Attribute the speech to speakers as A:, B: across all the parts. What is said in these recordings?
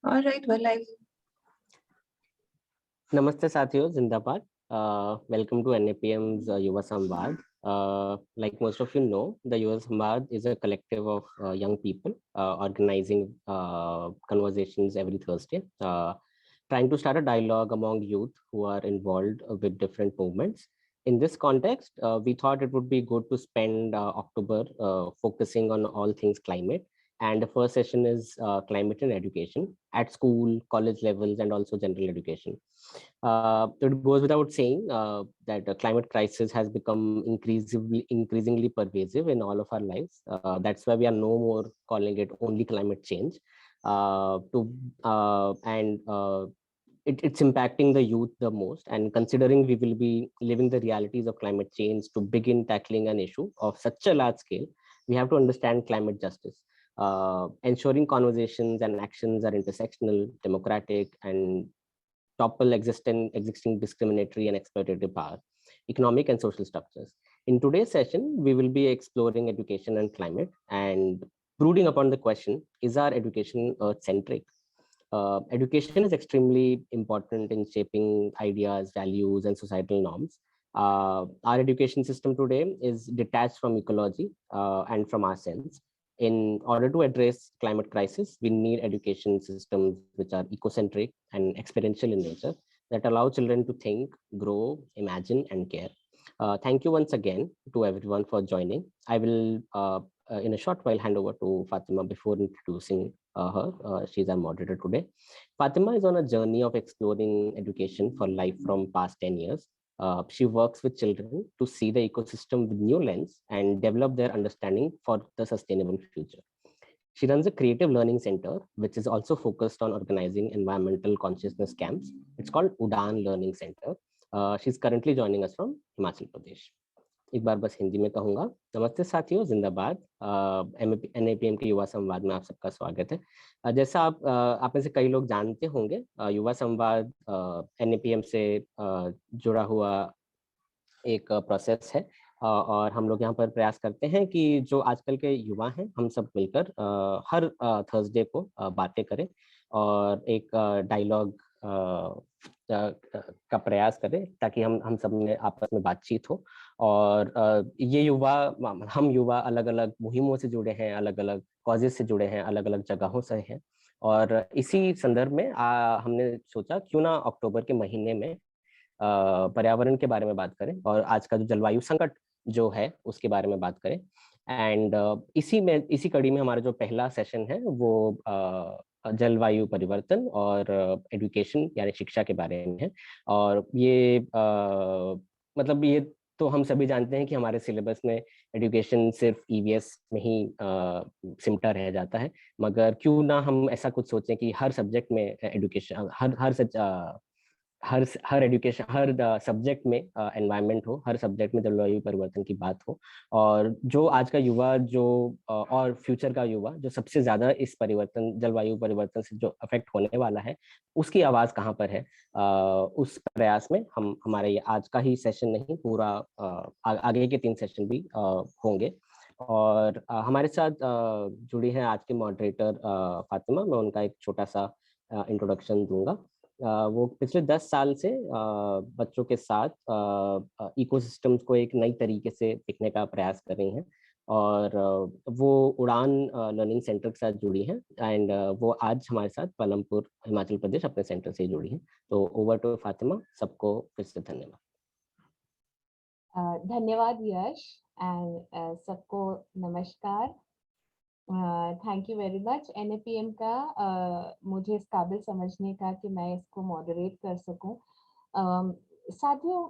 A: All right, well,
B: Namaste साथियों, जिंदाबाद. Welcome to NAPM's Yuva Samvad. Like most of you know, the Yuva Samvad is a collective of young people organizing conversations every Thursday, trying to start a dialogue among youth who are involved with different movements. In this context, we thought it would be good to spend October focusing on all things climate. And the first session is climate and education at school, college levels, and also general education. It goes without saying that the climate crisis has become increasingly pervasive in all of our lives. That's why we are no more calling it only climate change. It's impacting the youth the most. And considering we will be living the realities of climate change to begin tackling an issue of such a large scale, we have to understand climate justice. Ensuring conversations and actions are intersectional, democratic, and topple existing discriminatory and exploitative power, economic and social structures. In today's session, we will be exploring education and climate and brooding upon the question, is our education earth-centric? Education is extremely important in shaping ideas, values, and societal norms. Our education system today is detached from ecology and from ourselves. In order to address climate crisis, we need education systems which are ecocentric and experiential in nature that allow children to think, grow, imagine, and care. Thank you once again to everyone for joining. I will, in a short while, hand over to Fatima before introducing her. She's our moderator today. Fatima is on a journey of exploring education for life from past 10 years. She works with children to see the ecosystem with new lens and develop their understanding for the sustainable future. She runs a creative learning center, which is also focused on organizing environmental consciousness camps. It's called Udaan Learning Center. She's currently joining us from Himachal Pradesh. एक बार बस हिंदी में कहूँगा, नमस्ते साथियों, जिंदाबाद. NAPM के युवा संवाद में आप सबका स्वागत है. जैसा आप में से कई लोग जानते होंगे, युवा संवाद NAPM से जुड़ा हुआ एक प्रोसेस है और हम लोग यहाँ पर प्रयास करते हैं कि जो आजकल के युवा हैं, हम सब मिलकर हर थर्सडे को बातें करें और एक डायलॉग का प्रयास करें ताकि हम सब में आपस में बातचीत हो. और ये हम युवा अलग अलग मुहिमों से जुड़े हैं, अलग अलग कॉजेज से जुड़े हैं, अलग अलग जगहों से हैं. और इसी संदर्भ में हमने सोचा क्यों ना अक्टूबर के महीने में पर्यावरण के बारे में बात करें और आज का जो जलवायु संकट जो है उसके बारे में बात करें. एंड इसी कड़ी में हमारा जो पहला सेशन है वो जलवायु परिवर्तन और एजुकेशन यानी शिक्षा के बारे में है. और ये मतलब ये तो हम सभी जानते हैं कि हमारे सिलेबस में एजुकेशन सिर्फ EVS में ही सिमटा रह जाता है, मगर क्यों ना हम ऐसा कुछ सोचें कि हर सब्जेक्ट में एजुकेशन, हर एजुकेशन, हर सब्जेक्ट में एनवायरनमेंट हो, हर सब्जेक्ट में जलवायु परिवर्तन की बात हो. और जो आज का युवा जो और फ्यूचर का युवा जो सबसे ज्यादा इस जलवायु परिवर्तन से जो अफेक्ट होने वाला है, उसकी आवाज कहाँ पर है, उस प्रयास में हम हमारे ये आज का ही सेशन नहीं, पूरा आगे के 3 सेशन भी होंगे. और हमारे साथ जुड़ी हैं आज के मॉडरेटर फातिमा. मैं उनका एक छोटा सा इंट्रोडक्शन दूंगा. वो पिछले 10 साल से बच्चों के साथ इकोसिस्टम्स को एक नई तरीके से देखने का प्रयास कर रही हैं और वो उड़ान लर्निंग सेंटर के साथ जुड़ी हैं. एंड वो आज हमारे साथ पालमपुर हिमाचल प्रदेश अपने सेंटर से जुड़ी हैं. तो ओवर टू फातिमा. सबको फिर से धन्यवाद.
C: धन्यवाद यश एंड सबको नमस्कार. Thank you very much NAPM का मुझे इस काबिल समझने का कि मैं इसको मॉडरेट कर सकूं. साथियों,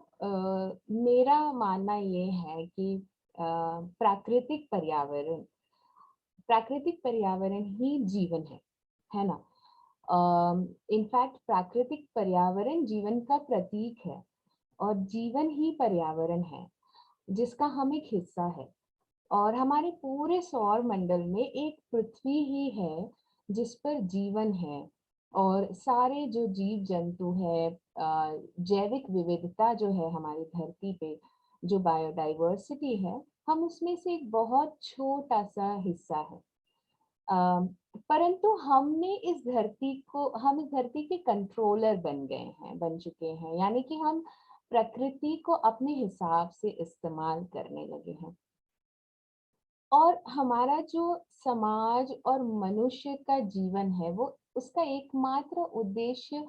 C: मेरा मानना ये है कि प्राकृतिक पर्यावरण ही जीवन है ना. इनफैक्ट प्राकृतिक पर्यावरण जीवन का प्रतीक है और जीवन ही पर्यावरण है जिसका हम एक हिस्सा है. और हमारे पूरे सौर मंडल में एक पृथ्वी ही है जिस पर जीवन है और सारे जो जीव जंतु है, जैविक विविधता जो है हमारी धरती पे, जो बायोडाइवर्सिटी है, हम उसमें से एक बहुत छोटा सा हिस्सा है. परंतु हम इस धरती के कंट्रोलर बन चुके हैं, यानी कि हम प्रकृति को अपने हिसाब से इस्तेमाल करने लगे हैं। और हमारा जो समाज और मनुष्य का जीवन है, वो उसका एकमात्र उद्देश्य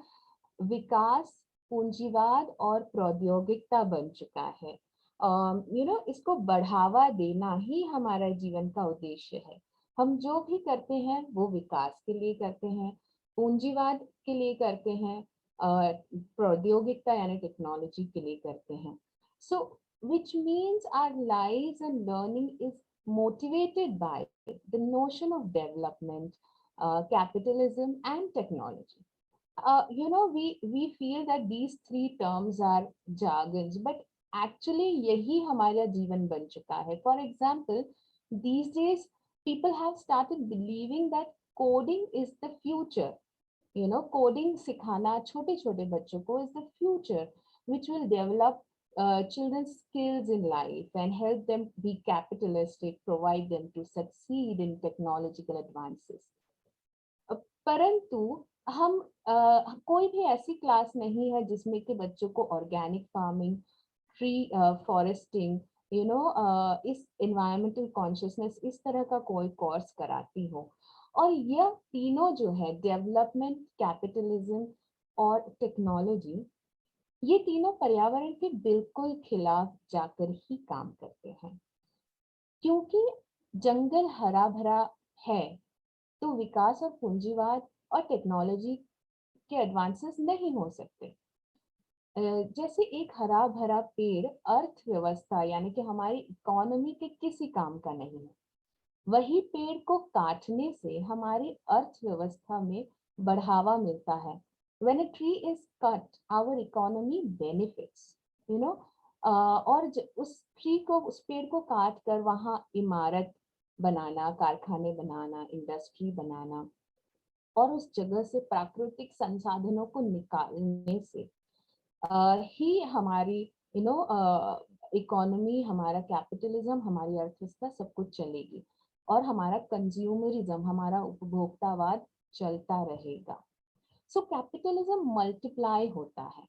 C: विकास, पूंजीवाद और प्रौद्योगिकता बन चुका है। इसको बढ़ावा देना ही हमारा जीवन का उद्देश्य है। हम जो भी करते हैं वो विकास के लिए करते हैं, पूंजीवाद के लिए करते हैं, प्रौद्योगिकता यानी टेक्नोलॉजी के लिए करते हैं। सो which means our lives and learning is motivated by the notion of development, capitalism and technology. We feel that these three terms are jargons, but actually यही हमारा जीवन बन चुका है. For example, these days people have started believing that coding is the future. Coding सिखाना छोटे छोटे बच्चों को is the future, which will develop children's skills in life and help them be capitalistic, provide them to succeed in technological advances. परंतु हम कोई भी ऐसी क्लास नहीं है जिसमें कि बच्चों को ऑर्गेनिक फार्मिंग, ट्री फॉरेस्टिंग, इस एनवायरमेंटल कॉन्शियसनेस, इस तरह का कोई कोर्स कराती हो। और यह तीनों जो है, डेवलपमेंट, कैपिटलिज्म और टेक्नोलॉजी, ये तीनों पर्यावरण के बिल्कुल खिलाफ जाकर ही काम करते हैं। क्योंकि जंगल हरा भरा है तो विकास और पूंजीवाद और टेक्नोलॉजी के एडवांसेस नहीं हो सकते। जैसे एक हरा भरा पेड़ अर्थव्यवस्था यानी कि हमारी इकोनॉमी के किसी काम का नहीं है, वही पेड़ को काटने से हमारी अर्थव्यवस्था में बढ़ावा मिलता है। When a tree is cut, our economy benefits, और उस पेड़ को काट कर वहां इमारत बनाना, कारखाने बनाना, इंडस्ट्री बनाना और उस जगह से प्राकृतिक संसाधनों को निकालने से ही हमारी इकोनॉमी, हमारा कैपिटलिज्म, हमारी अर्थव्यवस्था सब कुछ चलेगी और हमारा कंज्यूमरिज्म, हमारा उपभोक्तावाद चलता रहेगा। सो कैपिटलिज्म मल्टीप्लाई होता है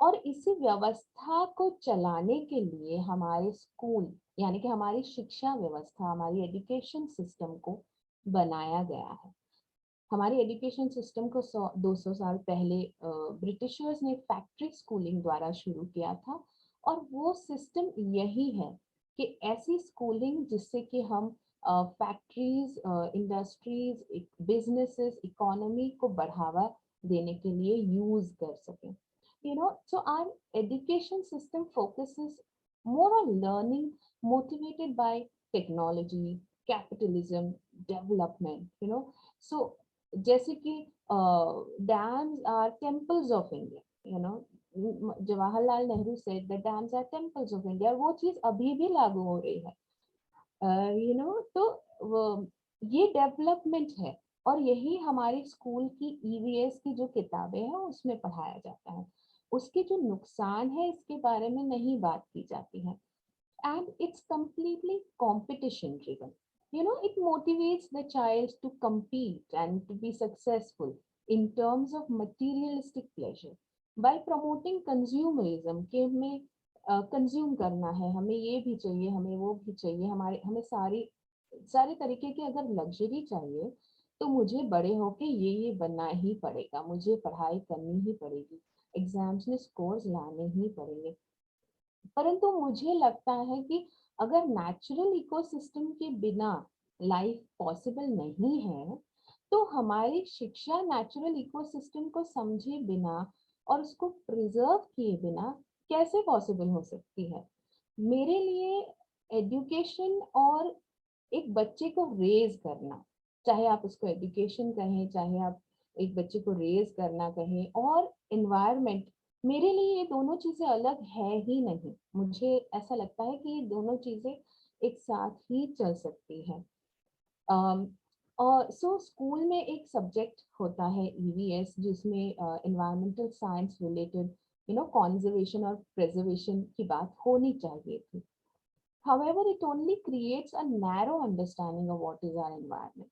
C: और इसी व्यवस्था को चलाने के लिए हमारे स्कूल यानी कि हमारी शिक्षा व्यवस्था, हमारी एजुकेशन सिस्टम को बनाया गया है। हमारी एजुकेशन सिस्टम को 200 साल पहले ब्रिटिशर्स ने फैक्ट्री स्कूलिंग द्वारा शुरू किया था और वो सिस्टम यही है कि ऐसी स्कूलिंग जिससे कि हम फैक्ट्रीज, इंडस्ट्रीज, बिजनेसेस, इकोनॉमी को बढ़ावा देने के लिए यूज कर सकें। So our education system focuses more on learning motivated by technology, capitalism, development, So जैसे कि dams are temples of India, Jawaharlal Nehru said that dams are temples of India, और वो चीज अभी भी लागू हो रही है। तो ये डेवलपमेंट है और यही हमारे स्कूल की ईवीएस की जो किताबें हैं उसमें पढ़ाया जाता है। उसके जो नुकसान है इसके बारे में नहीं बात की जाती है। And it's completely competition driven. It motivates the child to compete and to be successful in terms of materialistic pleasure by promoting consumerism कि हमें कंज्यूम करना है, हमें ये भी चाहिए, हमें वो भी चाहिए, हमें सारे तरीके की अगर लग्जरी चाहिए तो मुझे बड़े होके ये बनना ही पड़ेगा, मुझे पढ़ाई करनी ही पड़ेगी, एग्जाम्स में स्कोर्स लाने ही पड़ेंगे। परंतु मुझे लगता है कि अगर नेचुरल इकोसिस्टम के बिना लाइफ पॉसिबल नहीं है तो हमारी शिक्षा नेचुरल इकोसिस्टम को समझे बिना और उसको प्रिजर्व किए बिना कैसे पॉसिबल हो सकती है। मेरे लिए एजुकेशन और एक बच्चे को रेज करना, चाहे आप उसको एजुकेशन कहें, चाहे आप एक बच्चे को रेज करना कहें, और एनवायरनमेंट, मेरे लिए ये दोनों चीजें अलग है ही नहीं। मुझे ऐसा लगता है कि ये दोनों चीजें एक साथ ही चल सकती हैं। और स्कूल में एक सब्जेक्ट होता है ईवीएस जिसमें एनवायरमेंटल साइंस रिलेटेड कंजर्वेशन और प्रिजर्वेशन की बात होनी चाहिए थी। However, it only creates a narrow understanding of what is our environment.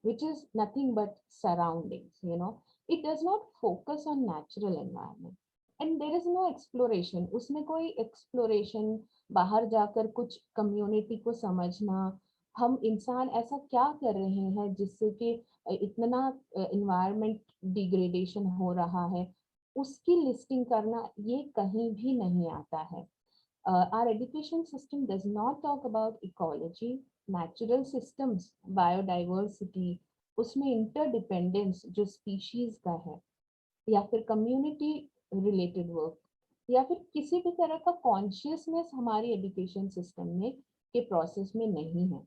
C: which is nothing but surroundings, you know. It does not focus on natural environment, and there is no exploration. उसमें कोई exploration, बाहर जाकर कुछ community को समझना, हम इंसान ऐसा क्या कर रहे हैं जिससे कि इतना environment degradation हो रहा है, उसकी लिस्टिंग करना, ये कहीं भी नहीं आता है. Our education system does not talk about ecology, natural systems, biodiversity, उसमें interdependence जो species का है, या फिर community related work, या फिर किसी भी तरह का consciousness हमारी education system में के process में नहीं है.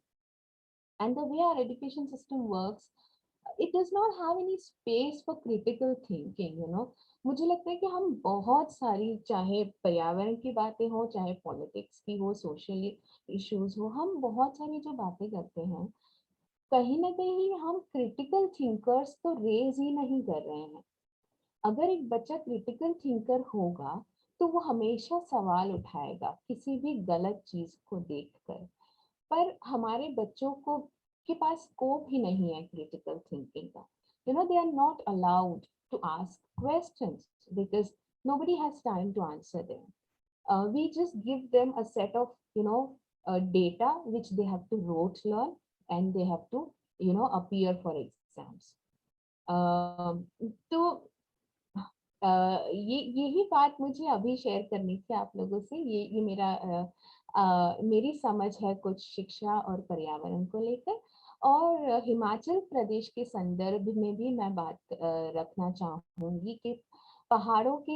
C: And the way our education system works, it does not have any space for critical thinking, you know. मुझे लगता है कि हम बहुत सारी, चाहे पर्यावरण की बातें हो, चाहे पॉलिटिक्स की हो, सोशल इश्यूज हो, हम बहुत सारी जो बातें करते हैं, कहीं ना कहीं हम क्रिटिकल थिंकर्स तो रेज ही नहीं कर रहे हैं. अगर एक बच्चा क्रिटिकल थिंकर होगा तो वो हमेशा सवाल उठाएगा किसी भी गलत चीज को देखकर. पर हमारे बच्चों को के पास स्कोप ही नहीं है क्रिटिकल थिंकिंग का. You know, they are not allowed to ask questions because nobody has time to answer them. We just give them a set of, you know, data which they have to rote learn, and they have to, you know, appear for exams. तो ये यही बात मुझे अभी share करनी थी आप लोगों से. ये मेरा मेरी समझ है कुछ शिक्षा और पर्यावरण को लेकर. और हिमाचल प्रदेश के संदर्भ में भी मैं बात रखना चाहूंगी कि पहाड़ों के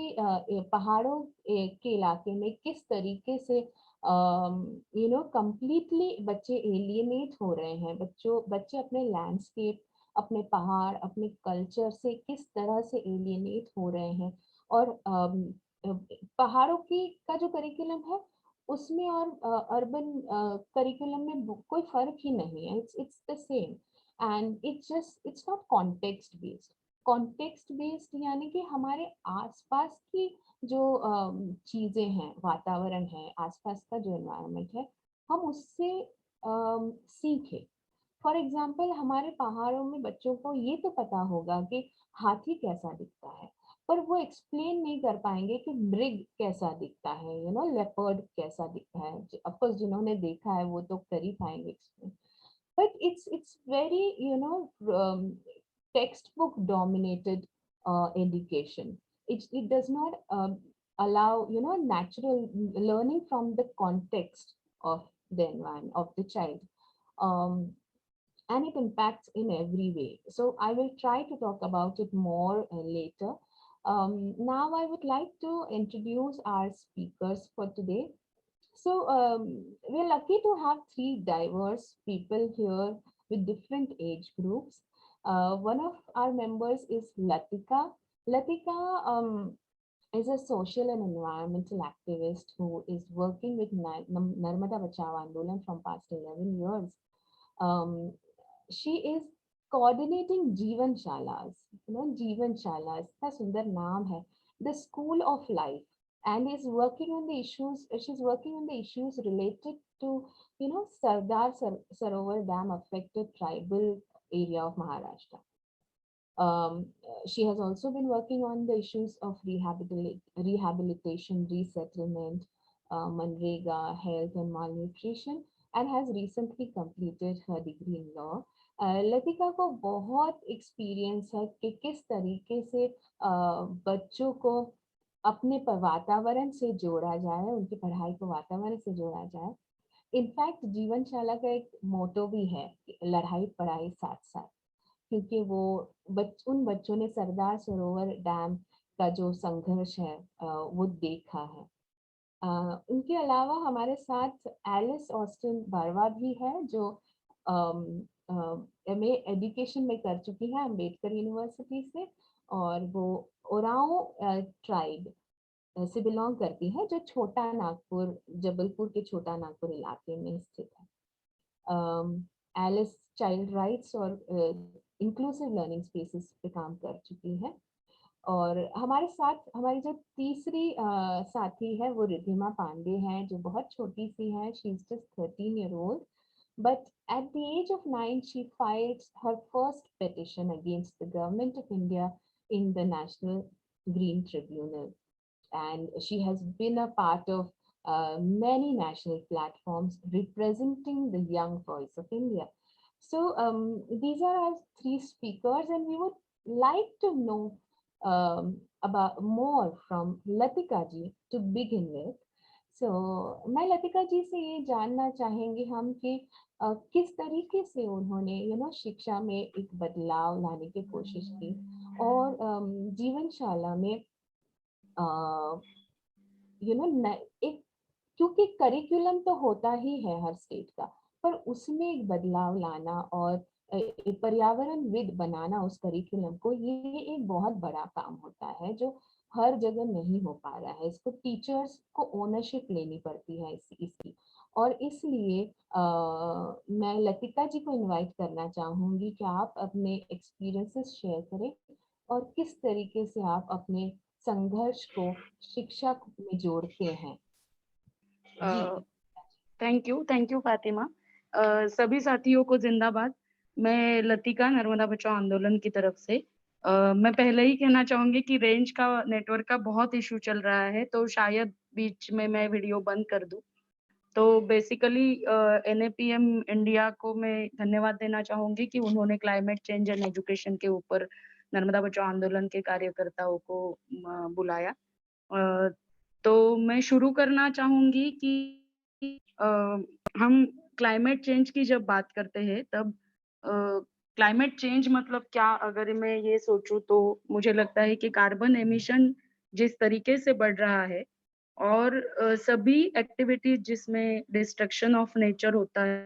C: इलाके में किस तरीके से यू नो कंप्लीटली बच्चे एलियनेट हो रहे हैं. बच्चे अपने लैंडस्केप, अपने पहाड़, अपने कल्चर से किस तरह से एलियनेट हो रहे हैं. और पहाड़ों की का जो करिकुलम है उसमें और अर्बन करिकुलम में कोई फर्क ही नहीं है. It's the same, and it's not context based. Context based यानी कि हमारे आसपास की जो चीजें हैं, वातावरण है, आसपास का जो एनवायरनमेंट है, हम उससे सीखें. फॉर एग्जाम्पल, हमारे पहाड़ों में बच्चों को ये तो पता होगा कि हाथी कैसा दिखता है, पर वो एक्सप्लेन नहीं कर पाएंगे कि मृग कैसा दिखता है, यू नो, लेपर्ड कैसा दिखता है. ऑफ कोर्स जिन्होंने देखा है वो तो कर ही पाएंगे explain. But it's very, you know, textbook dominated education. It does not allow, you know, natural learning from the context of the environment of the child. um, and it impacts in every way. So I will try to talk about it more later. Now I would like to introduce our speakers for today. So we're lucky to have three diverse people here with different age groups. One of our members is Latika. Latika is a social and environmental activist who is working with Narmada Bachao Andolan from past 11 years. Um, she is coordinating Jeevan Shalas, you know, Jeevan Shalas, का सुंदर नाम है, the school of life, and is working on the issues. She's working on the issues related to, you know, Sardar Sarovar Dam affected tribal area of Maharashtra. She has also been working on the issues of rehabilitation, resettlement, Manrega, health and malnutrition, and has recently completed her degree in law. Latika को बहुत experience है कि किस तरीके से बच्चों को अपने वातावरण से जोड़ा जाए, उनकी पढ़ाई को वातावरण से जोड़ा जाए. इनफैक्ट जीवनशाला का एक मोटो भी है, लड़ाई पढ़ाई साथ साथ, क्योंकि वो उन बच्चों ने सरदार सरोवर डैम का जो संघर्ष है वो देखा है. उनके अलावा हमारे साथ एलिस ऑस्टिन बारवा भी है, जो MA एजुकेशन में कर चुकी है अम्बेडकर यूनिवर्सिटी से, और वो ओराओं ट्राइब से बिलोंग करती है, जो छोटा नागपुर, जबलपुर के छोटा नागपुर इलाके में स्थित है. एलिस चाइल्ड राइट्स और इंक्लूसिव लर्निंग स्पेसेस पे काम कर चुकी है. और हमारे साथ हमारी जो तीसरी साथी है वो रिद्धिमा पांडे हैं, जो बहुत छोटी सी है. She is just 13 years old. But at the age of 9, she filed her first petition against the government of India in the National Green Tribunal. And she has been a part of many national platforms representing the young voice of India. So these are our three speakers, and we would like to know about more from Latika ji to begin with. So मैं लतिका जी से ये जानना चाहेंगे हम कि किस तरीके से उन्होंने शिक्षा में एक बदलाव लाने की कोशिश की और जीवनशाला में एक, क्योंकि करिकुलम तो होता ही है हर स्टेट का, पर उसमें एक बदलाव लाना और एक पर्यावरणविद बनाना उस करिकुलम को, ये एक बहुत बड़ा काम होता है जो हर जगह नहीं हो पा रहा है। इसको टीचर्स को ओनरशिप लेनी पड़ती है इसकी। और इसलिए मैं लतिका जी को इनवाइट करना चाहूंगी कि आप अपने एक्सपीरियंसेस शेयर करें और किस तरीके से आप अपने संघर्ष को शिक्षा में जोड़ते हैं। जी।
A: Thank you Fatima. सभी साथियों को जिंदाबाद। मैं लतिका, नर्मदा बचाओ आंदोलन की तरफ से। मैं पहले ही कहना चाहूंगी कि रेंज का, नेटवर्क का बहुत इशू चल रहा है, तो शायद बीच में मैं वीडियो बंद कर दूं। तो बेसिकली NAPM इंडिया को मैं धन्यवाद देना चाहूंगी कि उन्होंने क्लाइमेट चेंज एंड एजुकेशन के ऊपर नर्मदा बचाओ आंदोलन के कार्यकर्ताओं को बुलाया। तो मैं शुरू करना चाहूंगी कि हम क्लाइमेट चेंज की जब बात करते हैं तब क्लाइमेट चेंज मतलब क्या, अगर मैं ये सोचूं तो मुझे लगता है कि कार्बन एमिशन जिस तरीके से बढ़ रहा है और सभी एक्टिविटीज जिसमें डिस्ट्रक्शन ऑफ नेचर होता है,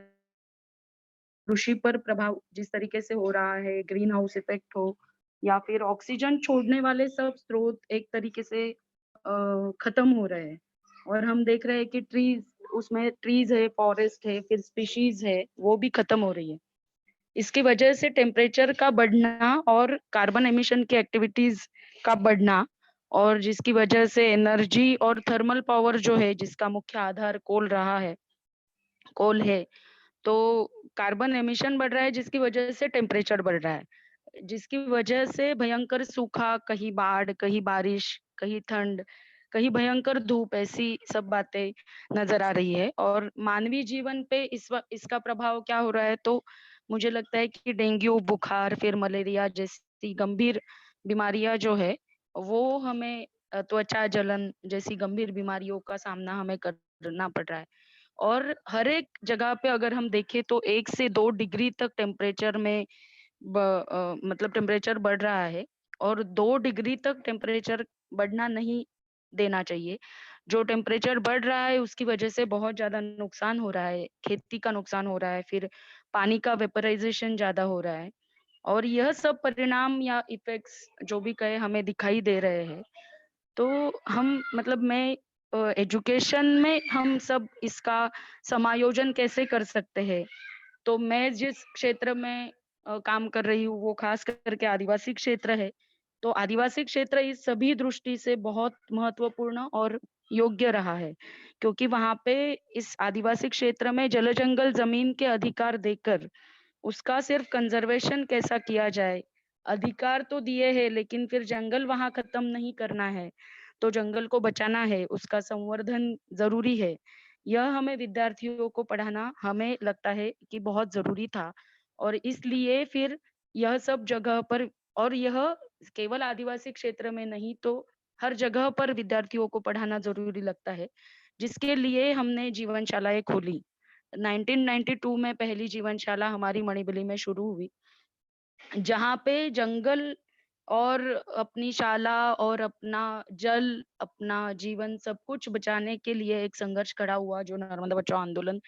A: कृषि पर प्रभाव जिस तरीके से हो रहा है, ग्रीन हाउस इफेक्ट हो या फिर ऑक्सीजन छोड़ने वाले सब स्रोत एक तरीके से खत्म हो रहे हैं। और हम देख रहे हैं कि उसमें ट्रीज है, फॉरेस्ट है, फिर स्पीशीज है, वो भी खत्म हो रही है। इसकी वजह से टेम्परेचर का बढ़ना और कार्बन एमिशन की एक्टिविटीज का बढ़ना, और जिसकी वजह से एनर्जी और थर्मल पावर जो है, जिसका मुख्य आधार कोल है, तो कार्बन एमिशन बढ़ रहा है, जिसकी वजह से टेम्परेचर बढ़ रहा है, जिसकी वजह से भयंकर सूखा, कहीं बाढ़, कहीं बारिश, कहीं ठंड, कहीं भयंकर धूप, ऐसी सब बातें नजर आ रही है। और मानवीय जीवन पे इसका प्रभाव क्या हो रहा है, तो मुझे लगता है कि डेंगू, बुखार, फिर मलेरिया जैसी गंभीर बीमारियां जो है, वो हमें त्वचा जलन जैसी गंभीर बीमारियों का सामना हमें करना पड़ रहा है। और हर एक जगह पे अगर हम देखें तो 1 से 2 डिग्री तक टेम्परेचर में मतलब टेम्परेचर बढ़ रहा है, और 2 डिग्री तक टेम्परेचर बढ़ना नहीं देना चाहिए। जो टेम्परेचर बढ़ रहा है उसकी वजह से बहुत ज्यादा नुकसान हो रहा है, खेती का नुकसान हो रहा है, फिर पानी का वेपराइजेशन ज्यादा हो रहा है, और यह सब परिणाम या इफेक्ट्स जो भी कहे हमें दिखाई दे रहे हैं। तो हम मतलब मैं एजुकेशन में हम सब इसका समायोजन कैसे कर सकते हैं, तो मैं जिस क्षेत्र में काम कर रही हूँ वो खास करके आदिवासी क्षेत्र है। तो आदिवासी क्षेत्र इस सभी दृष्टि से बहुत महत्वपूर्ण और योग्य रहा है, क्योंकि वहां पे इस आदिवासी क्षेत्र में जल जंगल जमीन के अधिकार देकर उसका सिर्फ कंजर्वेशन कैसा किया जाए, अधिकार तो दिए हैं लेकिन फिर जंगल वहां खत्म नहीं करना है, तो जंगल को बचाना है, उसका संवर्धन जरूरी है। यह हमें विद्यार्थियों को पढ़ाना हमें लगता है कि बहुत जरूरी था, और इसलिए फिर यह सब जगह पर, और यह केवल आदिवासी क्षेत्र में नहीं तो हर जगह पर विद्यार्थियों को पढ़ाना जरूरी लगता है, जिसके लिए हमने जीवनशालाएं खोली। 1992 में पहली जीवनशाला हमारी मणिबली में शुरू हुई, जहाँ पे जंगल और अपनी शाला और अपना जल, अपना जीवन, सब कुछ बचाने के लिए एक संघर्ष खड़ा हुआ, जो नर्मदा बचाओ आंदोलन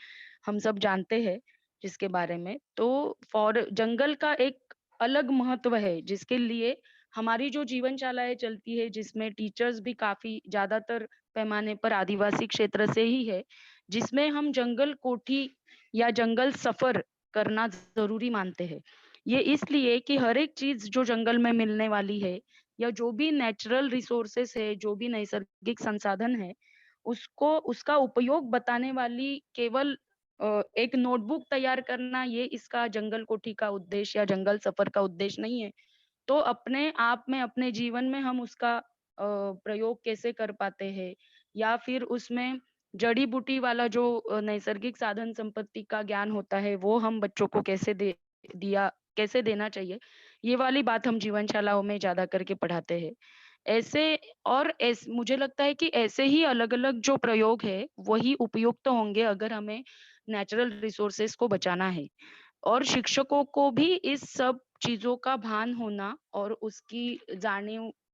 A: हम सब जानते हैं जिसके बारे में। तो फॉर जंगल का एक अलग महत्व है, जिसके लिए हमारी जो जीवनशालाएं चलती है, जिसमें टीचर्स भी काफी ज्यादातर पैमाने पर आदिवासी क्षेत्र से ही है, जिसमें हम जंगल कोठी या जंगल सफर करना जरूरी मानते हैं। ये इसलिए कि हर एक चीज जो जंगल में मिलने वाली है, या जो भी नेचुरल रिसोर्सेस है, जो भी नैसर्गिक संसाधन है, उसको उसका उपयोग बताने वाली केवल एक नोटबुक तैयार करना ये इसका जंगल कोठी का उद्देश्य या जंगल सफर का उद्देश्य नहीं है। तो अपने आप में, अपने जीवन में हम उसका प्रयोग कैसे कर पाते हैं, या फिर उसमें जड़ी-बूटी वाला जो नैसर्गिक साधन संपत्ति का ज्ञान होता है, वो हम बच्चों को कैसे देना चाहिए, ये वाली बात हम जीवनशालाओं में ज़्यादा करके पढ़ाते हैं। ऐसे और मुझे लगता है कि ऐसे ही अलग-अलग जो प्रयोग है, वही उपयुक्त होंगे अगर हमें नेचुरल रिसोर्सेज़ को बचाना है। और शिक्षकों को भी इस सब चीज़ों का भान होना और उसकी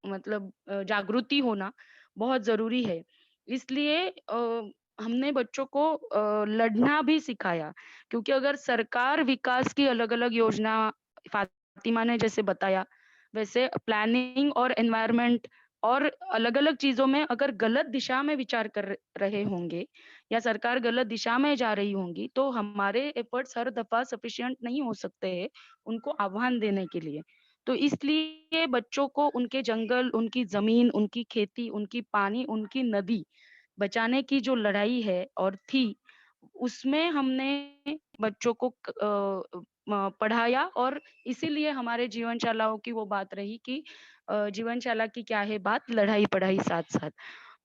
A: मतलब जागृति होना बहुत ज़रूरी है। इसलिए हमने बच्चों को लड़ना भी सिखाया, क्योंकि अगर सरकार विकास की अलग-अलग योजना, फातिमा ने जैसे बताया, वैसे प्लानिंग और एनवायरनमेंट और अलग-अलग चीज़ों में अगर गलत दिशा में विचार कर रहे होंगे या सरकार गलत दिशा में जा रही होंगी, तो हमारे एफर्ट्स हर दफ़ा सफिशिएंट नहीं हो सकते हैं, उनको आह्वान देने के लिए। तो इसलिए बच्चों को उनके जंगल, उनकी ज़मीन, उनकी खेती, उनकी पानी, उनकी नदी बचाने की जो लड़ाई है और थी, उसमें हमने बच्चों को पढ़ाया, और इसीलिए हमारे जीवनशालाओं की वो बात रही कि जीवनशाला की क्या है बात, लड़ाई-पढ़ाई साथ-साथ।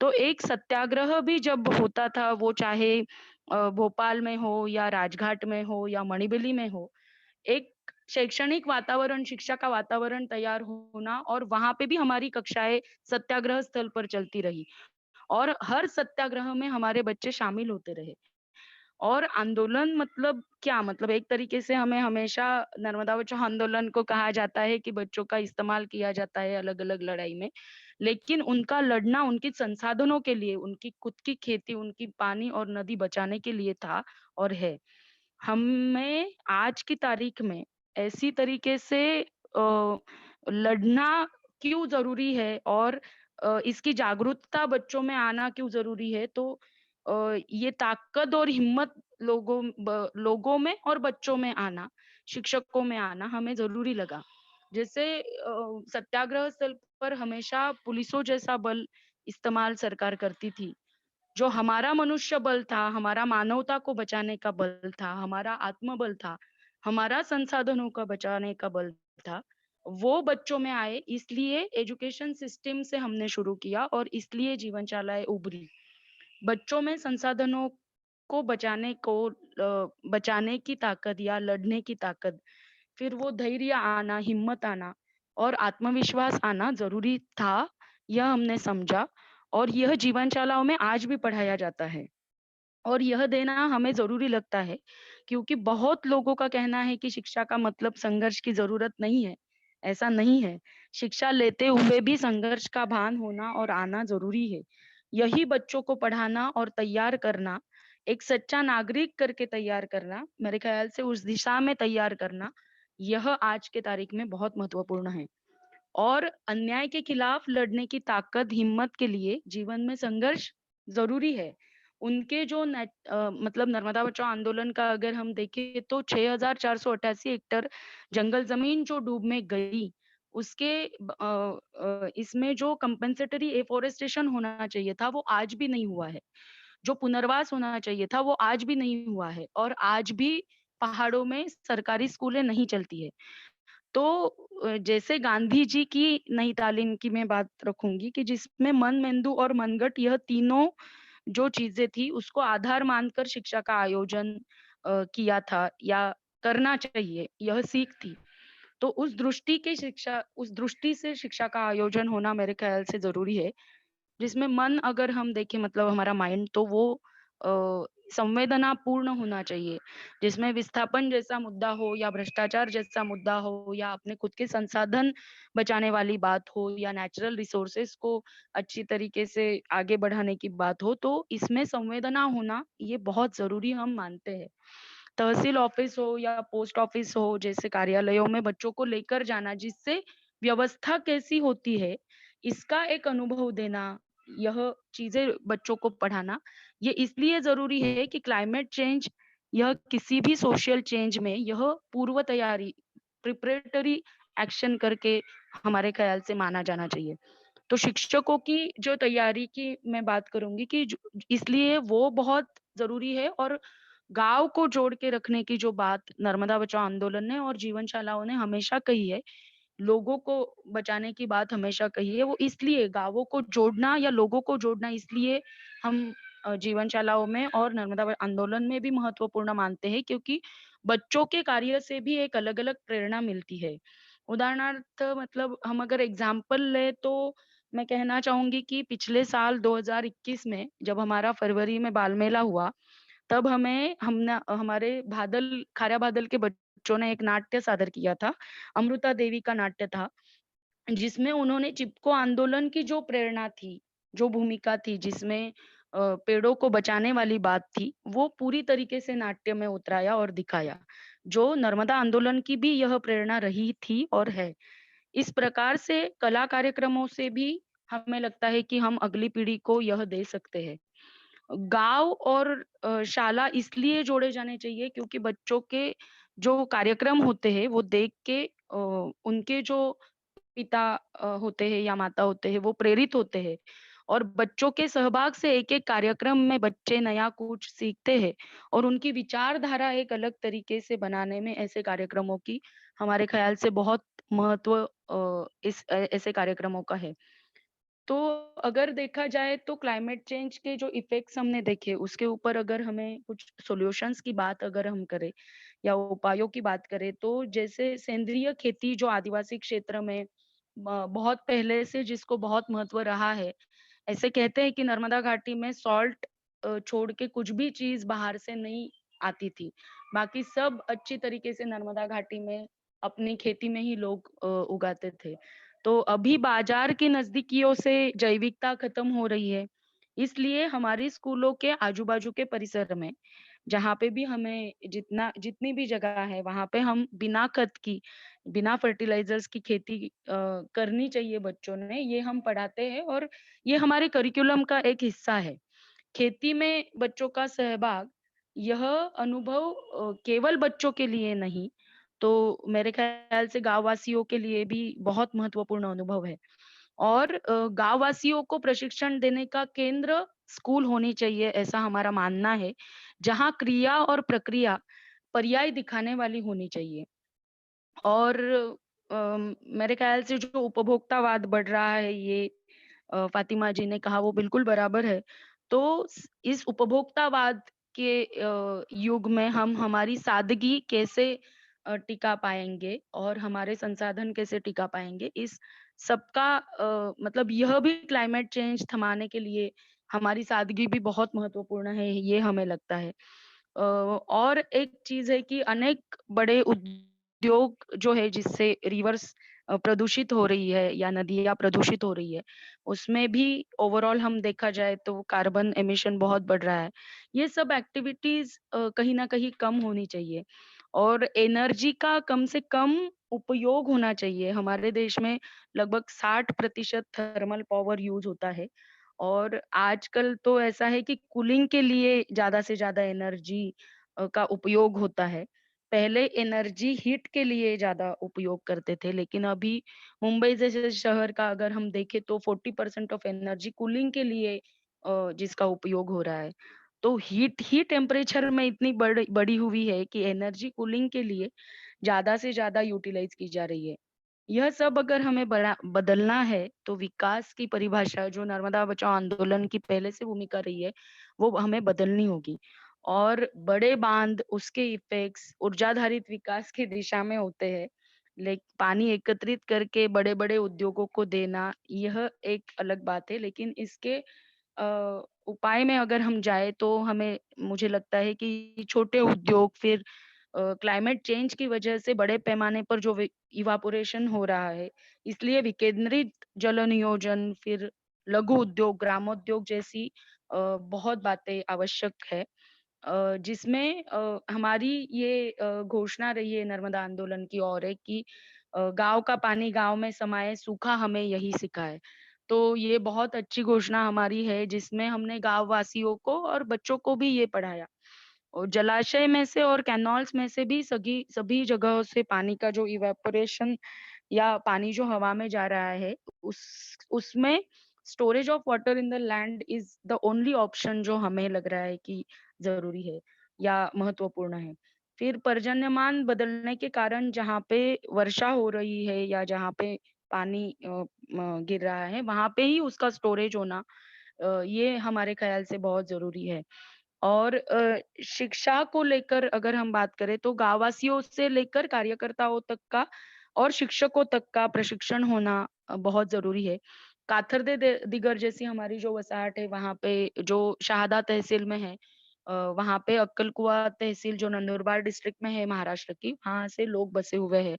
A: तो एक सत्याग्रह भी जब होता था, वो चाहे भोपाल में हो या राजघाट में हो या मणिबेली में हो, एक शैक्षणिक वातावरण, शिक्षा का वातावरण तैयार होना, और वहाँ पे भी हमारी कक्षाएँ सत्याग्रह स्थल पर चलती रही, और हर सत्याग्रह में हमारे बच्चे शामिल होते रहे। और आंदोलन मतलब क्या? मतलब एक तरीके से हमें हमेशा नर्मदा बचाओ आंदोलन को कहा जाता है कि बच्चों का इस्तेमाल किया जाता है अलग-अलग लड़ाई में। लेकिन उनका लड़ना उनके संसाधनों के लिए, उनकी खुद की खेती, उनकी पानी और नदी बचाने के लिए था और है। हमें आज की तारीख में ऐसी तरीके से लड़ना क्यों ज़रूरी है, और इसकी जागरूकता बच्चों में आना क्यों ज़रूरी है, तो ये ताकत और हिम्मत लोगों में और बच्चों में आना, शिक्षकों में आना हमें ज़रूरी लगा। जैसे सत्याग्रह स्थल पर हमेशा पुलिसों जैसा बल इस्तेमाल सरकार करती थी। जो हमारा मनुष्य बल था, हमारा मानवता को बचाने का बल था, हमारा आत्मबल था, हमारा संसाधनों का बचाने का बल था, वो बच्चों में आए, इसलिए एजुकेशन सिस्टम से हमने शुरू किया और इसलिए जीवनशालाएँ उभरी। बच्चों में संसाधनों को बचाने की ताकत या लड़ने की ताकत, फिर वो धैर्य आना, हिम्मत आना और आत्मविश्वास आना ज़रूरी था, यह हमने समझा, और यह जीवनशालाओं में आज भी पढ़ाया जाता है। और यह देना हमें ज़रूरी लगता है, क्योंकि बहुत लोगों का कहना है कि शिक्षा का मतलब संघर्ष की ज़रूरत नहीं है। ऐसा नहीं है। शिक्षा लेते हुए भी संघर्ष का भान होना और आना ज़रूरी है। यही बच्चों को पढ़ाना और तैयार करना, एक सच्चा नागरिक करके तैयार करना, मेरे ख़्याल से उस दिशा में तैयार करना, यह आज के तारीख में बहुत महत्वपूर्ण है। और अन्याय के खिलाफ लड़ने की ताकत, हिम्मत के लिए जीवन में संघर्ष ज़रूरी है। उनके जो मतलब नर्मदा बचाओ आंदोलन का अगर हम देखें तो 6488 हेक्टेयर जंगल ज़मीन जो डूब में गई, उसके इसमें जो कंपेंसेटरी एफॉरेस्टेशन होना चाहिए था, वो आज भी नहीं हुआ है। जो पुनर्वास होना चाहिए था, वो आज भी नहीं हुआ है, और आज भी पहाड़ों में सरकारी स्कूलें नहीं चलती है। तो जैसे गांधी जी की नई तालीम की मैं बात रखूँगी कि जिसमें मन, मेंदू और मनगढ़, यह तीनों जो चीज़ें थी उसको आधार मानकर शिक्षा का आयोजन किया था या करना चाहिए, यह सीख थी। तो उस दृष्टि से शिक्षा का आयोजन होना मेरे ख़्याल से ज़रूरी है। जिसमें मन अगर हम देखें, मतलब हमारा माइंड, तो वो संवेदनापूर्ण होना चाहिए। जिसमें विस्थापन जैसा मुद्दा हो या भ्रष्टाचार जैसा मुद्दा हो या अपने खुद के संसाधन बचाने वाली बात हो या नेचुरल रिसोर्सेज को अच्छी तरीके से आगे बढ़ाने की बात हो, तो इसमें संवेदना होना ये बहुत ज़रूरी हम मानते हैं। तहसील ऑफिस हो या पोस्ट ऑफिस हो जैसे कार्यालयों में बच्चों को लेकर जाना, जिससे व्यवस्था कैसी होती है, इसका एक अनुभव देना, यह चीज़ें बच्चों को पढ़ाना, ये इसलिए ज़रूरी है कि क्लाइमेट चेंज, यह किसी भी सोशल चेंज में यह पूर्व तैयारी, प्रिपरेटरी एक्शन करके हमारे ख़्याल से माना जाना चाहिए। तो शिक्षकों की जो तैयारी की मैं बात करूँगी कि जो इसलिए वो बहुत ज़रूरी है, और गाँव को जोड़ के रखने की जो बात नर्मदा बचाओ आंदोलन ने और जीवनशालाओं ने हमेशा कही है, लोगों को बचाने की बात हमेशा कही है, वो इसलिए गाँवों को जोड़ना या लोगों को जोड़ना इसलिए हम जीवनशालाओं में और नर्मदा आंदोलन में भी महत्वपूर्ण मानते हैं क्योंकि बच्चों के कार्य से भी एक अलग-अलग प्रेरणा मिलती है। उदाहरणार्थ मतलब हम अगर एग्ज़ाम्पल लें तो मैं कहना चाहूँगी कि पिछले साल 2021 में जब हमारा फरवरी में बाल मेला हुआ, तब हमारे खाऱ्या बादल के बच्चों ने एक नाट्य सादर किया था। अमृता देवी का नाट्य था, जिसमें उन्होंने चिपको आंदोलन की जो प्रेरणा थी, जो भूमिका थी जिसमें पेड़ों को बचाने वाली बात थी, वो पूरी तरीके से नाट्य में उतराया और दिखाया, जो नर्मदा आंदोलन की भी यह प्रेरणा रही थी और है। इस प्रकार से कला कार्यक्रमों से भी हमें लगता है कि हम अगली पीढ़ी को यह दे सकते हैं। गाँव और शाला इसलिए जोड़े जाने चाहिए क्योंकि बच्चों के जो कार्यक्रम होते हैं वो देख के उनके जो पिता होते हैं या माता होते हैं वो प्रेरित होते हैं और बच्चों के सहभाग से एक-एक कार्यक्रम में बच्चे नया कुछ सीखते हैं और उनकी विचारधारा एक अलग तरीके से बनाने में ऐसे कार्यक्रमों की हमारे ख़्याल से बहुत महत्व ऐसे कार्यक्रमों का है। तो अगर देखा जाए तो क्लाइमेट चेंज के जो इफ़ेक्ट्स हमने देखे, उसके ऊपर अगर हमें कुछ सॉल्यूशंस की बात अगर हम करें या उपायों की बात करें, तो जैसे सेंद्रीय खेती जो आदिवासी क्षेत्र में बहुत पहले से जिसको बहुत महत्व रहा है। ऐसे कहते हैं कि नर्मदा घाटी में सॉल्ट छोड़ के कुछ भी चीज़ बाहर से नहीं आती थी। बाकी सब अच्छी तरीके से नर्मदा घाटी में अपनी खेती में ही लोग उगाते थे। तो अभी बाजार की नज़दीकियों से जैविकता खत्म हो रही है। इसलिए हमारी स्कूलों के आजू-बाजू के परिसर में, जहाँ पे भी हमें जितनी भी जगह है, वहाँ पे हम बिना खत की, बिना फर्टिलाइज़र्स की खेती करनी चाहिए बच्चों ने, ये हम पढ़ाते हैं और ये हमारे करिकुलम का एक हिस्सा है। खेती में बच्चों का सहभाग, यह अनुभव केवल बच्चों के लिए नहीं, तो मेरे ख़्याल से गाँव वासियों के लिए भी बहुत महत्वपूर्ण अनुभव है। और गाँव वासियों को प्रशिक्षण देने का केंद्र स्कूल होनी चाहिए, ऐसा हमारा मानना है, जहाँ क्रिया और प्रक्रिया पर्याय दिखाने वाली होनी चाहिए। और मेरे ख़्याल से जो उपभोक्तावाद बढ़ रहा है ये फ़ातिमा जी ने कहा वो बिल्कुल बराबर है। तो इस उपभोक्तावाद के युग में हम हमारी सादगी कैसे टिका पाएँगे और हमारे संसाधन कैसे टिका पाएँगे, इस सबका मतलब यह भी क्लाइमेट चेंज थमाने के लिए हमारी सादगी भी बहुत महत्वपूर्ण है, ये हमें लगता है। और एक चीज़ है कि अनेक बड़े उद्योग जो है जिससे रिवर्स प्रदूषित हो रही है या नदियाँ प्रदूषित हो रही है, उसमें भी ओवरऑल हम देखा जाए तो कार्बन एमिशन बहुत बढ़ रहा है। ये सब एक्टिविटीज़ कहीं न कहीं कम होनी चाहिए और एनर्जी का कम से कम उपयोग होना चाहिए। हमारे देश में लगभग 60% थर्मल पावर यूज़ होता है और आजकल तो ऐसा है कि कूलिंग के लिए ज़्यादा से ज़्यादा एनर्जी का उपयोग होता है। पहले एनर्जी हीट के लिए ज़्यादा उपयोग करते थे, लेकिन अभी मुंबई जैसे शहर का अगर हम देखें तो 40% ऑफ एनर्जी कूलिंग के लिए जिसका उपयोग हो रहा है। तो हीट ही टेम्परेचर में इतनी बढ़ी हुई है कि एनर्जी कूलिंग के लिए ज़्यादा से ज़्यादा यूटिलाइज़ की जा रही है। यह सब अगर हमें बदलना है, तो विकास की परिभाषा जो नर्मदा बचाओ आंदोलन की पहले से भूमिका रही है, वो हमें बदलनी होगी। और बड़े बाँध, उसके इफ़ेक्ट्स ऊर्जाधारित विकास की दिशा में होते हैं। पानी एकत्रित करके बड़े-बड़े उद्योगों को देना, यह एक अलग बात है। लेकिन इसके उपाय में अगर हम जाएँ तो हमें मुझे लगता है कि छोटे उद्योग फिर क्लाइमेट चेंज की वजह से बड़े पैमाने पर जो इवापोरेशन हो रहा है, इसलिए विकेंद्रित जल नियोजन, फिर लघु उद्योग, ग्रामोद्योग जैसी बहुत बातें आवश्यक है। जिसमें हमारी ये घोषणा रही है नर्मदा आंदोलन की ओर है कि गाँव का पानी गाँव में समाए, सूखा हमें यही सिखाए। तो ये बहुत अच्छी घोषणा हमारी है जिसमें हमने गाँव वासियों को और बच्चों को भी ये पढ़ाया। और जलाशय में से और कैनॉल्स में से भी सगी सभी जगहों से पानी का जो इवेपोरेशन या पानी जो हवा में जा रहा है, उसमें storage of water in the land is the only option जो हमें लग रहा है कि ज़रूरी है। या महत्वपूर्ण है। फिर पर्जन्यमान बदलने के कारण जहाँ पे वर्षा हो रही है या जहाँ पे पानी गिर रहा है, वहाँ पे ही उसका स्टोरेज होना ये हमारे ख़्याल से बहुत ज़रूरी है। और शिक्षा को लेकर अगर हम बात करें तो गाँववासियों से लेकर कार्यकर्ताओं तक का और शिक्षकों तक का प्रशिक्षण होना बहुत ज़रूरी है। काथरदे दिगर जैसी हमारी जो वसाहत है वहाँ पे जो शहादा तहसील में है वहाँ पे अक्कलकुआ तहसील जो नंदुरबार डिस्ट्रिक्ट में है महाराष्ट्र की, वहाँ से लोग बसे हुए हैं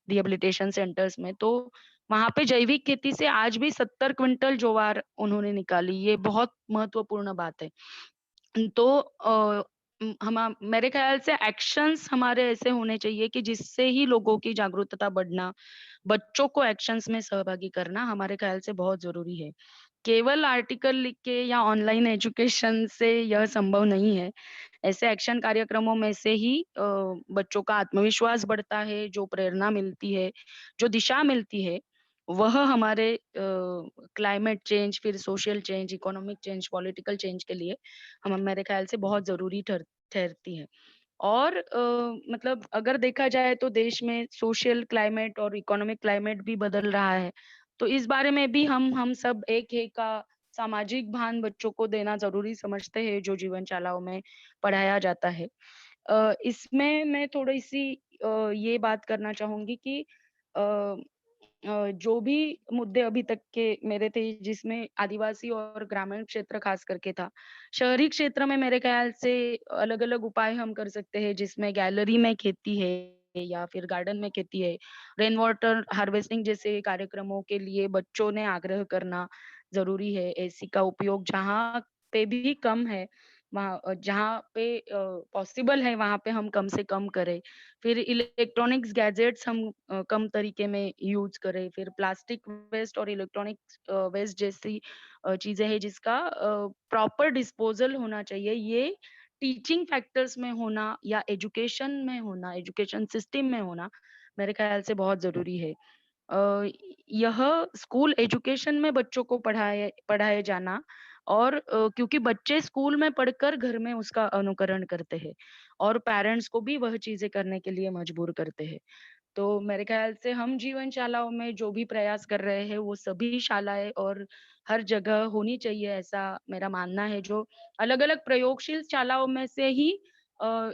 A: रिहैबिलिटेशन सेंटर्स में। तो वहाँ पे जैविक खेती से आज भी 70 क्विंटल ज्वार उन्होंने निकाली, ये बहुत महत्वपूर्ण बात है। तो हमा मेरे ख़्याल से एक्शंस हमारे ऐसे होने चाहिए कि जिससे ही लोगों की जागरूकता बढ़ना, बच्चों को एक्शंस में सहभागी करना हमारे ख़्याल से बहुत ज़रूरी है। केवल आर्टिकल लिख के या ऑनलाइन एजुकेशन से यह संभव नहीं है। ऐसे एक्शन कार्यक्रमों में से ही बच्चों का आत्मविश्वास बढ़ता है, जो प्रेरणा मिलती है, जो दिशा मिलती है, वह हमारे क्लाइमेट चेंज, फिर social change, economic change, political change के लिए हम मेरे ख़्याल से बहुत ज़रूरी ठहरती है। और मतलब अगर देखा जाए तो देश में सोशल क्लाइमेट और इकोनॉमिक क्लाइमेट भी बदल रहा है। तो इस बारे में भी हम सब एक है का सामाजिक भान बच्चों को देना ज़रूरी समझते हैं, जो जीवनशालाओं में पढ़ाया जाता है। इसमें मैं थोड़ी-सी ये बात करना चाहूँगी कि अ जो भी मुद्दे अभी तक के मेरे थे जिसमें आदिवासी और ग्रामीण क्षेत्र खास करके था। शहरी क्षेत्र में मेरे ख़्याल से अलग-अलग उपाय हम कर सकते हैं जिसमें गैलरी में खेती है या फिर गार्डन में खेती है। रेन वाटर हार्वेस्टिंग जैसे कार्यक्रमों के लिए बच्चों ने आग्रह करना ज़रूरी है। एसी का उपयोग जहाँ पे भी कम है, वहाँ जहाँ पे पॉसिबल है वहाँ पे हम कम से कम करें। फिर इलेक्ट्रॉनिक्स गैजेट्स हम कम तरीके में यूज़ करें, फिर प्लास्टिक वेस्ट और इलेक्ट्रॉनिक्स वेस्ट जैसी चीज़ें हैं जिसका प्रॉपर डिस्पोज़ल होना चाहिए। ये टीचिंग फैक्टर्स में होना या एजुकेशन में होना, एजुकेशन सिस्टम में होना मेरे ख़्याल से बहुत ज़रूरी है। अ, यह स्कूल एजुकेशन में बच्चों को पढ़ाए पढ़ाए जाना और क्योंकि बच्चे स्कूल में पढ़कर घर में उसका अनुकरण करते हैं और पेरेंट्स को भी वह चीज़ें करने के लिए मजबूर करते हैं। तो मेरे ख़्याल से हम जीवनशालाओं में जो भी प्रयास कर रहे हैं, वो सभी शालाएँ और हर जगह होनी चाहिए, ऐसा मेरा मानना है। जो अलग-अलग प्रयोगशील शालाओं में से ही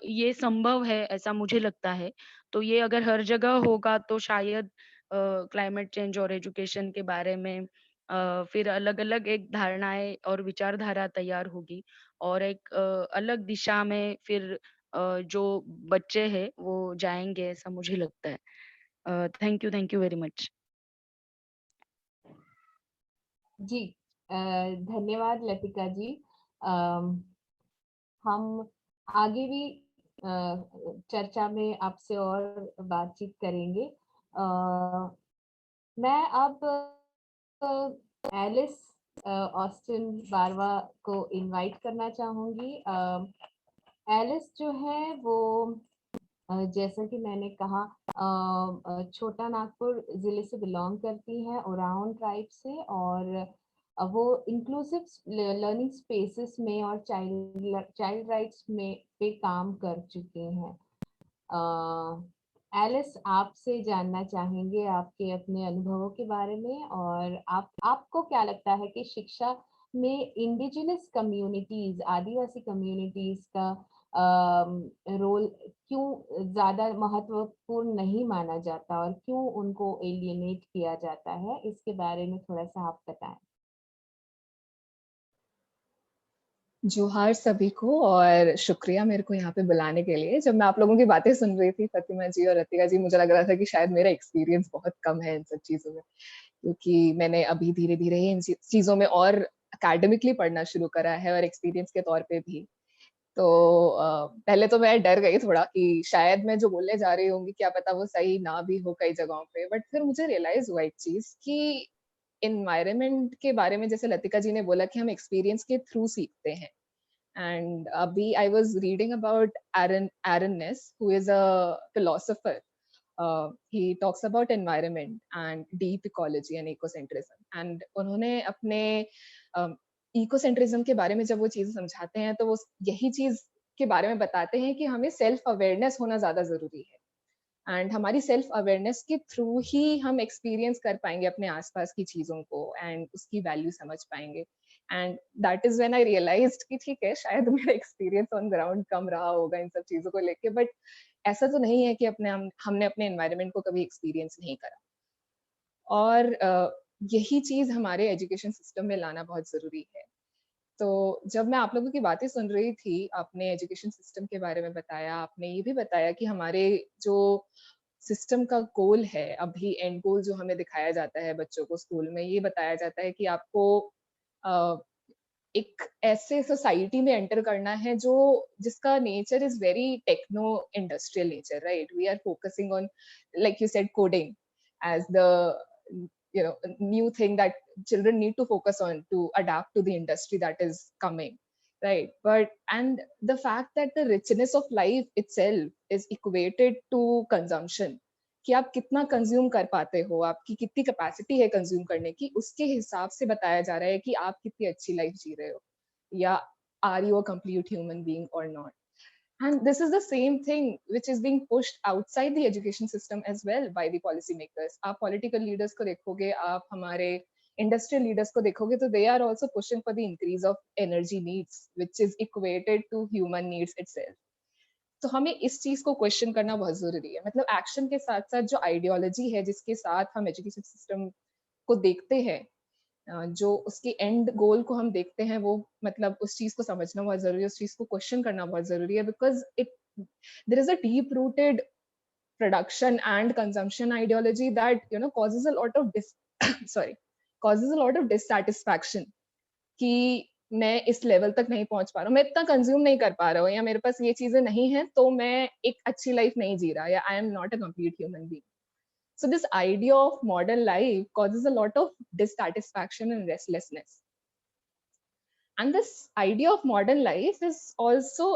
A: ये संभव है, ऐसा मुझे लगता है। तो ये अगर हर जगह होगा, तो शायद क्लाइमेट चेंज और एजुकेशन के बारे में फिर अलग-अलग एक धारणाएँ और विचारधारा तैयार होगी और एक अलग दिशा में फिर जो बच्चे हैं, वो जाएँगे, ऐसा मुझे लगता है। Thank you very much.
C: जी, धन्यवाद लतिका जी। अम, हम आगे भी अ, चर्चा में आपसे और बातचीत करेंगे। मैं अब एलिस ऑस्टिन बारवा को इनवाइट करना चाहूंगी। एलिस जो है वो जैसा कि मैंने कहा छोटा नागपुर जिले से बिलोंग करती है, ओरावन ट्राइब से, और वो इंक्लूसिव लर्निंग स्पेसेस में और चाइल्ड राइट्स में पे काम कर चुके हैं। एलिस, आपसे जानना चाहेंगे आपके अपने अनुभवों के बारे में, और आपको क्या लगता है कि शिक्षा में इंडिजिनस कम्युनिटीज, आदिवासी कम्युनिटीज का रोल क्यों ज्यादा महत्वपूर्ण नहीं माना जाता और क्यों उनको एलियनेट किया जाता है, इसके बारे में थोड़ा सा आप बताएं।
D: जोहार सभी को, और शुक्रिया मेरे को यहाँ पे बुलाने के लिए। जब मैं आप लोगों की बातें सुन रही थी, फतिमा जी और रतिका जी, मुझे लग रहा था कि शायद मेरा एक्सपीरियंस बहुत कम है इन सब चीजों में, क्योंकि मैंने अभी धीरे धीरे इन चीजों में और अकेडमिकली पढ़ना शुरू करा है और एक्सपीरियंस के तौर पे भी। तो पहले तो मैं डर गई थोड़ा कि शायद मैं जो बोलने जा रही होंगी क्या पता वो सही ना भी हो कई जगहों पे, बट फिर मुझे रियलाइज हुआ एक चीज कि इन्वायरमेंट के बारे में, जैसे लतिका जी ने बोला कि हम एक्सपीरियंस के थ्रू सीखते हैं। And abhi, I was reading about Aaron Ness, who is a philosopher. He talks about environment and deep ecology and ecocentrism. And उन्होंने अपने ecocentrism के बारे में जब वो चीज़ समझाते हैं, तो वो यही चीज़ के बारे में बताते हैं कि हमें सेल्फ अवेयरनेस होना ज़्यादा ज़रूरी है एंड हमारी सेल्फ अवेयरनेस के थ्रू ही हम एक्सपीरियंस कर पाएंगे अपने आसपास की चीज़ों को एंड उसकी वैल्यू समझ पाएंगे and that is when I realised कि ठीक है, शायद मेरा एक्सपीरियंस ऑन ग्राउंड कम रहा होगा इन सब चीज़ों को लेके, बट ऐसा तो नहीं है कि हमने अपने एनवायरनमेंट को कभी एक्सपीरियंस नहीं करा। और यही चीज़ हमारे एजुकेशन सिस्टम में लाना बहुत ज़रूरी है। तो जब मैं आप लोगों की बातें सुन रही थी, आपने एजुकेशन सिस्टम के बारे में बताया, आपने ये भी बताया कि हमारे जो सिस्टम का गोल है, अभी एंड गोल जो हमें दिखाया जाता है बच्चों को स्कूल में, ये बताया जाता है कि आपको अ, एक ऐसे सोसाइटी में एंटर करना है जो जिसका nature is very techno industrial nature, right? We are focusing on, like you said, coding as the new thing that children need to focus on to adapt to the industry that is coming, right? But and the fact that the richness of life itself is equated to consumption, कि आप कितना consume कर पाते हो, आपकी कितनी capacity है consume करने की, उसके हिसाब से बताया जा रहा है कि आप कितनी अच्छी लाइफ जी रहे हो, या are you a complete human being और not. And this is the same thing which is being pushed outside the education system as well by the policymakers. आप political leaders को देखोगे, आप हमारे industrial leaders को देखोगे, तो they are also pushing for the increase of energy needs, which is equated to human needs itself. तो हमें इस चीज को क्वेश्चन करना बहुत जरूरी है. मतलब एक्शन के साथ साथ जो आइडियोलॉजी है जिसके साथ हम एजुकेशन सिस्टम को देखते हैं, जो उसके एंड गोल को हम देखते हैं, वो मतलब उस चीज को समझना बहुत जरूरी है, उस चीज को क्वेश्चन करना बहुत जरूरी है, because it there is a deep rooted production and consumption ideology that causes a lot of sorry, causes a lot of dissatisfaction कि मैं इस लेवल तक नहीं पहुंच पा रहा हूँ, मैं इतना कंज्यूम नहीं कर पा रहा हूँ, या मेरे पास ये चीजें नहीं है तो मैं एक अच्छी लाइफ नहीं जी रहा, या I am not a complete human being. So this idea of modern life causes a lot of dissatisfaction and restlessness. And this idea of modern life is also,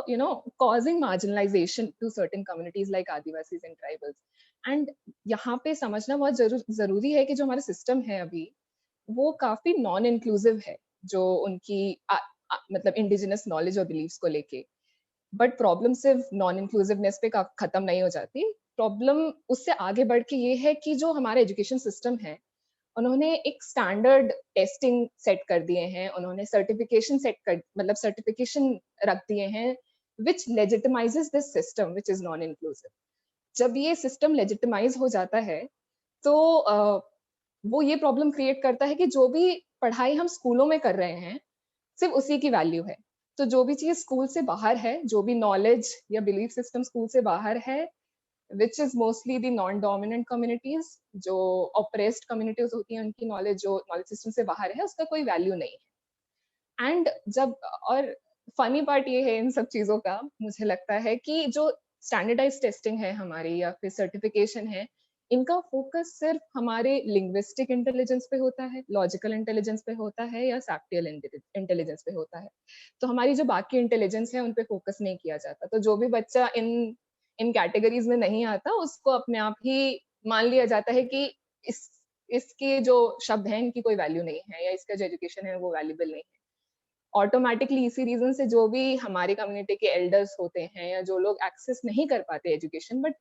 D: causing marginalization to certain communities like Adivasis and tribals. And यहाँ पे समझना बहुत जरूरी है कि जो हमारा system है अभी, वो काफी नॉन इंक्लूसिव है, जो उनकी मतलब इंडिजिनस नॉलेज और बिलीव्स को लेके. बट प्रॉब्लम सिर्फ नॉन इंक्लूसिवनेस पे खत्म नहीं हो जाती. प्रॉब्लम उससे आगे बढ़ के ये है कि जो हमारा एजुकेशन सिस्टम है, उन्होंने एक स्टैंडर्ड टेस्टिंग सेट कर दिए हैं, उन्होंने सर्टिफिकेशन मतलब सर्टिफिकेशन रख दिए हैं, which legitimises this system which is non inclusive. जब ये सिस्टम लेजिटिमाइज हो जाता है, तो वो ये प्रॉब्लम क्रिएट करता है कि जो भी पढ़ाई हम स्कूलों में कर रहे हैं, सिर्फ उसी की वैल्यू है. तो जो भी चीज स्कूल से बाहर है, जो भी नॉलेज या बिलीफ सिस्टम स्कूल से बाहर है, which is mostly the non dominant communities, जो ऑपरेस्ड कम्युनिटीज होती हैं, उनकी नॉलेज जो नॉलेज सिस्टम से बाहर है, उसका कोई वैल्यू नहीं है. एंड जब और फनी पार्ट ये है इन सब चीजों का, मुझे लगता है कि जो स्टैंडर्डाइज टेस्टिंग है हमारी, या फिर सर्टिफिकेशन है, इनका फोकस सिर्फ हमारे लिंग्विस्टिक इंटेलिजेंस पे होता है, लॉजिकल इंटेलिजेंस पे होता है, या फैक्चुअल इंटेलिजेंस पे होता है. तो हमारी जो बाकी इंटेलिजेंस है, उन पे फोकस नहीं किया जाता. तो जो भी बच्चा इन कैटेगरीज में नहीं आता, उसको अपने आप ही मान लिया जाता है कि इसके जो शब्द हैं, इनकी कोई वैल्यू नहीं है, या इसका जो एजुकेशन है वो वैल्यूबल नहीं है. ऑटोमेटिकली इसी रीजन से जो भी हमारी कम्युनिटी के एल्डर्स होते हैं, या जो लोग एक्सेस नहीं कर पाते एजुकेशन, बट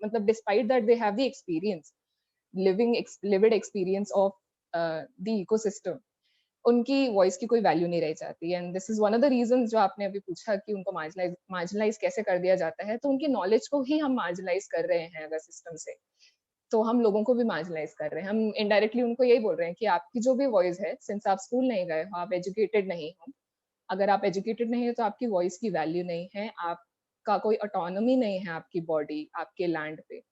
D: मतलब despite that they have the experience, lived experience of the ecosystem, उनकी वॉइस की कोई वैल्यू नहीं रह जाती. And this is one of the reason जो आपने अभी पूछा कि उनको मार्जिनलाइज कैसे कर दिया जाता है, तो उनकी नॉलेज को ही हम मार्जिनलाइज कर रहे हैं अगर सिस्टम से, तो हम लोगों को भी मार्जिनलाइज कर रहे हैं. हम इनडायरेक्टली उनको यही बोल रहे हैं कि आपकी जो भी वॉइस है, सिंस आप स्कूल नहीं गए हो, आप एजुकेटेड नहीं हो, अगर आप एजुकेटेड नहीं हो तो आपकी वॉइस की वैल्यू नहीं है, आपका कोई ऑटोनॉमी नहीं है, आपकी बॉडी, आपके लैंड पे.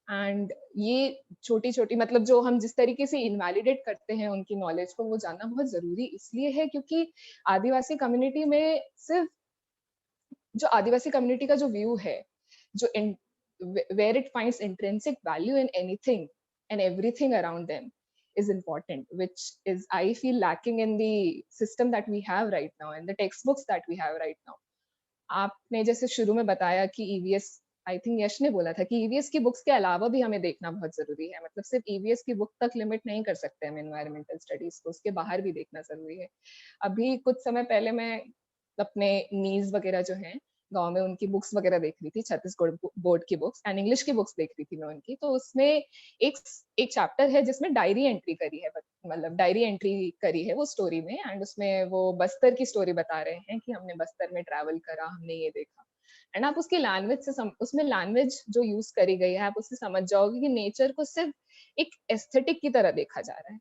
D: एंड ये छोटी छोटी मतलब जो हम जिस तरीके से इनवैलिडेट करते हैं उनकी नॉलेज को, वो जानना बहुत जरूरी इसलिए है क्योंकि आदिवासी कम्युनिटी में सिर्फ जो आदिवासी कम्युनिटी का जो व्यू है, जो where it finds intrinsic value in anything and everything around them is important, which is I feel lacking in the system that we have right now and the textbooks that we have right now. आपने जैसे शुरू में बताया कि EVS, I think यश ने बोला था कि ईवीएस की बुक्स के अलावा भी हमें देखना बहुत जरूरी है. मतलब सिर्फ ईवीएस की बुक तक लिमिट नहीं कर सकते हम एनवायरमेंटल स्टडीज को, उसके बाहर भी देखना जरूरी है. अभी कुछ समय पहले मैं अपने नीज वगैरह जो हैं गाँव में उनकी बुक्स वगैरह देख रही थी, छत्तीसगढ़ बोर्ड की बुक्स एंड इंग्लिश की बुक्स देख रही थी मैं उनकी। तो उसमें एक एक चैप्टर है जिसमें डायरी एंट्री करी है, मतलब डायरी एंट्री करी है वो स्टोरी में, एंड उसमें वो बस्तर की स्टोरी बता रहे हैं कि हमने बस्तर में ट्रैवल करा, हमने ये देखा। एंड आप उसकी लैंग्वेज से उसमें लैंग्वेज जो यूज करी गई है, आप उससे समझ जाओगे कि नेचर को सिर्फ एक एस्थेटिक की तरह देखा जा रहा है।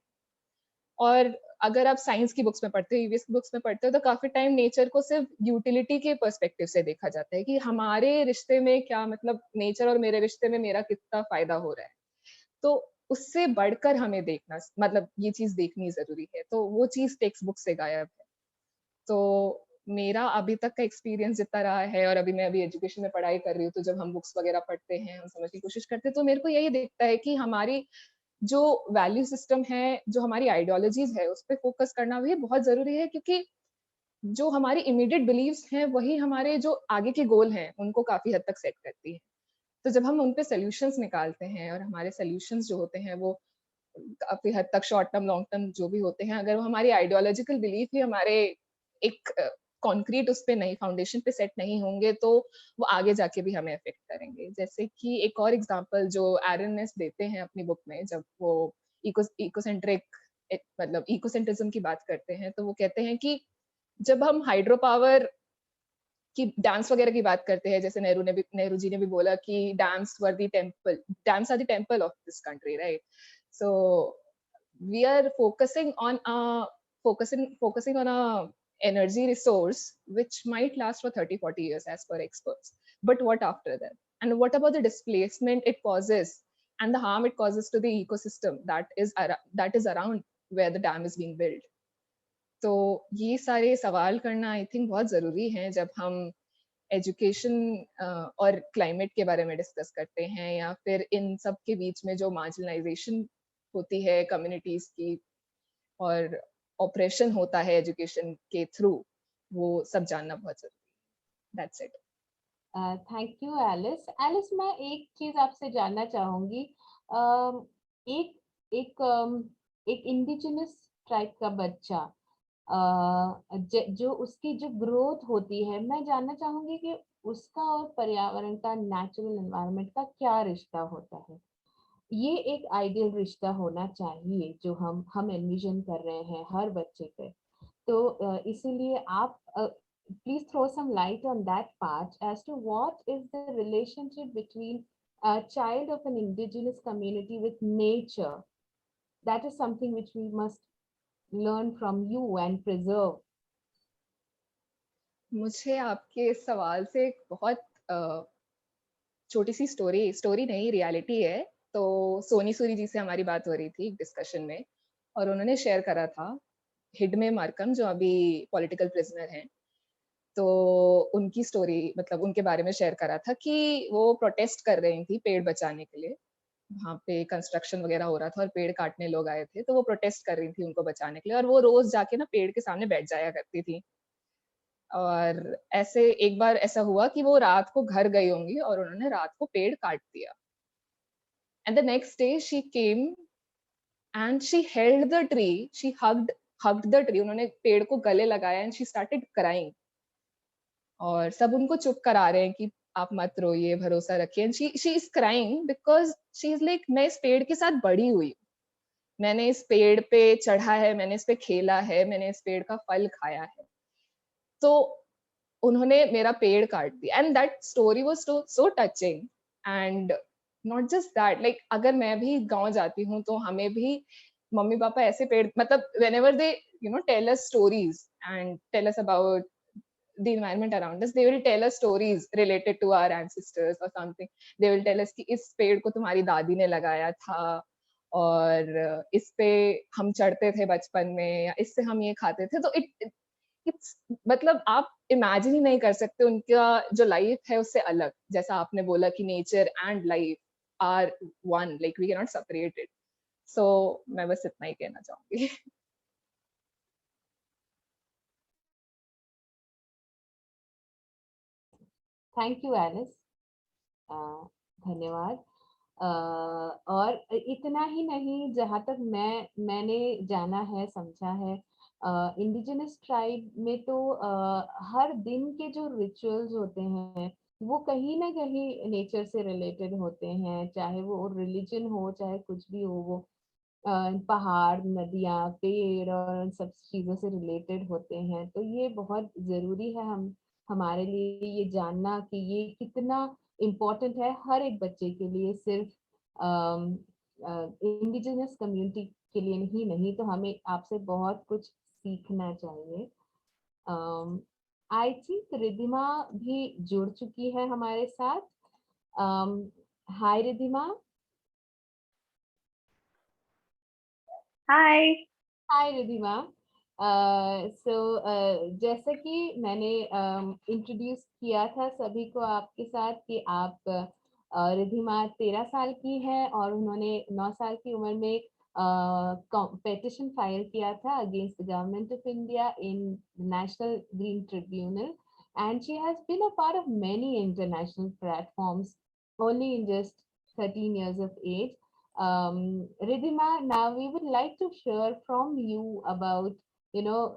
D: और अगर आप साइंस की बुक्स में पढ़ते हो, ईवीएस की बुक्स में पढ़ते हो, तो काफी टाइम नेचर को सिर्फ यूटिलिटी के पर्सपेक्टिव से देखा जाता है कि हमारे रिश्ते में क्या, मतलब नेचर और मेरे रिश्ते में मेरा कितना फायदा हो रहा है। तो उससे बढ़कर हमें देखना, मतलब ये चीज देखनी जरूरी है। तो वो चीज टेक्स्ट बुक से गायब है। तो मेरा अभी तक का एक्सपीरियंस जितना रहा है, और अभी एजुकेशन में पढ़ाई कर रही हूँ, तो जब हम बुक्स वगैरह पढ़ते हैं, हम समझने की कोशिश करते हैं, तो मेरे को यही दिखता है कि हमारी जो वैल्यू सिस्टम है, जो हमारी आइडियोलॉजीज है, उस पर फोकस करना भी बहुत जरूरी है, क्योंकि जो हमारी इमीडिएट बिलीव्स हैं वही हमारे जो आगे के गोल हैं उनको काफी हद तक सेट करती है। तो जब हम उन पे सोल्यूशंस निकालते हैं, और हमारे सोल्यूशंस जो होते हैं वो काफी हद तक शॉर्ट टर्म लॉन्ग टर्म जो भी होते हैं, अगर वो हमारी आइडियोलॉजिकल बिलीफ ही हमारे एक कॉन्क्रीट उस पे नहीं, फाउंडेशन पे सेट नहीं होंगे, तो वो आगे जाके भी हमें अफेक्ट करेंगे। जैसे कि एक और एग्जांपल जो एरन देते हैं अपनी बुक में, जब वो इकोसेंट्रिक मतलब इकोसेंट्रिज्म की बात करते हैं, तो वो कहते हैं कि जब हम हाइड्रो पावर की डैम्स वगैरह की बात करते हैं, जैसे नेहरू जी ने भी बोला कि dams are the temple of this country, right? So we are focusing on a energy resource which might last for 30-40 years as per experts. But what after that? And what about the displacement it causes and the harm it causes to the ecosystem that is around where the dam is being built? तो ये सारे सवाल करना I think बहुत जरूरी है जब हम एजुकेशन और क्लाइमेट के बारे में डिस्कस करते हैं, या फिर इन सब के बीच में जो मार्जिनलाइजेशन होती है कम्युनिटीज की, और ऑपरेशन होता है एजुकेशन के थ्रू, वो सब जानना बहुत जरूरी है। That's it.
C: Thank you Alice. Alice, मैं एक चीज आपसे जानना चाहूंगी। एक एक एक इंडिजिनस ट्राइब का बच्चा, जो उसकी जो ग्रोथ होती है, मैं जानना चाहूंगी कि उसका और पर्यावरण का, नेचुरल एनवायरनमेंट का क्या रिश्ता होता है। ये एक आइडियल रिश्ता होना चाहिए जो हम एनविजन कर रहे हैं हर बच्चे पे। तो इसीलिए आप please throw some light on that part as to what is the relationship between a child of an indigenous community with nature. That is something which we must learn from you and preserve.
D: मुझे आपके इस सवाल से एक बहुत छोटी सी story नहीं, reality है। तो सोनी सूरी जी से हमारी बात हो रही थी डिस्कशन में, और उन्होंने शेयर करा था हिडमे मार्कम, जो अभी पॉलिटिकल प्रिजनर हैं। तो उनकी स्टोरी, मतलब उनके बारे में शेयर करा था कि वो प्रोटेस्ट कर रही थी पेड़ बचाने के लिए। वहाँ पे कंस्ट्रक्शन वगैरह हो रहा था और पेड़ काटने लोग आए थे, तो वो प्रोटेस्ट कर रही थी उनको बचाने के लिए, और वो रोज जाके ना पेड़ के सामने बैठ जाया करती थी। और ऐसे एक बार ऐसा हुआ कि वो रात को घर गई होंगी और उन्होंने रात को पेड़ काट दिया। And the next day she came and she held the tree, she hugged the tree. उन्होंने पेड़ को गले लगाया एंड शी स्टार्टेड क्राइंग। और सब उनको चुप करा रहे हैं कि आप मत रोइए, भरोसा रखिए। And she is crying because she is like, मैं इस पेड़ के साथ बड़ी हुई, मैंने इस पेड़ पे चढ़ा है, मैंने इस पे खेला है, मैंने इस पेड़ का फल खाया है, तो उन्होंने मेरा पेड़ काट दिया। And that story was so touching. And not just that, like अगर मैं भी गांव जाती हूँ तो हमें भी मम्मी पापा ऐसे पेड़, मतलब whenever they tell us stories and tell us about the environment around us, they will tell us stories related to our ancestors or something. They will tell us कि इस पेड़ को तुम्हारी दादी ने लगाया था, और इस पे हम चढ़ते थे बचपन में, या इससे हम ये खाते थे। तो इट्स मतलब आप इमेजिन ही नहीं कर सकते उनका जो लाइफ है उससे अलग। जैसा आपने बोला कि nature and life are one, like we can not separate it. So मैं बस इतना ही कहना चाहूंगी।
C: थैंक यू एलिस, धन्यवाद। और इतना ही नहीं, जहाँ तक मैंने जाना है, समझा है, इंडिजिनस ट्राइब में तो हर दिन के जो रिचुअल्स होते हैं वो कहीं ना कहीं नेचर से रिलेटेड होते हैं, चाहे वो रिलीजन हो चाहे कुछ भी हो, वो पहाड़, नदियाँ, पेड़ और उन सब चीज़ों से रिलेटेड होते हैं। तो ये बहुत ज़रूरी है हमारे लिए ये जानना कि ये कितना इम्पोर्टेंट है हर एक बच्चे के लिए, सिर्फ इंडिजिनस कम्युनिटी के लिए नहीं तो हमें आपसे बहुत कुछ सीखना चाहिए। आई थिंक रिद्धिमा भी जुड़ चुकी है हमारे साथ। हाय रिद्धिमा।
E: हाय।
C: हाय रिद्धिमा। सो जैसा कि मैंने इंट्रोड्यूस किया था सभी को आपके साथ कि आप रिद्धिमा 13 साल की है और उन्होंने 9 साल की उम्र में पेटिशन फाइल किया था against the government of India in national green tribunal, and she has been a part of many international platforms only in just 13 years of age. Ridhima, now we would like to hear from you about,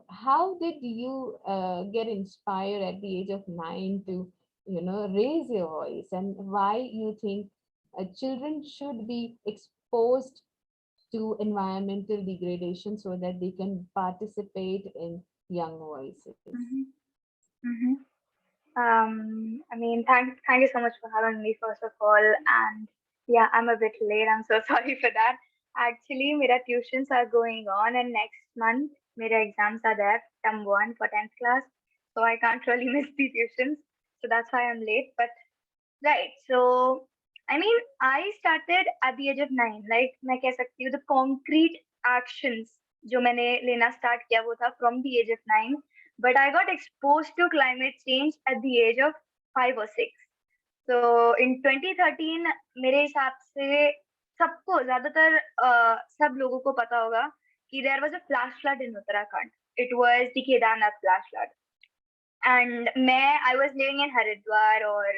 C: how did you get inspired at the age of 9 to, raise your voice, and why you think children should be exposed to environmental degradation so that they can participate in young voices.
E: Thank you so much for having me, first of all. And yeah, I'm a bit late. I'm so sorry for that. Actually, my tuitions are going on, and next month, my exams are there, term 1 for 10th class. So I can't really miss the tuitions. So that's why I'm late. But right. So, I started at the age of 9. Like, मैं कह सकती हूँ, the concrete actions जो मैंने लेना start किया वो था from the age of 9. But I got exposed to climate change at the age of 5 or 6. So in 2013 मेरे हिसाब से सबको ज्यादातर सब लोगों को पता होगा कि there was a flash flood in Uttarakhand. It was the Kedarnath flash flood. And I was living in Haridwar और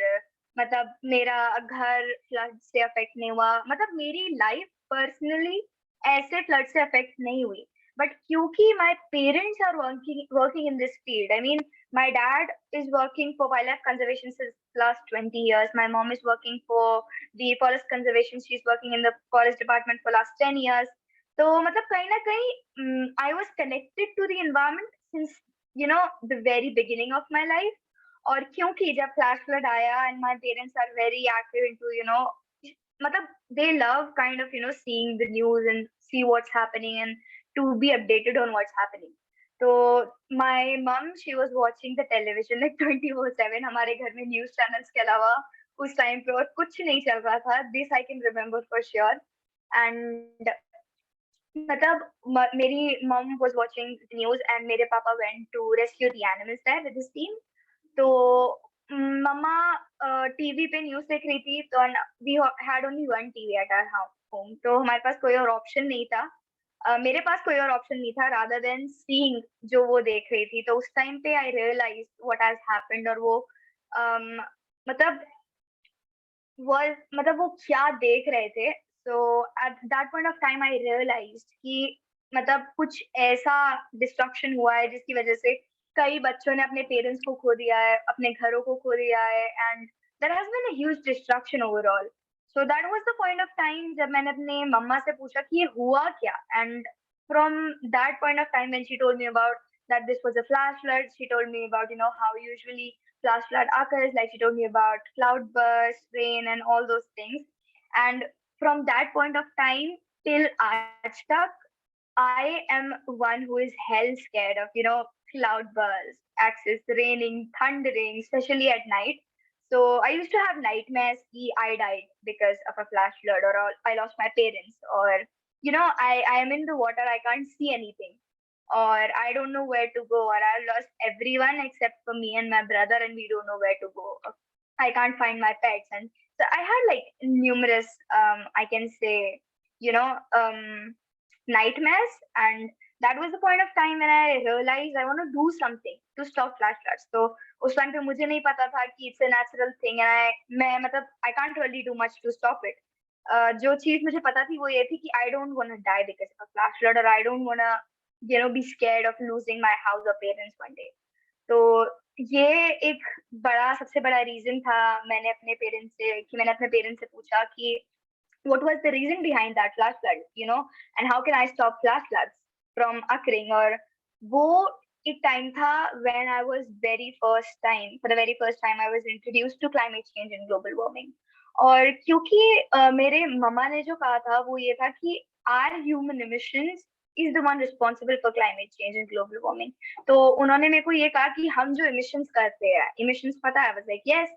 E: मतलब मेरा घर फ्लड से अफेक्ट नहीं हुआ, मतलब मेरी लाइफ पर्सनली ऐसे फ्लड से अफेक्ट नहीं हुई। बट क्योंकि my parents are working in this field, my dad is working for wildlife conservation since last 20 years. My mom is working for the forest conservation. She's working in the forest department for last 10 years. तो मतलब कहीं ना कहीं I was connected to the environment since the very beginning of my life. और क्योंकि जब flash flood आया and my parents are very active into मतलब they love kind of seeing the news and see what's happening and to be updated on what's happening. So my mom, she was watching the television like 24/7. हमारे घर में news channels के अलावा उस time पे और कुछ नहीं चल रहा था. This I can remember for sure. And मतलब मेरी mom was watching the news and मेरे पापा went to rescue the animals there with his team. तो मम्मा टीवी पे न्यूज देख रही थी, तो we had only one TV at our home, तो हमारे पास कोई और ऑप्शन नहीं था. मेरे पास कोई और ऑप्शन नहीं था रादर देन सीइंग जो वो देख रही थी. तो उस टाइम पे I realise what has happened और वो मतलब वो क्या देख रहे थे. So at that point of time I realised कि मतलब कुछ ऐसा डिस्ट्रक्शन हुआ है जिसकी वजह से कई बच्चों ने अपने पेरेंट्स को खो दिया है, अपने घरों को खो दिया है, and there has been a huge destruction overall. So that was the point of time जब मैंने अपने मम्मा से पूछा कि ये हुआ क्या. And from that point of time when she told me about that this was a flash flood, she told me about how usually flash flood occurs, like she told me about cloud bursts, rain, and all those things. And from that point of time till aaj tak, I am one who is hell scared of cloud bursts, axis raining, thundering, especially at night. So I used to have nightmares ki I died because of a flash flood, or I lost my parents, or I am in the water, I can't see anything, or I don't know where to go, or I lost everyone except for me and my brother, and we don't know where to go. I can't find my pets. And so I had like numerous, I can say, nightmares. And that was the point of time when I realized I want to do something to stop flash floods. So उस time पे मुझे नहीं पता था कि it's a natural thing, and I can't really do much to stop it. जो चीज मुझे पता थी वो ये थी कि I don't want to die because of a flash flood, or I don't want to be scared of losing my house or parents one day. तो ये एक सबसे बड़ा रीजन था मैंने अपने पेरेंट्स से पूछा कि what was the reason behind that flash flood, and how can I stop flash floods from occurring? और वो एक टाइम था when I was for the very first time I was introduced to climate change and global warming. और क्योंकि मेरे मम्मा ने जो कहा था वो ये था कि our human emissions is the one responsible for climate change and global warming. तो उन्होंने मेरे को ये कहा कि हम जो emissions करते हैं, emissions पता है, I was like yes.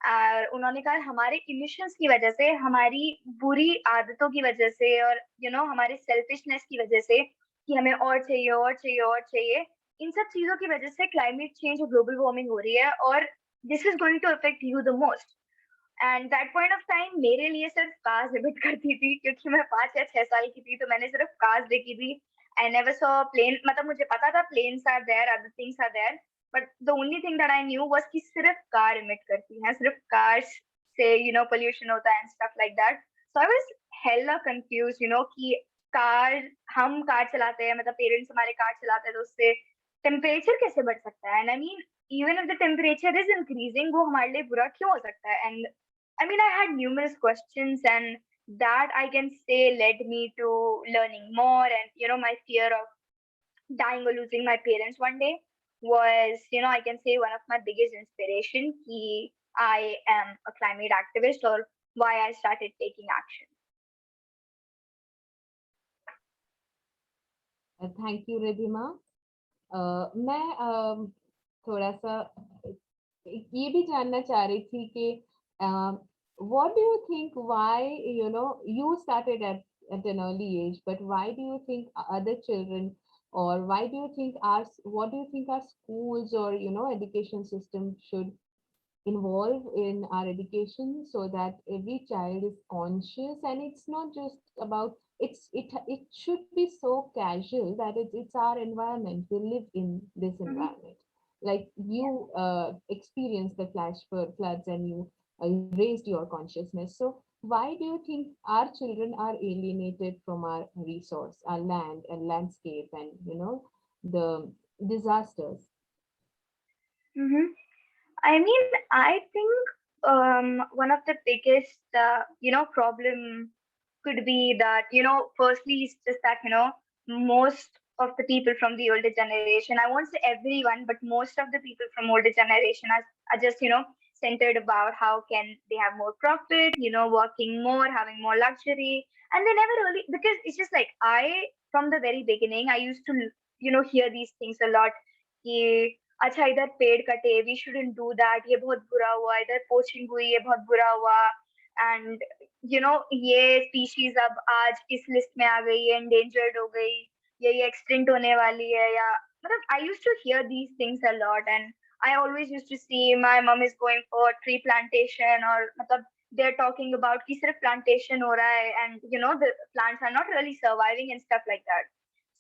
E: और उन्होंने कहा हमारे इमिशंस की वजह से, हमारी बुरी आदतों की वजह से और हमारे सेल्फिशनेस की वजह से कि हमें और चाहिए, इन सब चीजों की वजह से क्लाइमेट चेंज और ग्लोबल वार्मिंग हो रही है और this is going to affect you the most. And that point of time मेरे लिए सिर्फ कार्स लिमिट करती थी क्योंकि मैं 5 या 6 साल की थी, तो मैंने सिर्फ कार्स देखी थी. आई नेवर सॉ प्लेन, मतलब मुझे पता था plains are there, other things are there, but the only thing that I knew was कि सिर्फ कार emit करती हैं, सिर्फ cars से pollution होता है and stuff like that. So I was hella confused, कि हम कार चलाते हैं, मतलब पेरेंट्स हमारे कार चलाते हैं तो उससे टेम्परेचर कैसे बढ़ सकता है? And I mean even if the temperature is increasing, वो हमारे लिए बुरा क्यों हो सकता है? And I mean I had numerous questions and that I can say led me to learning more, and my fear of dying or losing my parents one day was, I can say one of my biggest inspiration. I am a climate activist, or why I started taking action.
C: Thank you, Ridhima. मैं थोड़ा सा ये भी जानना चाह रही थी कि what do you think, why you started at an early age, but why do you think other children, or why do you think what do you think our schools or education system should involve in our education so that every child is conscious, and it's not just about it should be so casual that it's our environment, we live in this environment. Like you experienced the floods and you raised your consciousness. So why do you think our children are alienated from our resource, our land and landscape, and the disasters?
E: I mean, I think one of the biggest problem could be that firstly it's just that most of the people from the older generation, I won't say everyone, but most of the people from older generation are just centered about how can they have more profit, working more, having more luxury, and they never really, because it's just like from the very beginning I used to hear these things a lot कि अच्छा इधर पेड़ कटे, we shouldn't do that, ये बहुत बुरा हुआ, इधर पोचिंग हुई, ये बहुत बुरा हुआ, and ये species अब आज इस लिस्ट में आ गई है, endangered हो गई, ये extinct होने वाली है, या मतलब I used to hear these things a lot, and I always used to see my mom is going for tree plantation, or मतलब they're talking about कि सिर्फ plantation हो रहा है, and the plants are not really surviving and stuff like that.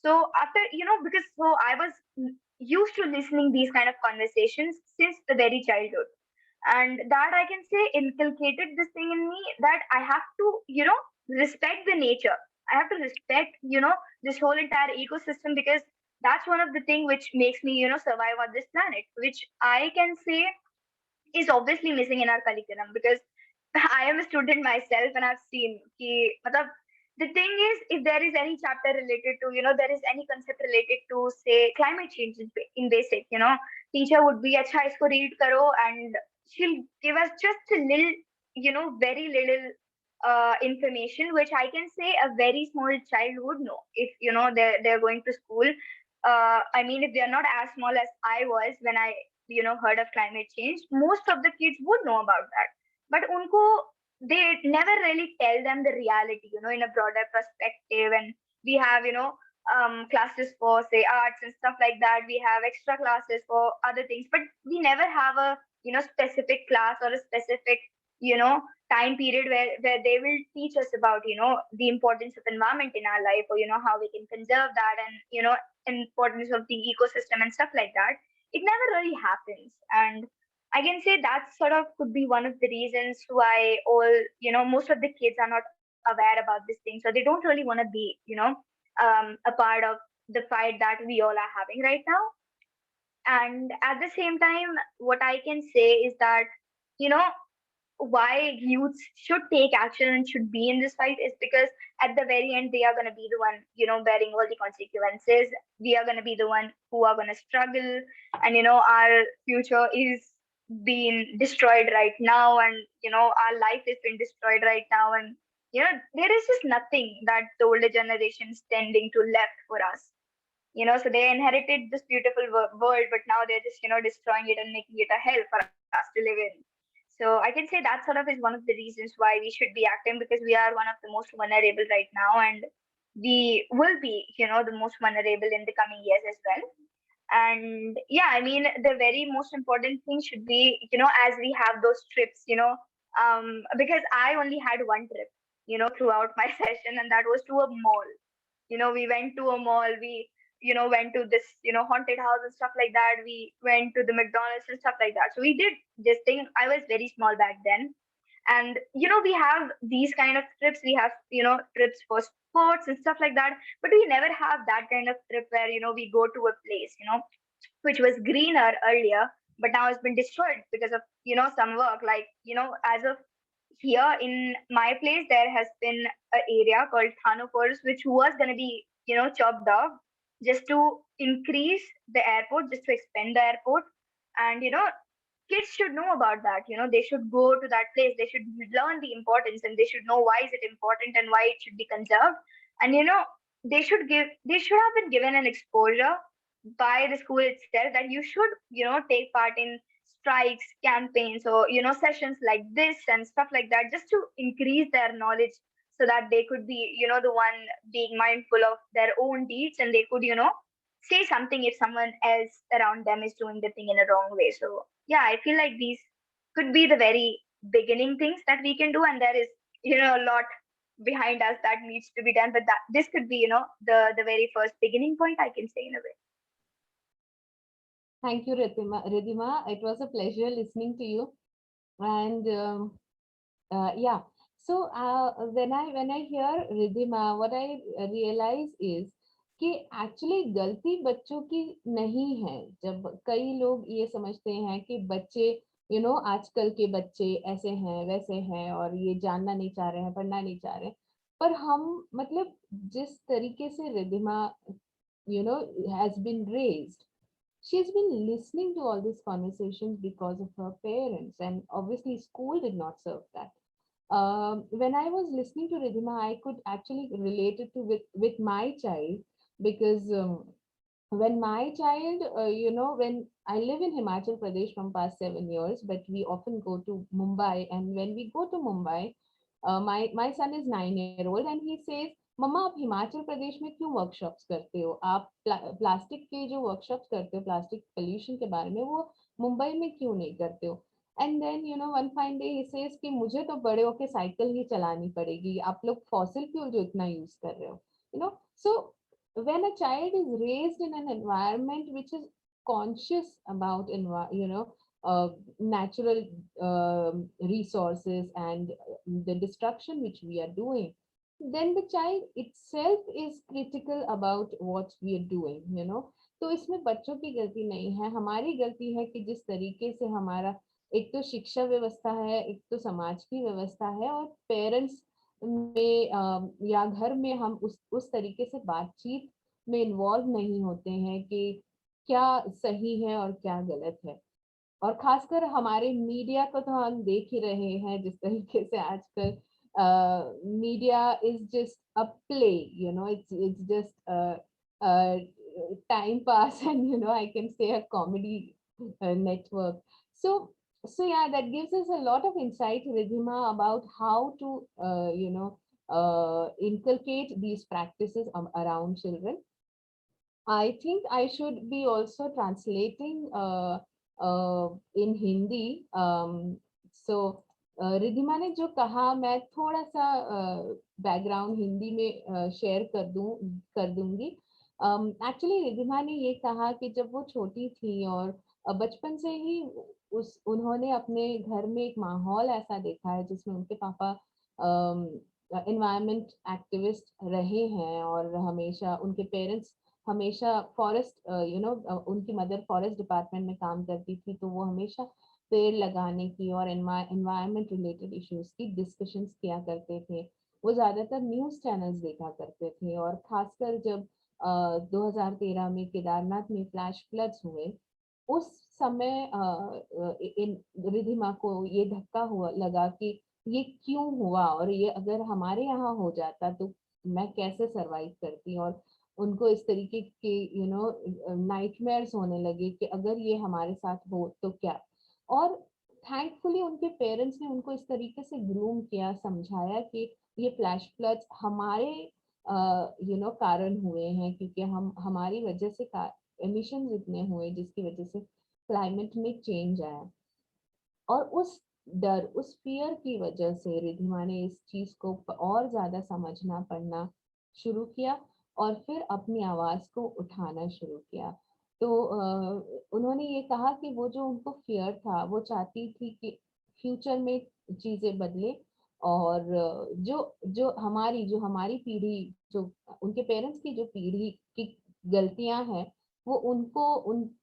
E: So after because so I was used to listening these kind of conversations since the very childhood, and that I can say inculcated this thing in me that I have to respect the nature. I have to respect this whole entire ecosystem, because that's one of the thing which makes me survive on this planet, which I can say is obviously missing in our curriculum, because I am a student myself and I've seen the thing is, if there is any chapter related to there is any concept related to say climate change in basic, teacher would be acha isko read karo, and she'll give us just a little very little information which I can say a very small child would know if they're going to school. I mean, if they're not as small as I was when I heard of climate change, most of the kids would know about that, but they never really tell them the reality in a broader perspective. And we have classes for say arts and stuff like that, we have extra classes for other things, but we never have a specific class or a specific time period where they will teach us about the importance of environment in our life, or how we can conserve that, and importance of the ecosystem and stuff like that. It never really happens, and I can say that sort of could be one of the reasons why most of the kids are not aware about this thing, so they don't really want to be a part of the fight that we all are having right now. And at the same time, what I can say is that, you know, why youths should take action and should be in this fight is because at the very end they are going to be the one, you know, bearing all the consequences. We are going to be the one who are going to struggle, and you know, our future is being destroyed right now, and you know, our life is being destroyed right now, and you know, there is just nothing that the older generation is tending to left for us, you know. So they inherited this beautiful world, but now they're just, you know, destroying it and making it a hell for us to live in. So I can say that sort of is one of the reasons why we should be acting, because we are one of the most vulnerable right now, and we will be, you know, the most vulnerable in the coming years as well. And yeah, I mean, the very most important thing should be, you know, as we have those trips, you know, because I only had one trip, you know, throughout my session, and that was to a mall. You know, we went to a mall, we, you know, went to this, you know, haunted house and stuff like that, we went to the McDonald's and stuff like that. So we did this thing. I was very small back then, and you know, we have these kind of trips, we have, you know, trips for sports and stuff like that, but we never have that kind of trip where, you know, we go to a place, you know, which was greener earlier, but now it's been destroyed because of, you know, some work. Like, you know, as of here in my place, there has been an area called Thano Forest, which was going to be, you know, chopped off just to increase the airport, just to expand the airport. And, you know, kids should know about that. You know, they should go to that place. They should learn the importance, and they should know why is it important and why it should be conserved. And, you know, they should have been given an exposure by the school itself that you should, you know, take part in strikes, campaigns, or you know, sessions like this and stuff like that, just to increase their knowledge, so that they could be, you know, the one being mindful of their own deeds, and they could, you know, say something if someone else around them is doing the thing in a wrong way. So yeah, I feel like these could be the very beginning things that we can do, and there is, you know, a lot behind us that needs to be done, but that this could be, you know, the very first beginning point, I can say, in a way.
C: Thank you, Ridhima. It was a pleasure listening to you. And yeah, so when I hear Ridhima, what I realize is कि actually गलती बच्चों की नहीं है। जब कई लोग ये समझते हैं कि बच्चे आजकल के बच्चे ऐसे हैं वैसे हैं और ये जानना नहीं चाह रहे हैं, पढ़ना नहीं चाह रहे हैं, पर हम मतलब जिस तरीके से Ridhima has been raised, she's been listening to all these conversations because of her parents, and obviously school did not serve that. When I was listening to Ridhima, I could actually relate it to with my child, because when my child, when I live in Himachal Pradesh from past 7 years, but we often go to Mumbai, and when we go to Mumbai, my son is 9-year-old, and he says, मम्मा आप हिमाचल प्रदेश में क्यों workshops करते हो, आप plastic के जो workshops करते हो प्लास्टिक पोल्यूशन के बारे में, वो मुंबई में क्यों नहीं करते हो? And then one fine day he says कि मुझे तो बड़े होके साइकिल ही चलानी पड़ेगी, आप लोग फॉसिल फ्यूल जो इतना यूज कर रहे हो, so when a child is raised in an environment which is conscious about natural resources and the destruction which we are doing, then the child itself is critical about what we are doing. तो इसमें बच्चों की गलती नहीं है, हमारी गलती है कि जिस तरीके से हमारा एक तो शिक्षा व्यवस्था है, एक तो समाज की व्यवस्था है, और पेरेंट्स में या घर में हम उस तरीके से बातचीत में इन्वॉल्व नहीं होते हैं कि क्या सही है और क्या गलत है। और खासकर हमारे मीडिया को तो हम देख ही रहे हैं, जिस तरीके से आजकल media is just a play, it's just a time pass, and I can say a comedy network. So yeah, that gives us a lot of insight, Ridhima, about how to inculcate these practices around children. I think I should be also translating in Hindi. So Ridhima ने जो कहा, मैं थोड़ा सा background Hindi में share कर दूंगी। Actually Ridhima ने ये कहा कि जब वो छोटी थी और बचपन से ही उन्होंने अपने घर में एक माहौल ऐसा देखा है जिसमें उनके पापा एनवायरमेंट एक्टिविस्ट रहे हैं, और हमेशा उनके पेरेंट्स हमेशा फॉरेस्ट उनकी मदर फॉरेस्ट डिपार्टमेंट में काम करती थी, तो वो हमेशा पेड़ लगाने की और एनवायरमेंट रिलेटेड इश्यूज की डिस्कशंस किया करते थे। वो ज्यादातर न्यूज चैनल्स देखा करते थे, और खासकर जब 2013 में केदारनाथ में फ्लैश फ्लड्स हुए, उस समय इन रिधिमा को ये धक्का हुआ लगा कि ये क्यों हुआ, और ये अगर हमारे यहाँ हो जाता तो मैं कैसे सरवाइव करती। और उनको इस तरीके के नाइटमेयर्स होने लगे कि अगर ये हमारे साथ हो तो क्या। और थैंकफुली उनके पेरेंट्स ने उनको इस तरीके से ग्रूम किया, समझाया कि ये फ्लैश फ्लड्स हमारे कारण हुए हैं, क्योंकि हम हमारी वजह से एमिशन इतने हुए जिसकी वजह से क्लाइमेट में चेंज आया। और उस डर, उस फियर की वजह से रिधिमा ने इस चीज को और ज्यादा समझना पढ़ना शुरू किया, और फिर अपनी आवाज को उठाना शुरू किया। तो उन्होंने ये कहा कि वो जो उनको फियर था, वो चाहती थी कि फ्यूचर में चीजें बदले, और जो हमारी पीढ़ी, जो उनके पेरेंट्स की जो पीढ़ी की गलतियां हैं, वो उनको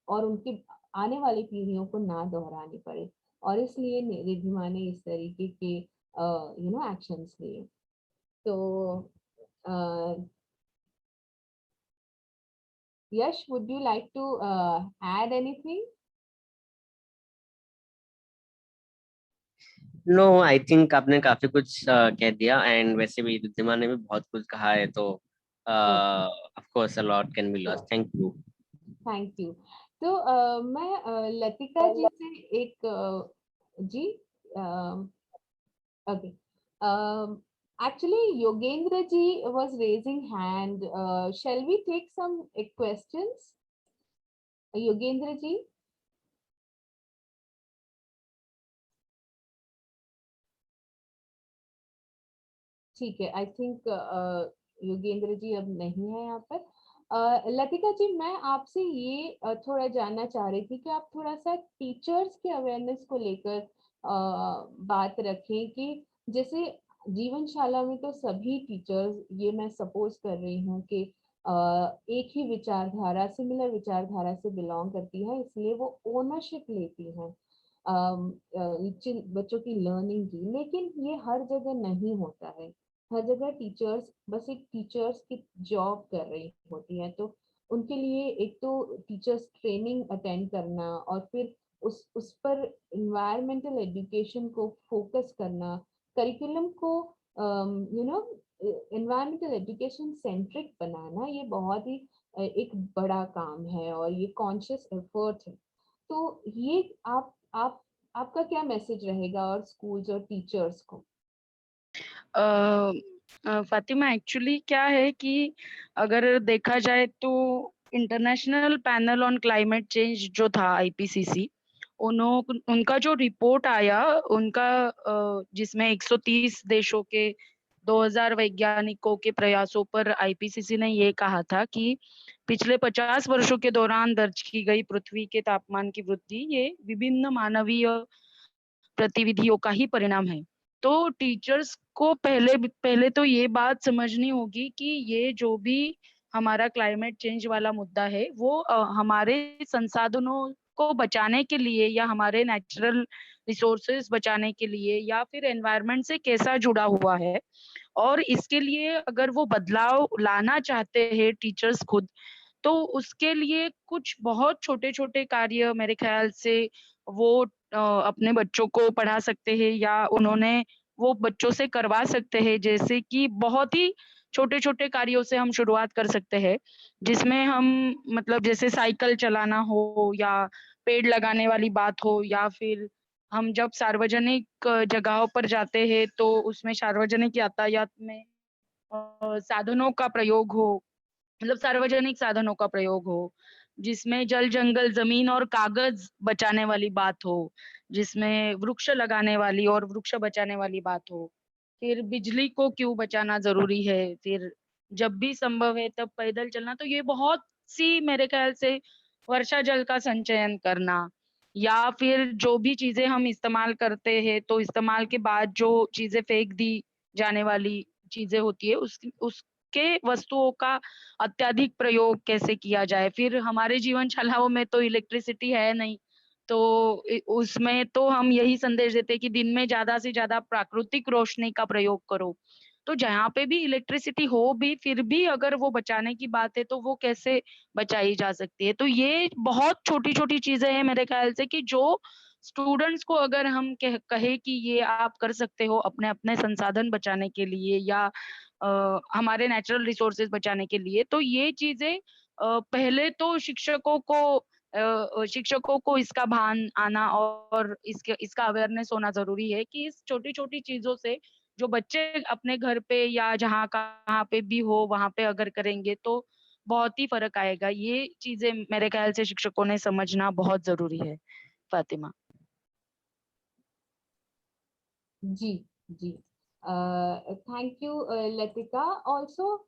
C: और उनकी आने वाली पीढ़ियों को ना दोहरानी पड़े। और इसलिए रिद्धिमा ने इस तरीके के एक्शंस लिए। तो Yash, would you like to add anything?
B: No, I think आपने काफी कुछ कह दिया, एंड वैसे भी रिद्धिमा ने भी बहुत कुछ कहा है, तो of course a lot can be lost. Thank you.
C: Thank you. तो मैं लतिका जी से एक जी okay, actually Yogendra ji was raising hand. Shall we take some questions? Yogendra ji? ठीक है, आई थिंक योगेंद्र जी अब नहीं है यहाँ पर। लतिका जी, मैं आपसे ये थोड़ा जानना चाह रही थी कि आप थोड़ा सा टीचर्स के अवेयरनेस को लेकर बात रखें, कि जैसे जीवनशाला में तो सभी टीचर्स, ये मैं सपोज कर रही हूँ कि एक ही विचारधारा, सिमिलर विचारधारा से बिलोंग करती है, इसलिए वो ओनरशिप लेती हैं बच्चों की लर्निंग की। लेकिन ये हर जगह नहीं होता है। हर जगह टीचर्स बस एक टीचर्स की जॉब कर रही होती है, तो उनके लिए एक तो टीचर्स ट्रेनिंग अटेंड करना, और फिर उस पर इन्वायरमेंटल एजुकेशन को फोकस करना, करिकुलम को इन्वायरमेंटल एजुकेशन सेंट्रिक बनाना, ये बहुत ही एक बड़ा काम है, और ये कॉन्शियस एफर्ट है। तो ये आपका क्या मैसेज रहेगा और स्कूल्स और टीचर्स को?
A: फातिमा, एक्चुअली क्या है कि अगर देखा जाए तो international panel on climate change जो था आईपीसीसी, उनका जो रिपोर्ट आया उनका, जिसमें 130 देशों के 2000 वैज्ञानिकों के प्रयासों पर आईपीसीसी ने ये कहा था कि पिछले 50 वर्षों के दौरान दर्ज की गई पृथ्वी के तापमान की वृद्धि ये विभिन्न मानवीय गतिविधियों का ही परिणाम है। तो टीचर्स को पहले तो ये बात समझनी होगी कि ये जो भी हमारा क्लाइमेट चेंज वाला मुद्दा है वो हमारे संसाधनों को बचाने के लिए या हमारे नेचुरल रिसोर्सेज बचाने के लिए या फिर एनवायरनमेंट से कैसा जुड़ा हुआ है। और इसके लिए अगर वो बदलाव लाना चाहते हैं टीचर्स खुद, तो उसके लिए कुछ बहुत छोटे-छोटे कार्य मेरे ख्याल से वो अपने बच्चों को पढ़ा सकते हैं या वो बच्चों से करवा सकते हैं। जैसे कि बहुत ही छोटे-छोटे कार्यों से हम शुरुआत कर सकते हैं, जिसमें हम मतलब जैसे साइकिल चलाना हो या पेड़ लगाने वाली बात हो, या फिर हम जब सार्वजनिक जगहों पर जाते हैं तो उसमें सार्वजनिक यातायात में साधनों का प्रयोग हो, मतलब सार्वजनिक साधनों का प्रयोग हो, जिसमें जल, जंगल, ज़मीन और कागज़ बचाने वाली बात हो, जिसमें वृक्ष लगाने वाली और वृक्ष बचाने वाली बात हो। फिर बिजली को क्यों बचाना ज़रूरी है, फिर जब भी संभव है तब पैदल चलना। तो ये बहुत-सी मेरे ख़्याल से वर्षा जल का संचयन करना, या फिर जो भी चीज़ें हम इस्तेमाल करते हैं, तो इस्तेमाल के बाद जो चीज़ें फेंक दी जाने वाली चीज़ें होती है, के वस्तुओं का अत्यधिक प्रयोग कैसे किया जाए। फिर हमारे जीवनशालाओं में तो इलेक्ट्रिसिटी है नहीं, तो उसमें तो हम यही संदेश देते हैं कि दिन में ज़्यादा से ज़्यादा प्राकृतिक रोशनी का प्रयोग करो। तो जहाँ पे भी इलेक्ट्रिसिटी हो भी, फिर भी अगर वो बचाने की बात है, तो वो कैसे बचाई जा सकती है। तो ये बहुत छोटी-छोटी चीज़ें हैं मेरे ख़्याल से, कि जो स्टूडेंट्स को अगर हम कहें कि ये आप कर सकते हो अपने-अपने संसाधन बचाने के लिए, या हमारे नेचुरल रिसोर्सेज़ बचाने के लिए, तो ये चीज़ें पहले तो शिक्षकों को इसका भान आना और इसका अवेयरनेस होना ज़रूरी है, कि इस छोटी-छोटी चीज़ों से जो बच्चे अपने घर पे या जहाँ कहाँ पे भी हो, वहाँ पे अगर करेंगे तो बहुत ही फ़र्क आएगा। ये चीज़ें मेरे ख़्याल से शिक्षकों ने समझना बहुत ज़रूरी है, फ़ातिमा।
C: जी, जी। Thank you Latika. ऑल्सो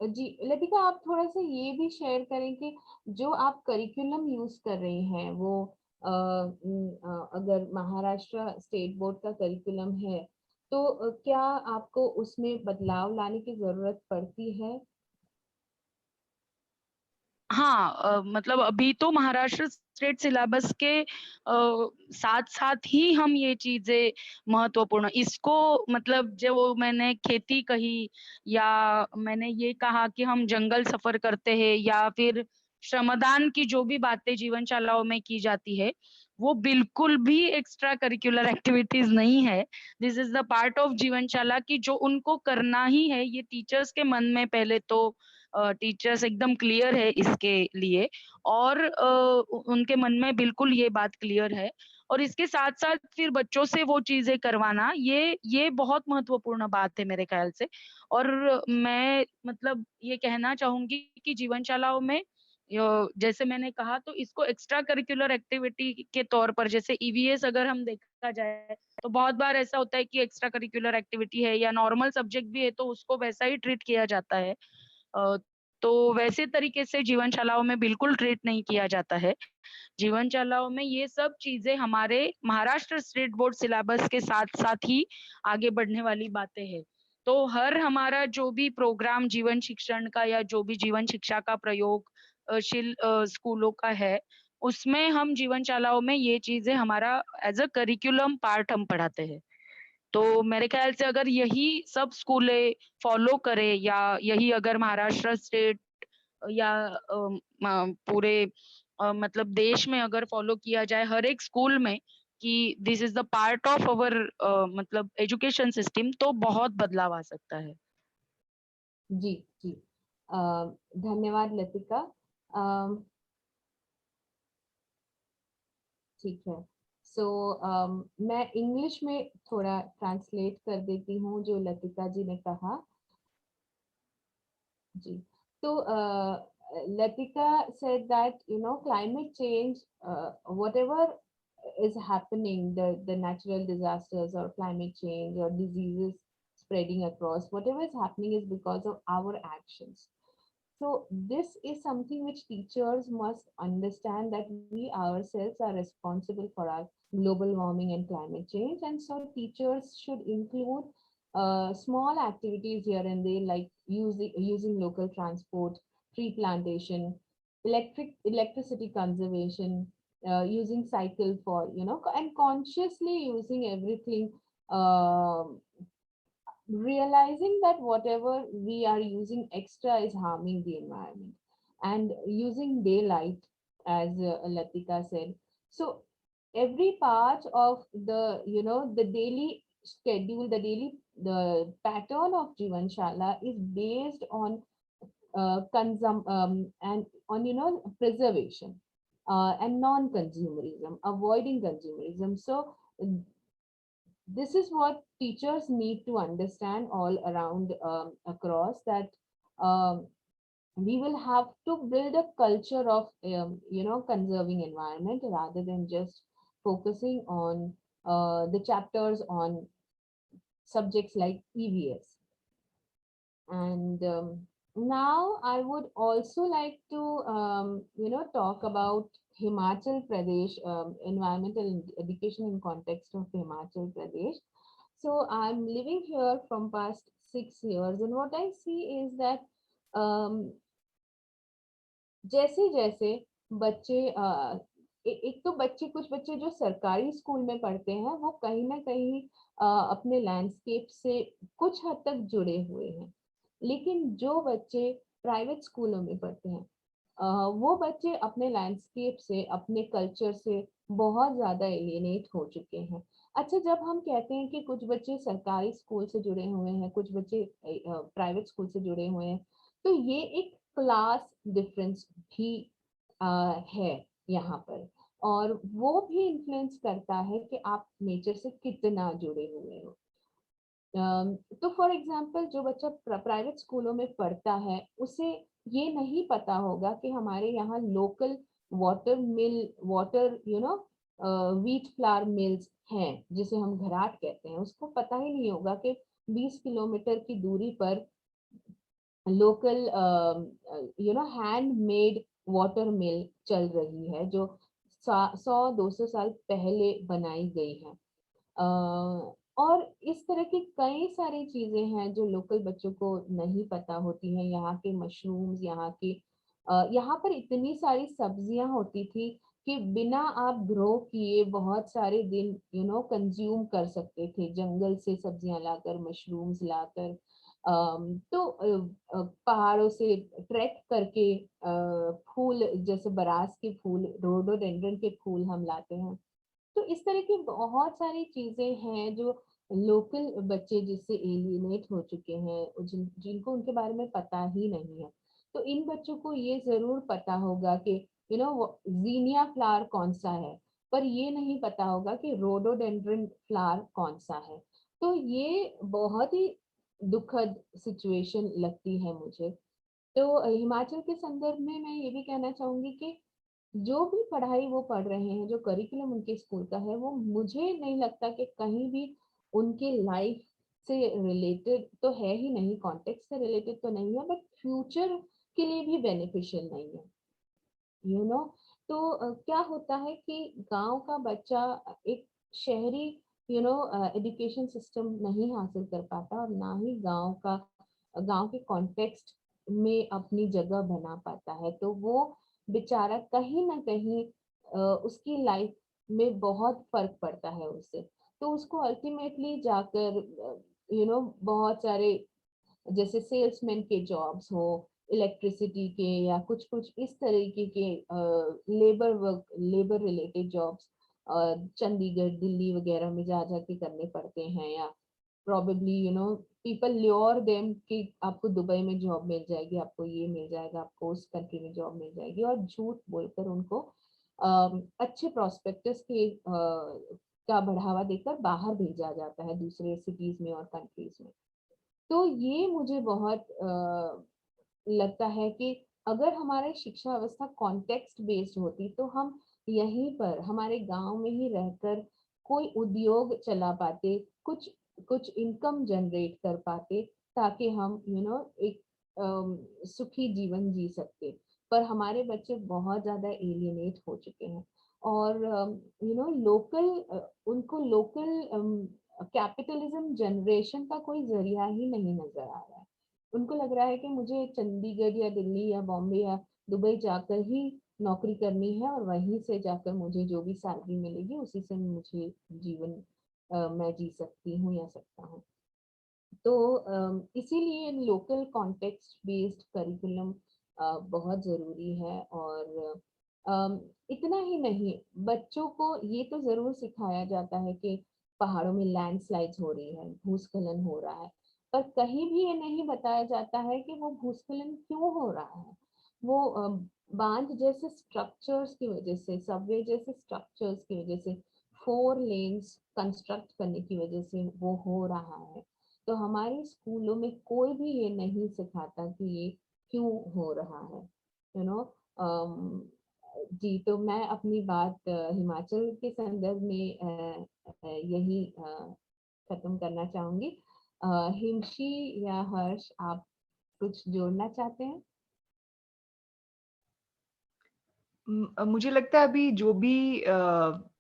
C: जी, लतिका आप थोड़ा-सा ये भी शेयर करें कि जो आप करिकुलम यूज़ कर रही हैं वो अगर महाराष्ट्र स्टेट बोर्ड का करिकुलम है, तो क्या आपको उसमें बदलाव लाने की ज़रूरत पड़ती है?
A: हाँ, मतलब अभी तो महाराष्ट्र स्टेट सिलेबस के साथ-साथ ही हम ये चीज़ें महत्वपूर्ण इसको, मतलब जो मैंने खेती कही, या मैंने ये कहा कि हम जंगल सफ़र करते हैं, या फिर श्रमदान की जो भी बातें जीवनशालाओं में की जाती है, वो बिल्कुल भी एक्स्ट्रा करिकुलर एक्टिविटीज़ नहीं है। This is the part of Jeevanshala, कि जो उनको करना ही है। ये टीचर्स के मन में पहले तो टीचर्स एकदम क्लियर है इसके लिए, और उनके मन में बिल्कुल ये बात क्लियर है, और इसके साथ-साथ फिर बच्चों से वो चीज़ें करवाना, ये बहुत महत्वपूर्ण बात है मेरे ख़्याल से। और मैं मतलब ये कहना चाहूँगी कि जीवनशालाओं में जैसे मैंने कहा, तो इसको एक्स्ट्रा करिकुलर एक्टिविटी के तौर पर, जैसे ईवीएस अगर हम देखा जाए, तो बहुत बार ऐसा होता है कि एक्स्ट्रा करिकुलर एक्टिविटी है या नॉर्मल सब्जेक्ट भी है, तो उसको वैसा ही ट्रीट किया जाता है। अ, तो वैसे तरीके से जीवनशालाओं में बिल्कुल ट्रीट नहीं किया जाता है। जीवनशालाओं में ये सब चीज़ें हमारे महाराष्ट्र स्टेट बोर्ड सिलेबस के साथ-साथ ही आगे बढ़ने वाली बातें हैं। तो हर हमारा जो भी प्रोग्राम जीवन शिक्षण का, या जो भी जीवन शिक्षा का प्रयोग स्कूलों का है, उसमें हम जीवनशालाओं में ये चीज़ें हमारा एज़ अ करिकुलम पार्ट हम पढ़ाते हैं। तो मेरे ख़्याल से अगर यही सब स्कूलें फ़ॉलो करें, या यही अगर महाराष्ट्र स्टेट या पूरे मतलब देश में अगर फ़ॉलो किया जाए हर एक स्कूल में, कि this is the part of our मतलब एजुकेशन सिस्टम, तो बहुत बदलाव आ सकता है।
C: जी, जी। अ, धन्यवाद लतिका। अ, ठीक है। सो मैं इंग्लिश में थोड़ा ट्रांसलेट कर देती हूँ जो लतिका जी ने कहा। जी। So Latika said that climate change, whatever is happening, the natural disasters or climate change or diseases spreading across, whatever is happening is because of our actions. So this is something which teachers must understand, that we ourselves are responsible for our global warming and climate change. And so teachers should include small activities here and there, like using local transport, tree plantation, electricity conservation, using cycle for, and consciously using everything, realizing that whatever we are using extra is harming the environment, and using daylight, as Latika said. So every part of the daily schedule, the pattern of Jivanshala is based on and on preservation, and non-consumerism, avoiding consumerism. So this is what teachers need to understand all around, across, that um, we will have to build a culture of conserving environment, rather than just focusing on the chapters on subjects like EVS. And now I would also like to talk about Himachal Pradesh, environmental education in context of Himachal Pradesh. So I'm living here from past 6 years, and what I see is that जैसे जैसे बच्चे एक तो बच्चे कुछ बच्चे जो सरकारी स्कूल में पढ़ते हैं वो कहीं ना कहीं अपने लैंडस्केप से कुछ हद तक जुड़े हुए हैं, लेकिन जो बच्चे प्राइवेट स्कूलों में पढ़ते हैं वो बच्चे अपने लैंडस्केप से, अपने कल्चर से बहुत ज्यादा एलिएनेट हो चुके हैं। अच्छा, जब हम कहते हैं कि कुछ बच्चे सरकारी स्कूल से जुड़े हुए हैं, कुछ बच्चे प्राइवेट स्कूल से जुड़े हुए हैं, तो ये एक क्लास डिफरेंस भी है यहाँ पर, और वो भी इन्फ्लुएंस करता है कि आप नेचर से कितना जुड़े हुए हो। तो फॉर एग्जाम्पल जो बच्चा प्राइवेट स्कूलों में पढ़ता है उसे ये नहीं पता होगा कि हमारे यहाँ local water wheat flour mills हैं जिसे हम घराट कहते हैं। उसको पता ही नहीं होगा कि 20 किलोमीटर की दूरी पर लोकल हैंडमेड वाटर मिल चल रही है जो 100-200 साल पहले बनाई गई है। और इस तरह की कई सारी चीजें हैं जो लोकल बच्चों को नहीं पता होती हैं। यहाँ के मशरूम्स, यहाँ पर इतनी सारी सब्जियां होती थी कि बिना आप ग्रो किए बहुत सारे दिन कंज्यूम कर सकते थे, जंगल से सब्जियां लाकर, मशरूम्स लाकर। पहाड़ों से ट्रैक करके फूल जैसे बरास के फूल, रोडोडेंड्रन के फूल हम लाते हैं। तो इस तरह की बहुत सारी चीजें हैं जो लोकल बच्चे जिससे एलिएनेट हो चुके हैं, जिनको उनके बारे में पता ही नहीं है। तो इन बच्चों को ये जरूर पता होगा कि जीनिया फ्लावर कौन सा है, पर ये नहीं पता होगा कि रोडोडेंड्रन फ्लावर कौन सा है। तो ये बहुत ही दुखद सिचुएशन लगती है मुझे। तो हिमाचल के संदर्भ में मैं ये भी कहना चाहूंगी कि जो भी पढ़ाई वो पढ़ रहे हैं, जो करिकुलम उनके स्कूल का है, वो मुझे नहीं लगता कि कहीं भी उनके लाइफ से रिलेटेड तो है ही नहीं, कॉन्टेक्स्ट से रिलेटेड तो नहीं है, बट फ्यूचर के लिए भी बेनिफिशियल नहीं है। तो क्या होता है कि गांव का बच्चा एक शहरी एजुकेशन सिस्टम नहीं हासिल कर पाता, और ना ही गांव के कॉन्टेक्स्ट में अपनी जगह बना पाता है। तो वो बेचारा कहीं ना कहीं उसकी लाइफ में बहुत फर्क पड़ता है उससे। तो उसको अल्टीमेटली जाकर बहुत सारे जैसे सेल्समैन के जॉब्स हो, इलेक्ट्रिसिटी के, या कुछ कुछ इस तरीके के labour related jobs Chandigarh, Delhi वगैरह में जा जाके करने पड़ते हैं, या प्रॉबेबली पीपल ल्योर देम कि आपको दुबई में जॉब मिल जाएगी, आपको ये मिल जाएगा, आपको उस कंट्री में जॉब मिल जाएगी, और झूठ बोलकर उनको अच्छे प्रोस्पेक्टस के का बढ़ावा देकर बाहर भेजा जाता है दूसरे सिटीज में और कंट्रीज में। तो ये मुझे बहुत लगता है कि अगर हमारी शिक्षा व्यवस्था कॉन्टेक्स्ट बेस्ड होती तो हम यहीं पर हमारे गांव में ही रहकर कोई उद्योग चला पाते, कुछ कुछ इनकम जनरेट कर पाते, ताकि हम एक सुखी जीवन जी सकते। पर हमारे बच्चे बहुत ज्यादा एलिएनेट हो चुके हैं, और उनको लोकल कैपिटलिज्म जनरेशन का कोई जरिया ही नहीं नजर आ रहा है। उनको लग रहा है कि मुझे चंडीगढ़ या दिल्ली या बॉम्बे या दुबई जाकर ही नौकरी करनी है, और वहीं से जाकर मुझे जो भी सैलरी मिलेगी उसी से मुझे जीवन मैं जी सकती हूँ या सकता हूँ। तो इसीलिए लोकल कॉन्टेक्स्ट बेस्ड करिकुलम बहुत जरूरी है। और इतना ही नहीं, बच्चों को ये तो जरूर सिखाया जाता है कि पहाड़ों में लैंडस्लाइड्स हो रही है, भूस्खलन हो रहा है, पर कहीं भी ये नहीं बताया जाता है कि वो भूस्खलन क्यों हो रहा है। वो बांध जैसे स्ट्रक्चर्स की वजह से, सबवे जैसे स्ट्रक्चर्स की वजह से, 4 लेन्स कंस्ट्रक्ट करने की वजह से वो हो रहा है। तो हमारे स्कूलों में कोई भी ये नहीं सिखाता कि ये क्यों हो रहा है। यू नो जी, तो मैं अपनी बात हिमाचल के संदर्भ में यही खत्म करना चाहूंगी। हिमशी या हर्ष, आप कुछ जोड़ना चाहते हैं?
F: मुझे लगता है अभी जो भी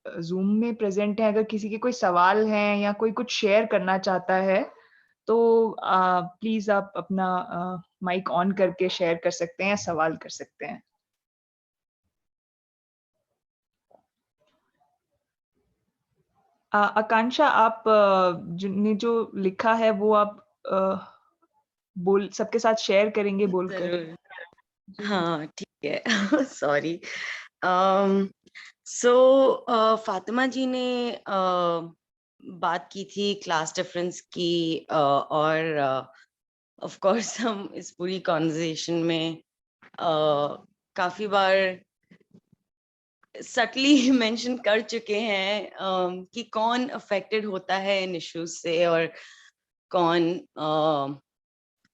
F: जूम में प्रेजेंट हैं, अगर किसी के कोई सवाल हैं या कोई कुछ शेयर करना चाहता है तो प्लीज आप अपना माइक ऑन करके शेयर कर सकते हैं या सवाल कर सकते हैं। आकांक्षा, आप ने जो लिखा है वो आप बोल सबके साथ शेयर करेंगे बोलकर?
G: जरूर, हाँ ठीक है। सॉरी। सो फातिमा जी ने बात की थी क्लास डिफरेंस की, और ऑफ कोर्स हम इस पूरी कॉन्वर्सेशन में काफी बार सटली मेंशन कर चुके हैं कि कौन अफेक्टेड होता है इन इश्यूज से और कौन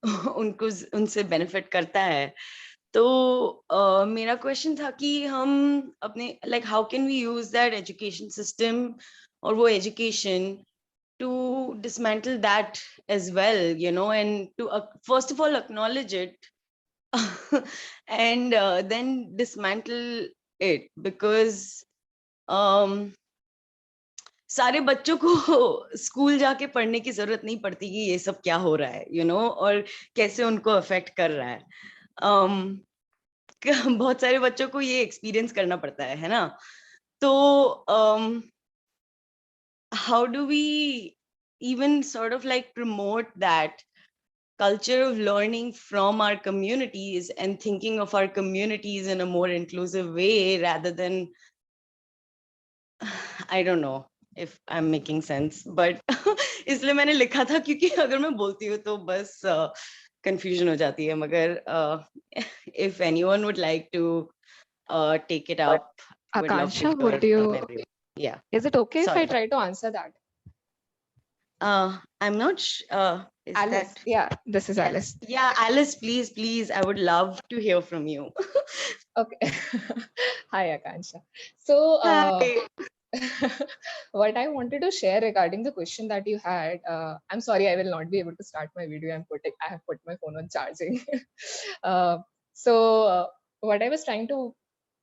G: उनको उनसे बेनिफिट करता है। तो मेरा क्वेश्चन था कि हम अपने like how can we use that education system और वो education to dismantle that as well, you know, and to first of all acknowledge it and then dismantle it, because सारे बच्चों को स्कूल जाके पढ़ने की जरूरत नहीं पड़ती कि ये सब क्या हो रहा है, you know, और कैसे उनको अफेक्ट कर रहा है। बहुत सारे बच्चों को ये एक्सपीरियंस करना पड़ता है ना? तो how do we even sort of like promote that culture of learning from our communities and thinking of our communities in a more inclusive way rather than I don't know if I'm making sense, but इसलिए मैंने लिखा था क्योंकि अगर मैं बोलती हूँ तो बस confusion हो जाती है, मगर if anyone would like to take it up, would love to
D: Akansha,
G: hear
D: would you,
G: from everyone. Yeah.
D: is it okay if I
G: Sorry.
D: try to answer that?
G: I'm not is
D: Alice,
G: that
D: yeah, this is
G: yes.
D: Alice.
G: Yeah, Alice, please, I would love to hear from you.
D: Okay. Hi, Akansha. So,
G: Hi.
D: what I wanted to share regarding the question that you had, I'm sorry, I will not be able to start my video. I have put my phone on charging. What I was trying to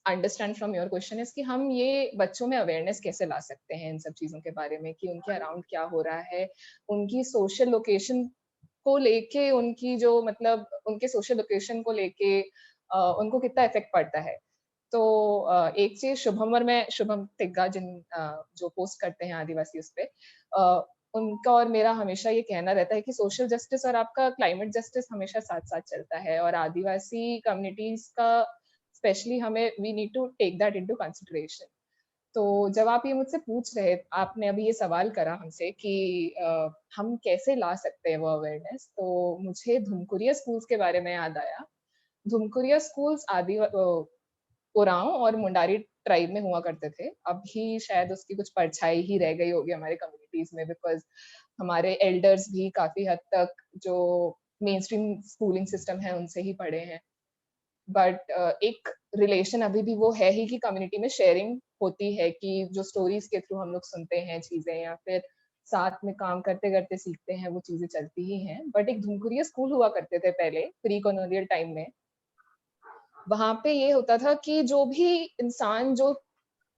D: understand from your question is कि हम ये बच्चों में awareness कैसे ला सकते हैं इन सब चीजों के बारे में कि उनके अराउंड क्या हो रहा है, उनकी सोशल लोकेशन को लेके, उनकी जो मतलब उनके सोशल लोकेशन को लेके उनको कितना इफेक्ट पड़ता है। तो एक चीज शुभम तिग्गा जो पोस्ट करते हैं आदिवासी उस पे, उनका और मेरा हमेशा ये कहना रहता है कि सोशल जस्टिस और आपका क्लाइमेट जस्टिस हमेशा साथ साथ चलता है, और आदिवासी कम्युनिटीज का स्पेशली हमें we need to take that into consideration. तो जब आप ये मुझसे पूछ रहे, आपने अभी ये सवाल करा हमसे कि हम कैसे ला सकते हैं वो अवेयरनेस, तो मुझे धुमकुरिया स्कूल्स के बारे में याद आया। धुमकुरिया स्कूल्स उरांव और मुंडारी ट्राइब में हुआ करते थे। अभी शायद उसकी कुछ परछाई ही रह गई होगी हमारे कम्युनिटीज में, बिकॉज हमारे एल्डर्स भी काफी हद तक जो मेन स्ट्रीम स्कूलिंग सिस्टम है उनसे ही पढ़े हैं। बट एक रिलेशन अभी भी वो है ही कि कम्युनिटी में शेयरिंग होती है, कि जो स्टोरीज के थ्रू हम लोग सुनते हैं चीजें या फिर साथ में काम करते करते सीखते हैं, वो चीजें चलती ही हैं। बट एक धुमकुरिया स्कूल हुआ करते थे पहले प्री कॉलोनियल टाइम में। वहां पे ये होता था कि जो भी इंसान जो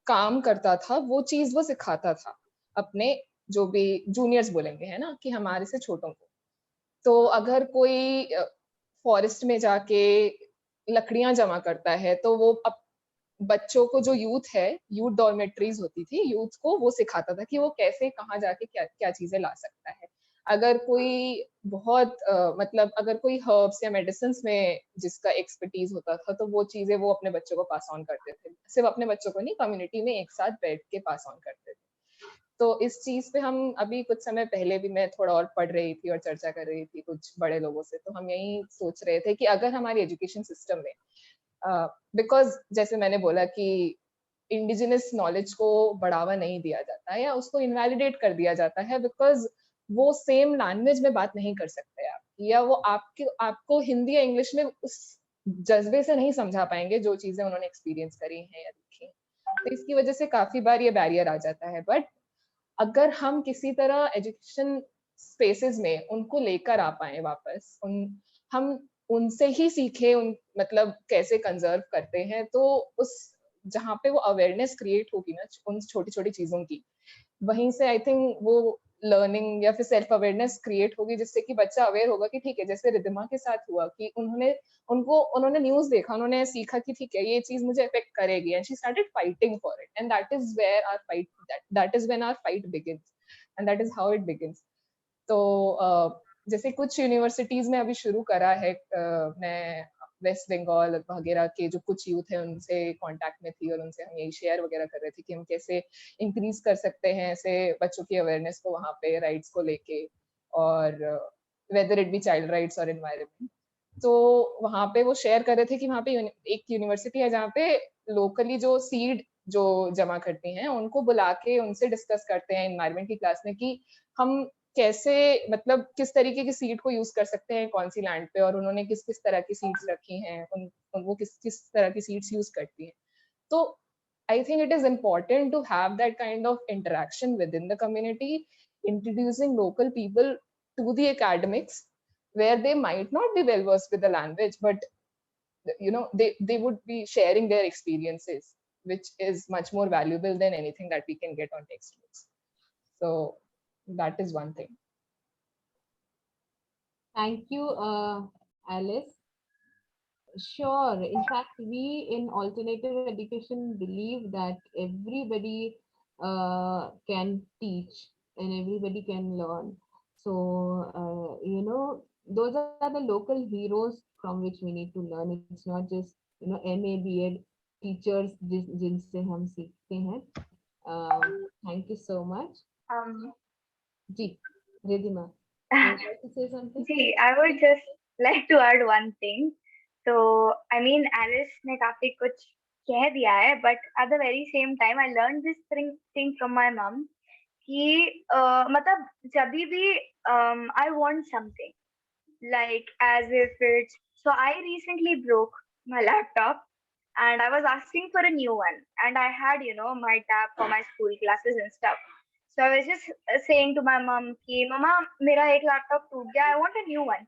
D: काम करता था वो चीज वो सिखाता था अपने जो भी जूनियर्स बोलेंगे, है ना, कि हमारे से छोटों को। तो अगर कोई फॉरेस्ट में जाके लकड़ियां जमा करता है तो वो बच्चों को, जो यूथ है, यूथ डॉर्मेट्रीज होती थी, यूथ को वो सिखाता था कि वो कैसे कहाँ जाके क्या क्या चीजें ला सकता है। अगर कोई बहुत मतलब अगर कोई हर्ब्स या मेडिसिन में जिसका एक्सपर्टीज होता था तो वो चीजें वो अपने बच्चों को पास ऑन करते थे। सिर्फ अपने बच्चों को नहीं, कम्युनिटी में एक साथ बैठ के पास ऑन करते थे। तो इस चीज पे हम अभी कुछ समय पहले भी मैं थोड़ा और पढ़ रही थी और चर्चा कर रही थी कुछ बड़े लोगों से, तो हम यही सोच रहे थे कि अगर हमारी एजुकेशन सिस्टम में बिकॉज जैसे मैंने बोला कि इंडिजिनस नॉलेज को बढ़ावा नहीं दिया जाता है या उसको इनवैलिडेट कर दिया जाता है, बिकॉज वो सेम लैंग्वेज में बात नहीं कर सकते आप, या वो आपको हिंदी या इंग्लिश में उस जज्बे से नहीं समझा पाएंगे जो चीजें उन्होंने एक्सपीरियंस करी हैं या देखी। तो इसकी वजह से काफी बार ये बैरियर आ जाता है। बट अगर हम किसी तरह एजुकेशन स्पेसेस में उनको लेकर आ पाए वापस, हम उनसे ही सीखे, मतलब कैसे कंजर्व करते हैं, तो उस जहाँ पे वो अवेयरनेस क्रिएट होगी ना उन छोटी छोटी चीजों की, वहीं से आई थिंक वो लर्निंग या फिर सेल्फ अवेयरनेस क्रिएट होगी, जिससे कि बच्चा अवेयर होगा कि ठीक है, जैसे रिद्धिमा के साथ हुआ कि उन्होंने न्यूज देखा, उन्होंने सीखा कि ठीक है ये चीज मुझे अफेक्ट करेगी, and she started fighting for it, and that is where our fight, that is when our fight begins, and that is how it begins. तो जैसे कुछ यूनिवर्सिटीज में अभी शुरू करा है, मैं वेस्ट बंगाल वगैरह के जो कुछ यूथ है उनसे कांटेक्ट में थी, और उनसे हम यही शेयर वगैरह कर रहे थे कि हम कैसे इंक्रीज कर सकते हैं ऐसे बच्चों की अवेयरनेस को वहाँ पे राइट्स को लेके, और whether it be child rights और एनवायरनमेंट। तो वहाँ पे वो शेयर कर रहे थे कि वहाँ पे एक यूनिवर्सिटी है जहाँ पे लोकली जो सीड जो जमा करती हैं उनको बुला के उनसे डिस्कस करते हैं एनवायरनमेंट की क्लास में कि हम कैसे, मतलब किस तरीके की सीड को यूज कर सकते हैं कौन सी लैंड पे, और उन्होंने किस किस तरह की सीड्स रखी हैं, वो किस किस तरह की सीड्स यूज करती हैं। तो I think it is important to have that kind of interaction within the community, introducing local people to the academics, where they might not be well versed with the language, but they would be sharing their experiences, which is much more valuable than anything that we can get on textbooks. So that is one thing.
C: Thank you, Alice. Sure. In fact, we in alternative education believe that everybody can teach and everybody can learn. So, those are the local heroes from which we need to learn. It's not just, MA, BEd teachers जिनसे हम सीखते हैं. Thank you so much. Ji, Riddhima, you would like to say something?
E: See, I would just like to add one thing. So, I mean, Alice ने काफी कुछ कह दिया है, but at the very same time, I learned this thing from my mom कि मतलब जब भी I want something, like as if it's, so I recently broke my laptop and I was asking for a new one, and I had my tab for my school classes and stuff. So I was just saying to my mom कि mama मेरा एक laptop टूट गया, I want a new one.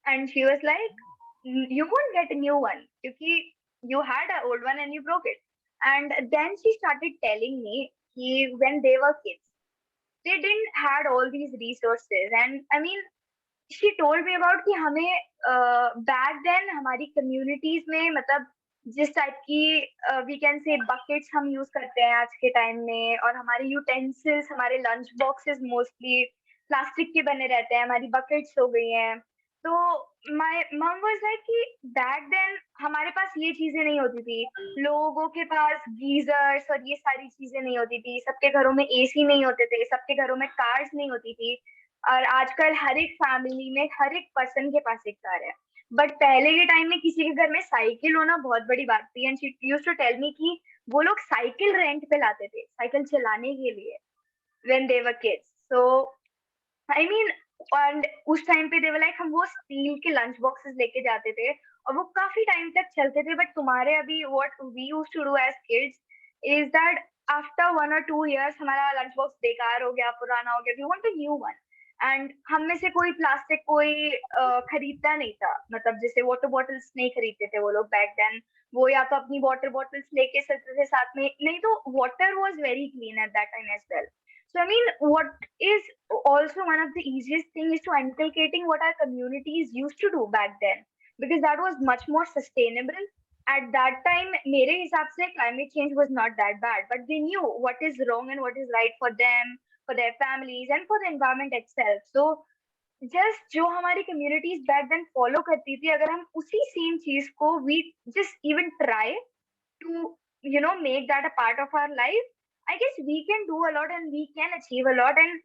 E: And she was like, you won't get a new one because you had an old one and you broke it. And then she started telling me कि when they were kids, they didn't had all these resources. And I mean, she told me about कि हमें back then हमारी communities में मतलब जिस type की we can say buckets हम use करते हैं आज के टाइम में, और हमारे utensils, हमारे lunch boxes mostly प्लास्टिक के बने रहते हैं, हमारी buckets हो गई हैं. तो my mom was like कि back then हमारे पास ये चीजें नहीं होती थी, लोगों के पास गीजर्स और ये सारी चीजें नहीं होती थी, सबके घरों में एसी नहीं होते थे, सबके घरों में कार्स नहीं होती थी, और आजकल हर एक फैमिली में हर एक पर्सन के पास एक कार है. बट पहले के टाइम में किसी के घर में साइकिल होना बहुत बड़ी बात थी. And she used to tell me कि वो लोग साइकिल रेंट पे लाते थे साइकिल चलाने के लिए when they were kids. So I mean, and उस टाइम पे दे वर लाइक हम वो स्टील के लंच बॉक्सेस लेके जाते थे और वो काफी टाइम तक चलते थे. बट तुम्हारे अभी what we used to do as kids is that after 1 or 2 years हमारा लंच बॉक्स बेकार हो गया, पुराना हो गया, we want a new one. And हम में से कोई प्लास्टिक कोई खरीदता नहीं था, मतलब जैसे वाटर बॉटल्स नहीं खरीदते थे वो लोग बैक देन, वो या तो अपनी वाटर बॉटल्स लेके चलते थे साथ में, नहीं तो water was very clean at that time as well. So I mean, what is also one of the easiest thing is to inculcating what our communities used to do back then, because that was much more sustainable. At that time, मेरे हिसाब से climate change was not that bad, but they knew what is wrong and what is right for them, for their families, and for the environment itself. So just जो हमारी communities back then follow करती थी, अगर हम उसी same चीज को we just even try to make that a part of our life, I guess we can do a lot and we can achieve a lot. And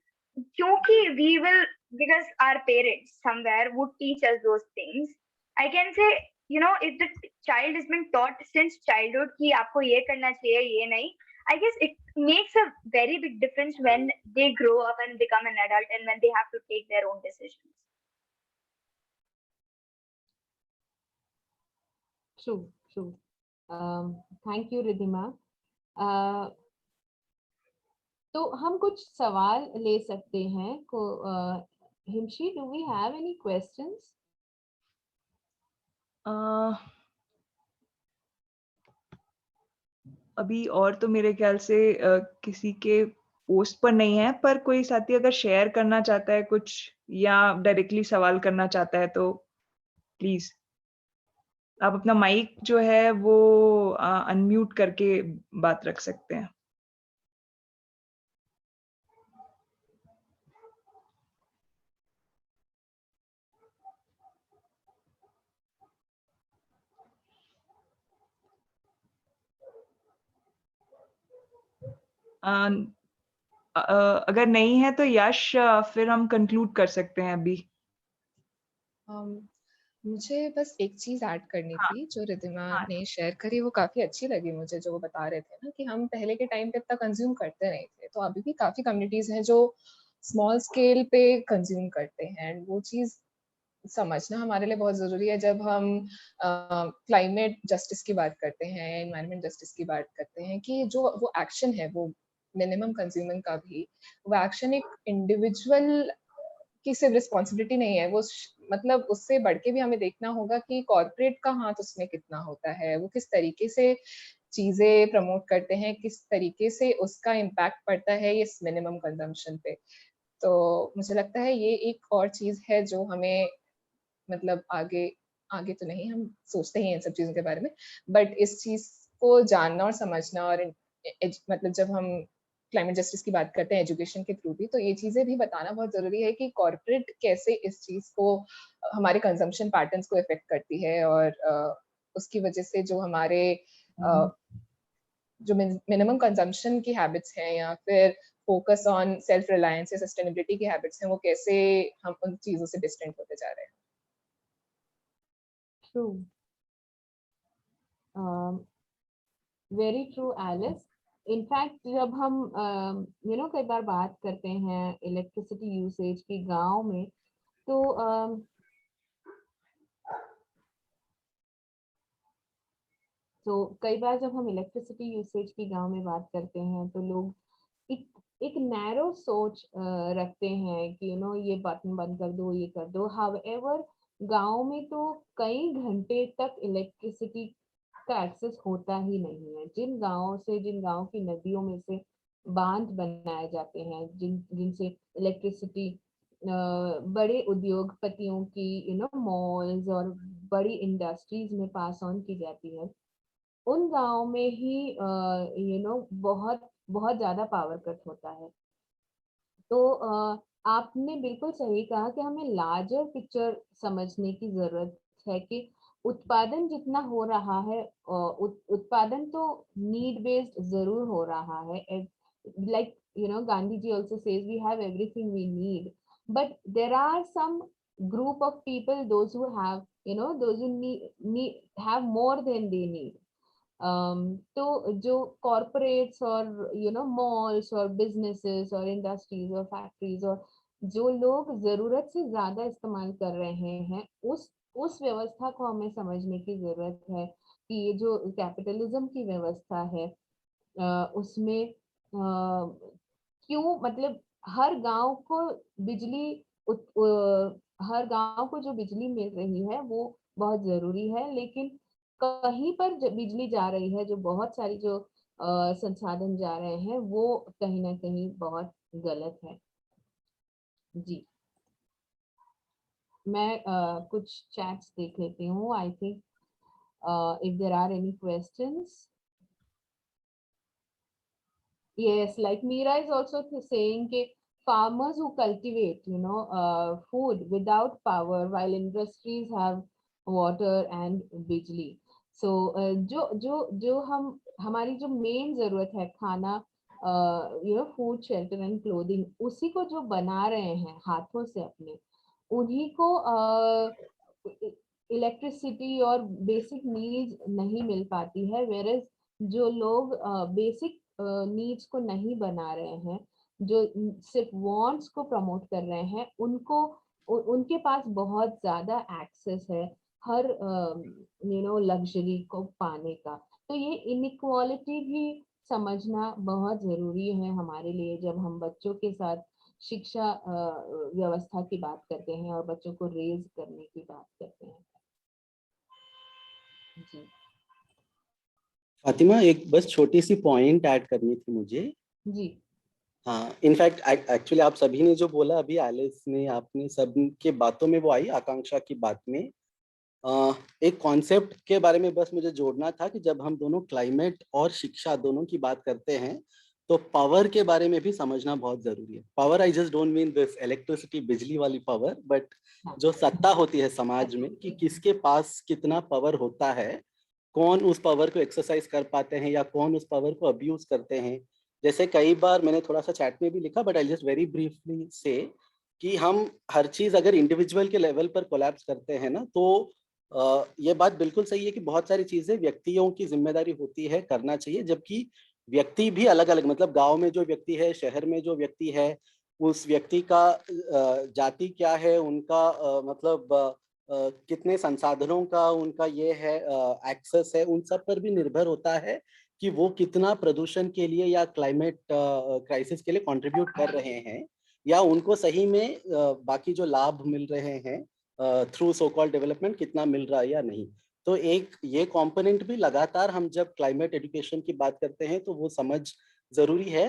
E: kyunki we will, because our parents somewhere would teach us those things, I can say, if the child has been taught since childhood ki aapko ye karna chahiye, ye nahi, I guess it makes a very big difference when they grow up and become an adult and when they have to take their own decisions.
C: True. Thank you, Riddhima. तो हम कुछ सवाल ले सकते हैं. Himshi, do we have any questions?
F: अभी और तो मेरे ख्याल से किसी के पोस्ट पर नहीं है, पर कोई साथी अगर शेयर करना चाहता है कुछ या डायरेक्टली सवाल करना चाहता है तो प्लीज आप अपना माइक जो है वो अनम्यूट करके बात रख सकते हैं। अगर नहीं है तो यश फिर हम कंक्लूड कर सकते हैं अभी।
D: मुझे बस एक चीज ऐड करनी
F: हाँ,
D: थी जो रिद्धिमा
F: हाँ,
D: ने शेयर करी, वो काफी अच्छी लगी मुझे, जो वो बता रहे थे ना कि हम पहले के टाइम पे इतना कंज्यूम करते नहीं थे, तो अभी भी काफी कम्युनिटीज हैं जो स्मॉल स्केल पे कंज्यूम करते हैं। एंड वो चीज समझना हमारे लिए बहुत जरूरी है जब हम क्लाइमेट जस्टिस की बात करते हैं, एनवायरमेंट जस्टिस की बात करते हैं, कि जो वो एक्शन है, वो मिनिमम कंज्यूमिंग का भी वो एक्शन एक इंडिविजुअल की सिर्फ रिस्पॉन्सिबिलिटी नहीं है, वो मतलब उससे बढ़ के भी हमें देखना होगा कि कॉर्पोरेट का हाथ उसमें कितना होता है, वो किस तरीके से चीजें प्रमोट करते हैं, किस तरीके से उसका इम्पैक्ट पड़ता है इस मिनिमम कंजम्पशन पे। तो मुझे लगता है ये एक और चीज है जो हमें मतलब आगे आगे तो नहीं, हम सोचते ही हैं इन सब चीजों के बारे में, बट इस चीज को जानना और समझना और मतलब जब हम क्लाइमेट जस्टिस की बात करते हैं एजुकेशन के थ्रू भी, तो ये चीजें भी बताना बहुत जरूरी है कि कॉर्पोरेट कैसे इस चीज को हमारे कंजम्पशन पैटर्न्स को इफेक्ट करती है, और उसकी वजह से जो हमारे जो मिनिमम कंजम्पशन की हैबिट्स हैं या फिर फोकस ऑन सेल्फ रिलायंस या सस्टेनेबिलिटी की हैबिट्स हैं, वो कैसे हम उन चीजों से डिस्टेंट होते जा रहे हैं।
C: True, very true Alice. In fact जब हम कई बार बात करते हैं इलेक्ट्रिसिटी यूसेज की गांव में, तो कई बार जब हम इलेक्ट्रिसिटी यूसेज की गांव में बात करते हैं तो लोग एक एक नैरो सोच रखते हैं कि ये बटन बंद कर दो, ये कर दो। हाउएवर गांव में तो कई घंटे तक इलेक्ट्रिसिटी का एक्सेस होता ही नहीं है। जिन गांव की नदियों में से बांध बनाए जाते हैं, जिनसे इलेक्ट्रिसिटी बड़े उद्योगपतियों की मॉल्स और बड़ी इंडस्ट्रीज में पास ऑन की जाती है, उन गांव में ही बहुत बहुत ज्यादा पावर कट होता है। तो आपने बिल्कुल सही कहा कि हमें लार्जर पिक्चर समझने की जरूरत है कि उत्पादन जितना हो रहा है, उत्पादन तो नीड बेस्ड जरूर हो रहा है। Like Gandhi ji also says we have everything we need, but there are some group of people, those who have those who need have more than they need. तो जो कॉरपोरेट्स और मॉल्स और बिजनेसेस और industries और फैक्ट्रीज और जो लोग जरूरत से ज्यादा इस्तेमाल कर रहे हैं, उस व्यवस्था को हमें समझने की जरूरत है कि ये जो कैपिटलिज्म की व्यवस्था है उसमें क्यों, मतलब हर गांव को बिजली हर गांव को जो बिजली मिल रही है वो बहुत जरूरी है, लेकिन कहीं पर बिजली जा रही है, जो बहुत सारी जो संसाधन जा रहे हैं, वो कहीं ना कहीं बहुत गलत है। जी, मैं कुछ चैट्स देख लेती हूँ। I think if there are any questions. Yes, like Meera is also saying that farmers who cultivate, food without power, while industries have water and बिजली. So जो हमारी जो मेन जरूरत है, खाना, फूड, शेल्टर एंड क्लोथिंग, उसी को जो बना रहे हैं हाथों से अपने, उन्हीं को इलेक्ट्रिसिटी और बेसिक नीड्स नहीं मिल पाती है। वेरएज जो लोग बेसिक नीड्स को नहीं बना रहे हैं, जो सिर्फ वांट्स को प्रमोट कर रहे हैं, उनके पास बहुत ज्यादा एक्सेस है हर लग्जरी को पाने का। तो ये इनइक्वालिटी भी समझना बहुत जरूरी है हमारे लिए, जब हम बच्चों के साथ शिक्षा व्यवस्था की बात करते हैं और बच्चों को रेज करने की बात करते हैं। जी।
H: फातिमा, एक बस छोटी सी पॉइंट ऐड करनी थी मुझे।
C: जी।
H: हाँ, इनफैक्ट एक्चुअली आप सभी ने जो बोला अभी, एलिस ने, आपने, सब के बातों में वो आई, आकांक्षा की बात में एक कॉन्सेप्ट के बारे में बस मुझे जोड़ना था कि जब हम दोनों क्लाइमेट और शिक्षा दोनों की बात करते हैं तो पावर के बारे में भी समझना बहुत जरूरी है। Power, I just don't mean this electricity, बिजली वाली पावर, बट
C: हाँ।
H: जो सत्ता होती है समाज में, कि किसके पास कितना पावर होता है, कौन उस पावर को एक्सरसाइज कर पाते हैं या कौन उस पावर को अब्यूज करते हैं। जैसे कई बार मैंने थोड़ा सा चैट में भी लिखा, but I just very briefly से, कि हम हर चीज अगर इंडिविजुअल के लेवल पर कोलैप्स करते हैं ना, तो ये बात बिल्कुल सही है कि बहुत सारी चीजें व्यक्तियों की जिम्मेदारी होती है, करना चाहिए, जबकि व्यक्ति भी अलग अलग, मतलब गांव में जो व्यक्ति है, शहर में जो व्यक्ति है, उस व्यक्ति का जाति क्या है, उनका मतलब कितने संसाधनों का उनका ये है एक्सेस है, उन सब पर भी निर्भर होता है कि वो कितना प्रदूषण के लिए या क्लाइमेट क्राइसिस के लिए कंट्रीब्यूट कर रहे हैं, या उनको सही में बाकी जो लाभ मिल रहे हैं थ्रू सो कॉल्ड डेवलपमेंट कितना मिल रहा है या नहीं। तो एक ये कंपोनेंट भी लगातार हम जब क्लाइमेट एजुकेशन की बात करते हैं तो वो समझ जरूरी है।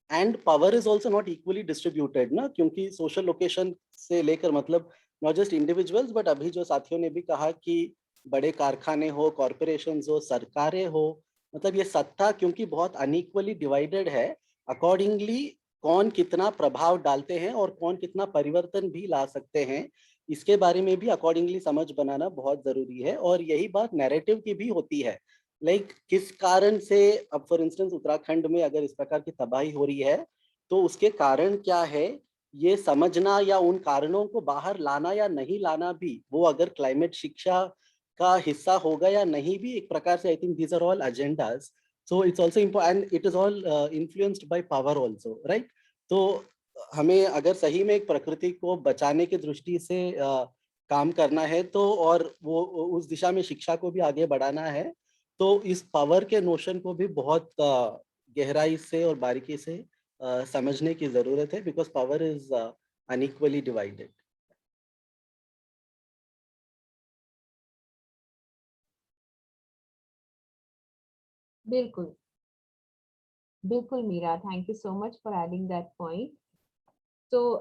H: And power is also not equally distributed ना, क्योंकि सोशल लोकेशन से लेकर, मतलब नॉट जस्ट इंडिविजुअल्स, बट अभी जो साथियों ने भी कहा कि बड़े कारखाने हो, कॉरपोरेशंस हो, सरकारें हो, मतलब ये सत्ता क्योंकि बहुत अनइक्वली डिवाइडेड है, अकॉर्डिंगली कौन कितना प्रभाव डालते हैं और कौन कितना परिवर्तन भी ला सकते हैं, इसके बारे में भी अकॉर्डिंगली समझ बनाना बहुत जरूरी है। और यही बात नैरेटिव की भी होती है, लाइक किस कारण से, अब फॉर इंस्टेंस उत्तराखंड में अगर इस प्रकार की तबाही हो रही है तो उसके कारण क्या है, ये समझना या उन कारणों को बाहर लाना या नहीं लाना भी, वो अगर क्लाइमेट शिक्षा का हिस्सा होगा या नहीं भी, एक प्रकार से I think these are all agendas. So it's also important, it is all influenced by power also, right. तो हमें अगर सही में एक प्रकृति को बचाने की दृष्टि से काम करना है तो, और वो उस दिशा में शिक्षा को भी आगे बढ़ाना है, तो इस पावर के नोशन को भी बहुत गहराई से और बारीकी से समझने की जरूरत है, because power is unequally divided.
C: बिल्कुल बिल्कुल Meera, thank you so much for adding that point. तो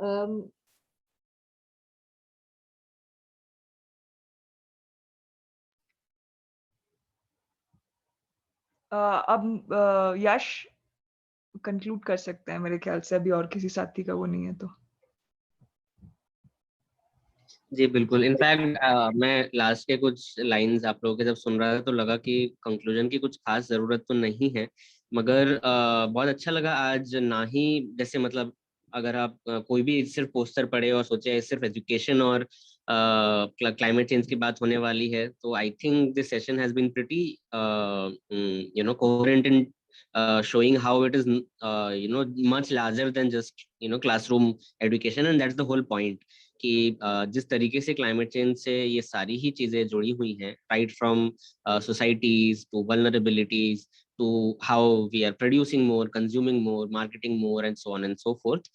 F: अब यश कंक्लूड कर सकते हैं मेरे ख्याल से, अभी और किसी साथी का वो नहीं है तो।
B: जी बिल्कुल, इनफैक्ट मैं लास्ट के कुछ लाइंस आप लोगों के जब सुन रहा था तो लगा कि कंक्लूजन की कुछ खास जरूरत तो नहीं है, मगर बहुत अच्छा लगा आज। ना ही जैसे मतलब अगर आप कोई भी सिर्फ पोस्टर पढ़े और सोचे सिर्फ एजुकेशन और क्लाइमेट चेंज की बात होने वाली है, तो I think this session has been pretty coherent in showing how it is much larger than just classroom education, and that's the whole point कि जिस तरीके से क्लाइमेट चेंज से ये सारी ही चीजें जुड़ी हुई हैं, right from societies to vulnerabilities to how we are producing more, consuming more, marketing more and so on and so forth,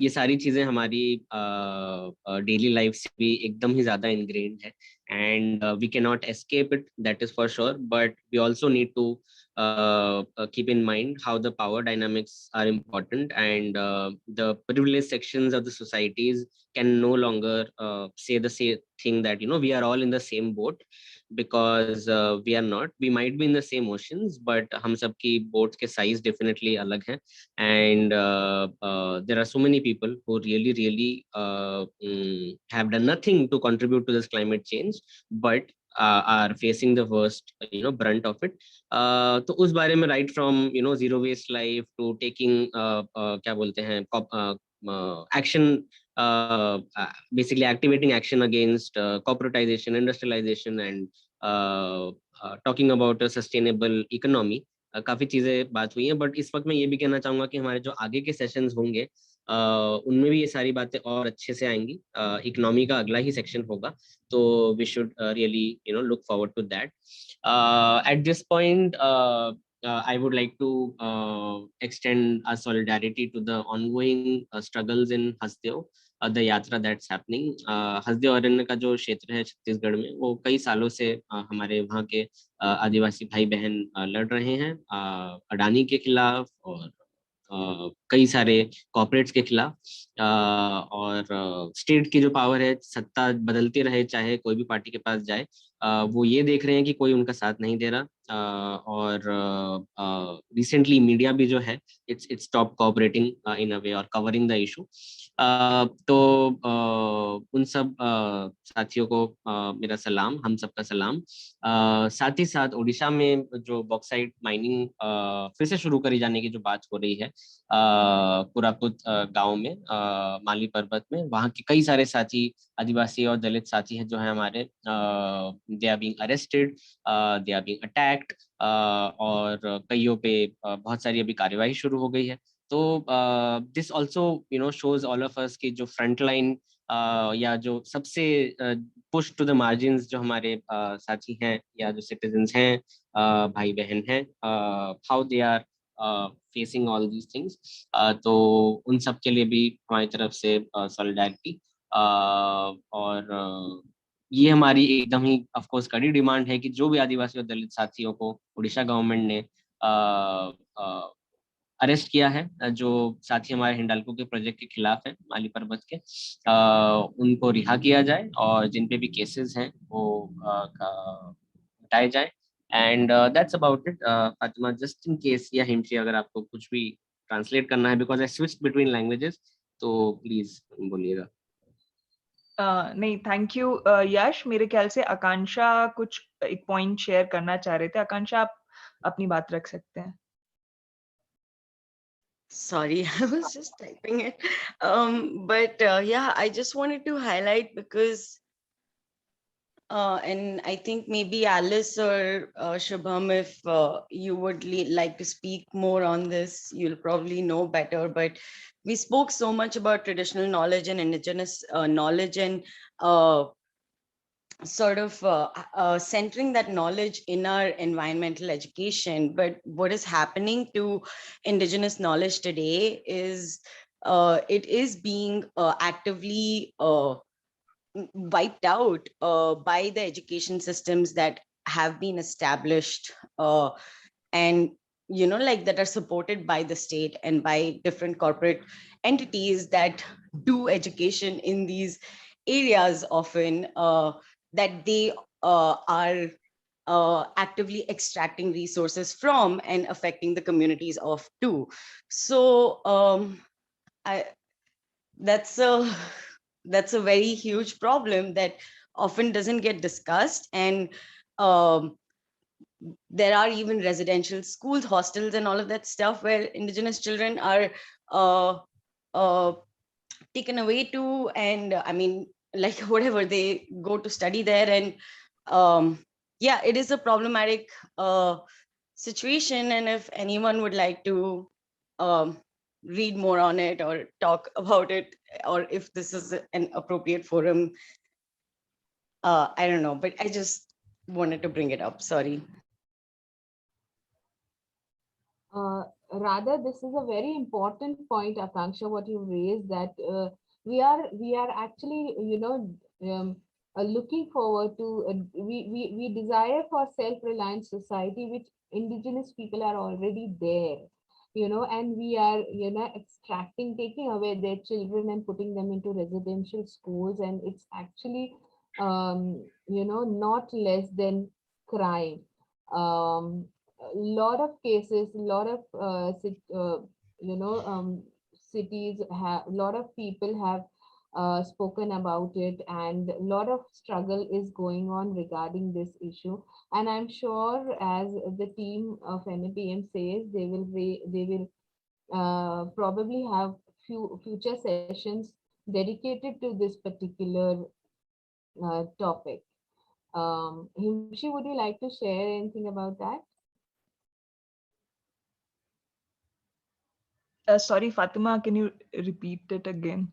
B: ये सारी चीजें हमारी डेली लाइफ से भी एकदम ही ज्यादा इनग्रेन्ड है, and we cannot escape it, that is for sure, but we also need to keep in mind how the power dynamics are important, and the privileged sections of the societies can no longer say the same thing that we are all in the same boat, because we are not. We might be in the same oceans, but हम सब की boats के size definitely अलग हैं, and there are so many people who really have done nothing to contribute to this climate change, but are facing the worst brunt of it. तो उस बारे में right from zero waste life to taking क्या बोलते हैं action, basically activating action against corporatization, industrialization, and talking about a sustainable economy, काफी चीजें बात हुई हैं। बट इस वक्त मैं ये भी कहना चाहूंगा कि हमारे जो आगे के सेशंस होंगे उनमें भी ये सारी बातें और अच्छे से आएंगी। इकोनॉमी का अगला ही सेक्शन होगा, तो we should really look forward to that. At this point, I would like to extend our solidarity to the ongoing struggles in Hasdeo. The यात्रा दैट्स हैपनिंग। हसदे अरण्य का जो क्षेत्र है छत्तीसगढ़ में, वो कई सालों से हमारे वहाँ के आदिवासी भाई बहन लड़ रहे हैं अडानी के खिलाफ और कई सारे कॉर्पोरेट्स के खिलाफ। और स्टेट की जो पावर है, सत्ता बदलती रहे चाहे कोई भी पार्टी के पास जाए, वो ये देख रहे हैं कि कोई उनका साथ नहीं दे रहा। और रिसेंटली मीडिया भी जो है इट्स स्टॉप कोऑपरेटिंग इन अ वे और कवरिंग द इशू। तो उन सब साथियों को मेरा सलाम, हम सबका सलाम। साथ ही साथ उड़ीसा में जो बॉक्साइट माइनिंग फिर से शुरू करी जाने की जो बात हो रही है कोरापुट गांव में, माली पर्वत में, वहाँ के कई सारे साथी आदिवासी और दलित साथी हैं जो है हमारे, they are being arrested, they are being attacked, और कईयों पे बहुत सारी अभी कार्यवाही शुरू हो गई है। तो this also shows all of us कि जो फ्रंट लाइन या जो सबसे पुश टू द मार्जिन्स जो हमारे साथी हैं या जो सिटीजन्स हैं, भाई बहन हैं, how they are facing all these things. तो उन सब के लिए भी हमारी तरफ से सॉलिडारिटी। और ये हमारी एकदम ही ऑफ कोर्स कड़ी डिमांड है कि जो भी आदिवासी और दलित साथियों को उड़ीसा गवर्नमेंट ने अरेस्ट किया है, जो साथी हमारे हिंडाल्को के प्रोजेक्ट के खिलाफ है माली पर्वत के, उनको रिहा किया जाए और जिन पे भी केसेस हैं वो हटाए जाए। And that's about it. Fatima, just in case या हिमशी, अगर आपको कुछ भी ट्रांसलेट करना है, because I switch between languages, तो प्लीज बोलिएगा।
F: नहीं, थैंक यू यश। मेरे ख्याल से आकांक्षा कुछ एक पॉइंट शेयर करना चाह रहे थे। आकांक्षा, आप अपनी बात रख सकते हैं।
G: Sorry, I was just typing it. But yeah, I just wanted to highlight because, and I think maybe Alice or Shubham, if you would like to speak more on this, you'll probably know better. But we spoke so much about traditional knowledge and indigenous knowledge and sort of centering that knowledge in our environmental education. But what is happening to indigenous knowledge today is it is being actively wiped out by the education systems that have been established and like that are supported by the state and by different corporate entities that do education in these areas often, that they are actively extracting resources from and affecting the communities of too. So that's a very huge problem that often doesn't get discussed. And there are even residential schools, hostels, and all of that stuff where indigenous children are taken away to, and I mean, like whatever, they go to study there. And yeah, it is a problematic situation. And if anyone would like to read more on it or talk about it, or if this is an appropriate forum, I don't know, but I just wanted to bring it up. Sorry.
C: Rather, this is a very important point, Akanksha, what you raised, that we are actually, looking forward to, we desire for self-reliant society, which indigenous people are already there, and we are, extracting, taking away their children and putting them into residential schools. And it's actually, not less than crime. A lot of cases, a lot of cities have, a lot of people have spoken about it, and a lot of struggle is going on regarding this issue. And I'm sure, as the team of NAPM says, they will probably have future sessions dedicated to this particular topic. Himshi, would you like to share anything about that?
F: Sorry, Fatima, can you repeat it again?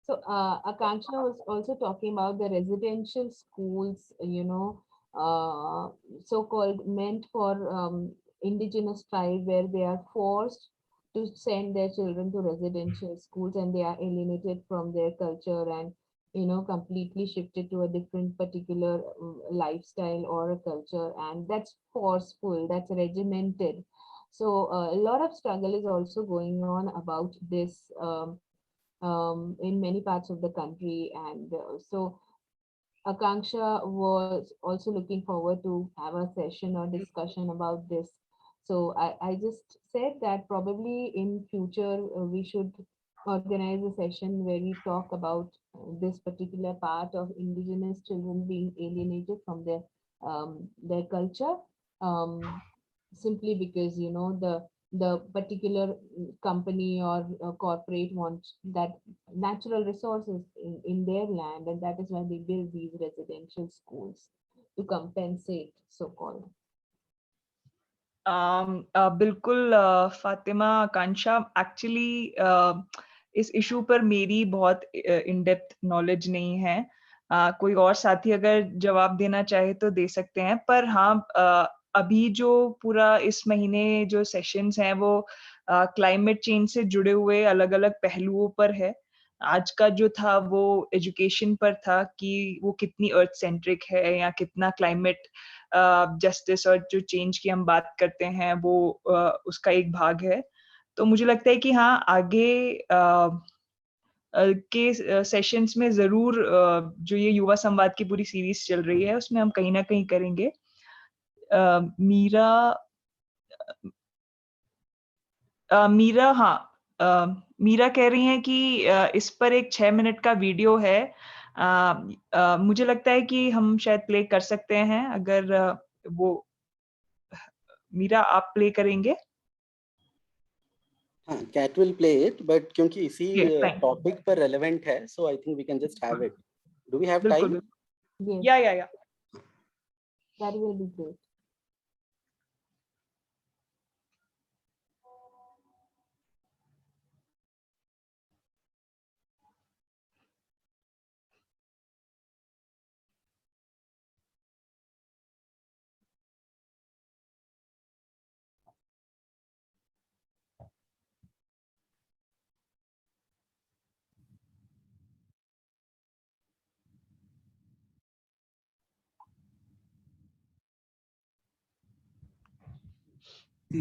C: So Akanksha was also talking about the residential schools, so-called meant for indigenous tribe, where they are forced to send their children to residential schools, and they are alienated from their culture and completely shifted to a different particular lifestyle or a culture, and that's forceful, that's regimented. So a lot of struggle is also going on about this in many parts of the country, and so Akanksha was also looking forward to have a session or discussion about this. So I just said that probably in future we should organize a session where we talk about this particular part of indigenous children being alienated from their culture, simply because the particular company or corporate wants that natural resources in their land, and that is why they build these residential schools to compensate, so called.
F: बिल्कुल फातिमा, आकांक्षा, actually इस issue पर मेरी बहुत in depth knowledge नहीं है. कोई और साथी अगर जवाब देना चाहे तो दे सकते हैं, पर हाँ, अभी जो पूरा इस महीने जो सेशंस हैं वो क्लाइमेट चेंज से जुड़े हुए अलग-अलग पहलुओं पर है. आज का जो था वो एजुकेशन पर था कि वो कितनी अर्थ सेंट्रिक है या कितना क्लाइमेट जस्टिस और जो चेंज की हम बात करते हैं वो उसका एक भाग है. तो मुझे लगता है कि हाँ, आगे के सेशंस में ज़रूर जो ये युवा संवाद की पूरी सीरीज चल रही है उसमें हम कहीं ना कहीं करेंगे. मीरा मीरा कह रही हैं कि इस पर एक 6 मिनट का वीडियो है. मुझे लगता है कि हम शायद प्ले कर सकते हैं, अगर वो मीरा आप प्ले करेंगे.
H: हाँ, Cat will play it, but क्योंकि इसी टॉपिक पर रेलेवेंट है, so I think we can just have it. Do we have time?
C: या that will be great.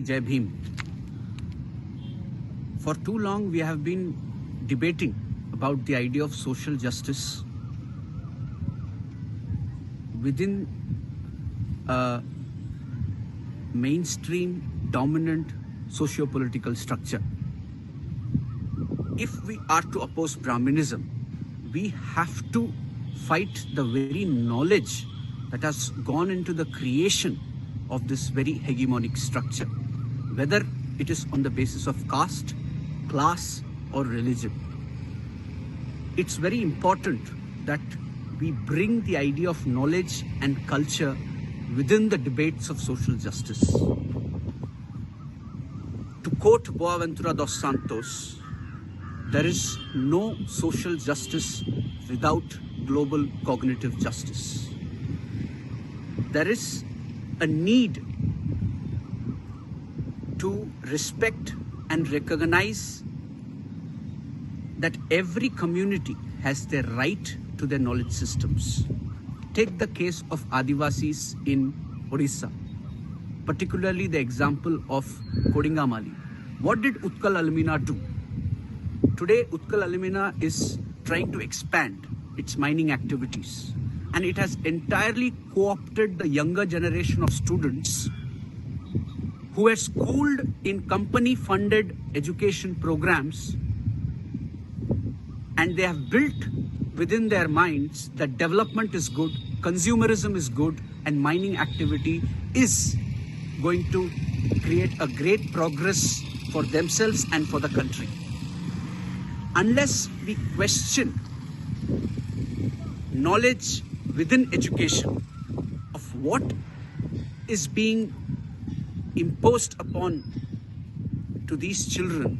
I: Jai Bhim. For too long we have been debating about the idea of social justice within a mainstream dominant socio-political structure. If we are to oppose Brahminism, we have to fight the very knowledge that has gone into the creation of this very hegemonic structure, whether it is on the basis of caste, class or religion. It's very important that we bring the idea of knowledge and culture within the debates of social justice. To quote Boaventura dos Santos, there is no social justice without global cognitive justice. There is a need to respect and recognize that every community has their right to their knowledge systems. Take the case of Adivasis in Odisha, particularly the example of Kodingamali. What did Utkal Alumina do? Today, Utkal Alumina is trying to expand its mining activities, and it has entirely co-opted the younger generation of students who were schooled in company-funded education programs, and they have built within their minds that development is good, consumerism is good, and mining activity is going to create a great progress for themselves and for the country. Unless we question knowledge within education of what is being imposed upon to these children,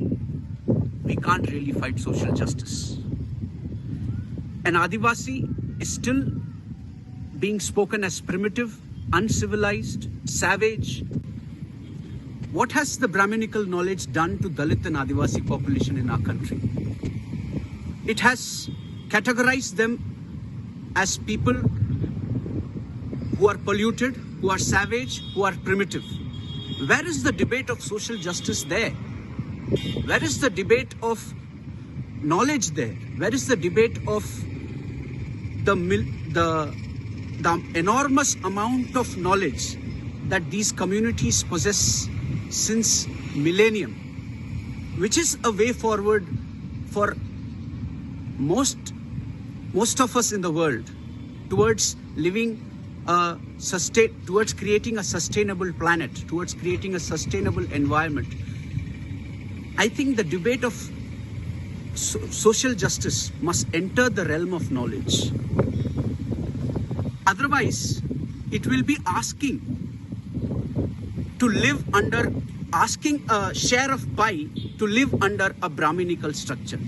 I: we can't really fight social justice. An Adivasi is still being spoken as primitive, uncivilized, savage. what has the Brahminical knowledge done to Dalit and Adivasi population in our country? It has categorized them as people who are polluted, who are savage, who are primitive. Where is the debate of social justice there? Where is the debate of knowledge there? Where is the debate of the enormous amount of knowledge that these communities possess since millennium, which is a way forward for most of us in the world towards living towards creating a sustainable planet, towards creating a sustainable environment. I think the debate of social justice must enter the realm of knowledge. Otherwise, it will be asking a share of pie to live under a Brahminical structure.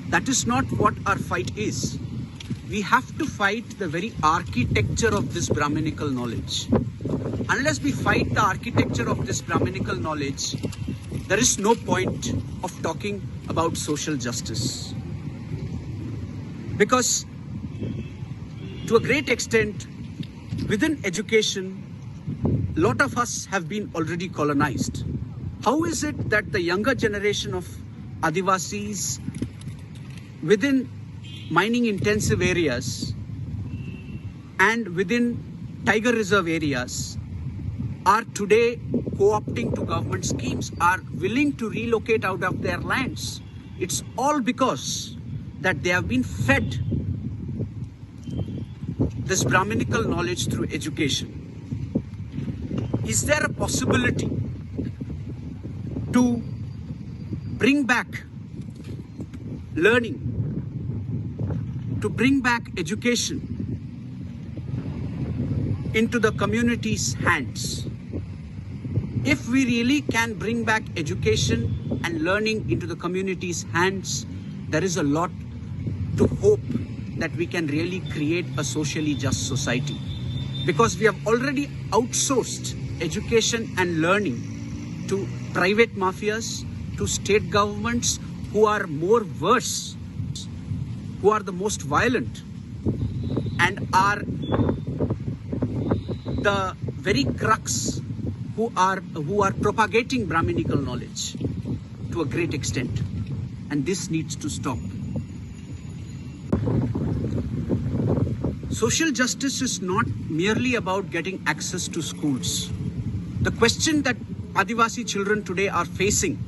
I: That is not what our fight is. We have to fight the very architecture of this Brahminical knowledge. Unless we fight the architecture of this Brahminical knowledge, there is no point of talking about social justice. Because to a great extent, within education, a lot of us have been already colonized. How is it that the younger generation of Adivasis within mining intensive areas and within tiger reserve areas are today co-opting to government schemes, are willing to relocate out of their lands? It's all because that they have been fed this Brahminical knowledge through education. Is there a possibility to bring back learning, to bring back education into the community's hands? If we really can bring back education and learning into the community's hands, there is a lot to hope that we can really create a socially just society. Because we have already outsourced education and learning to private mafias, to state governments who are more worse, who are the most violent, and are the very crux who are propagating Brahminical knowledge to a great extent. And this needs to stop. Social justice is not merely about getting access to schools. The question that Adivasi children today are facing,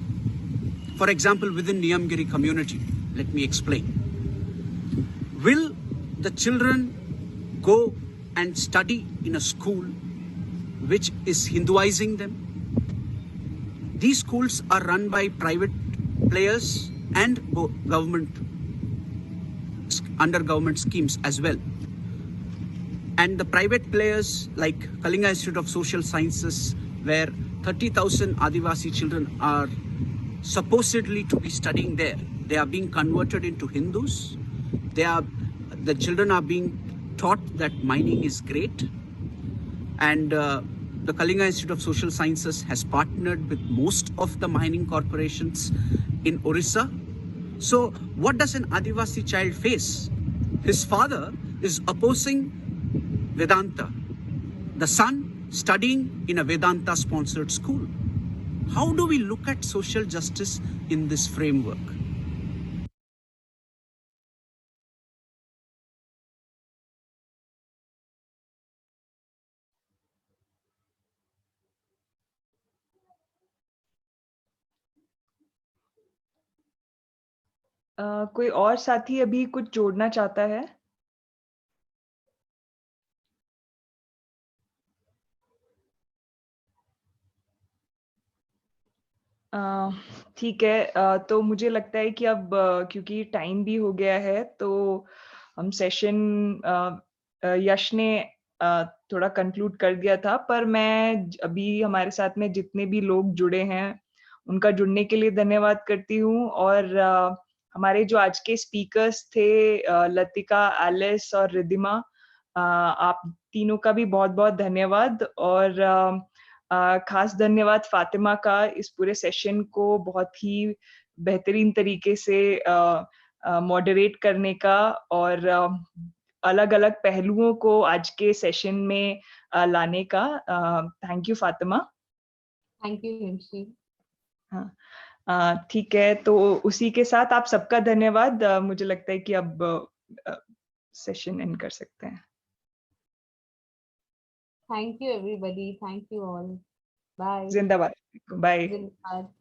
I: for example, within Niyamgiri community, let me explain. Will the children go and study in a school which is Hinduizing them? These schools are run by private players and government, under government schemes as well. And the private players like Kalinga Institute of Social Sciences, where 30,000 Adivasi children are supposedly to be studying there, they are being converted into Hindus. The children are being taught that mining is great. And the Kalinga Institute of Social Sciences has partnered with most of the mining corporations in Orissa. So what does an Adivasi child face? His father is opposing Vedanta, the son studying in a Vedanta sponsored school. How do we look at social justice in this framework?
F: कोई और साथी अभी कुछ जोड़ना चाहता है? ठीक है, तो मुझे लगता है कि अब क्योंकि टाइम भी हो गया है, तो हम सेशन यश ने थोड़ा कंक्लूड कर दिया था, पर मैं अभी हमारे साथ में जितने भी लोग जुड़े हैं, उनका जुड़ने के लिए धन्यवाद करती हूँ। और हमारे जो आज के स्पीकर्स थे, लतिका, एलिस और रिद्धिमा, आप तीनों का भी बहुत-बहुत धन्यवाद। और खास धन्यवाद फातिमा का इस पूरे सेशन को बहुत ही बेहतरीन तरीके से मॉडरेट करने का और अलग-अलग पहलुओं को आज के सेशन में लाने का। Thank you Fatima.
C: Thank you Himshi.
F: हाँ, ठीक है, तो उसी के साथ आप सबका धन्यवाद। मुझे लगता है कि अब सेशन एंड कर सकते हैं।
C: Thank you everybody, thank you all, bye.
F: जिंदाबाद, बाय।
C: जिंदाबाद।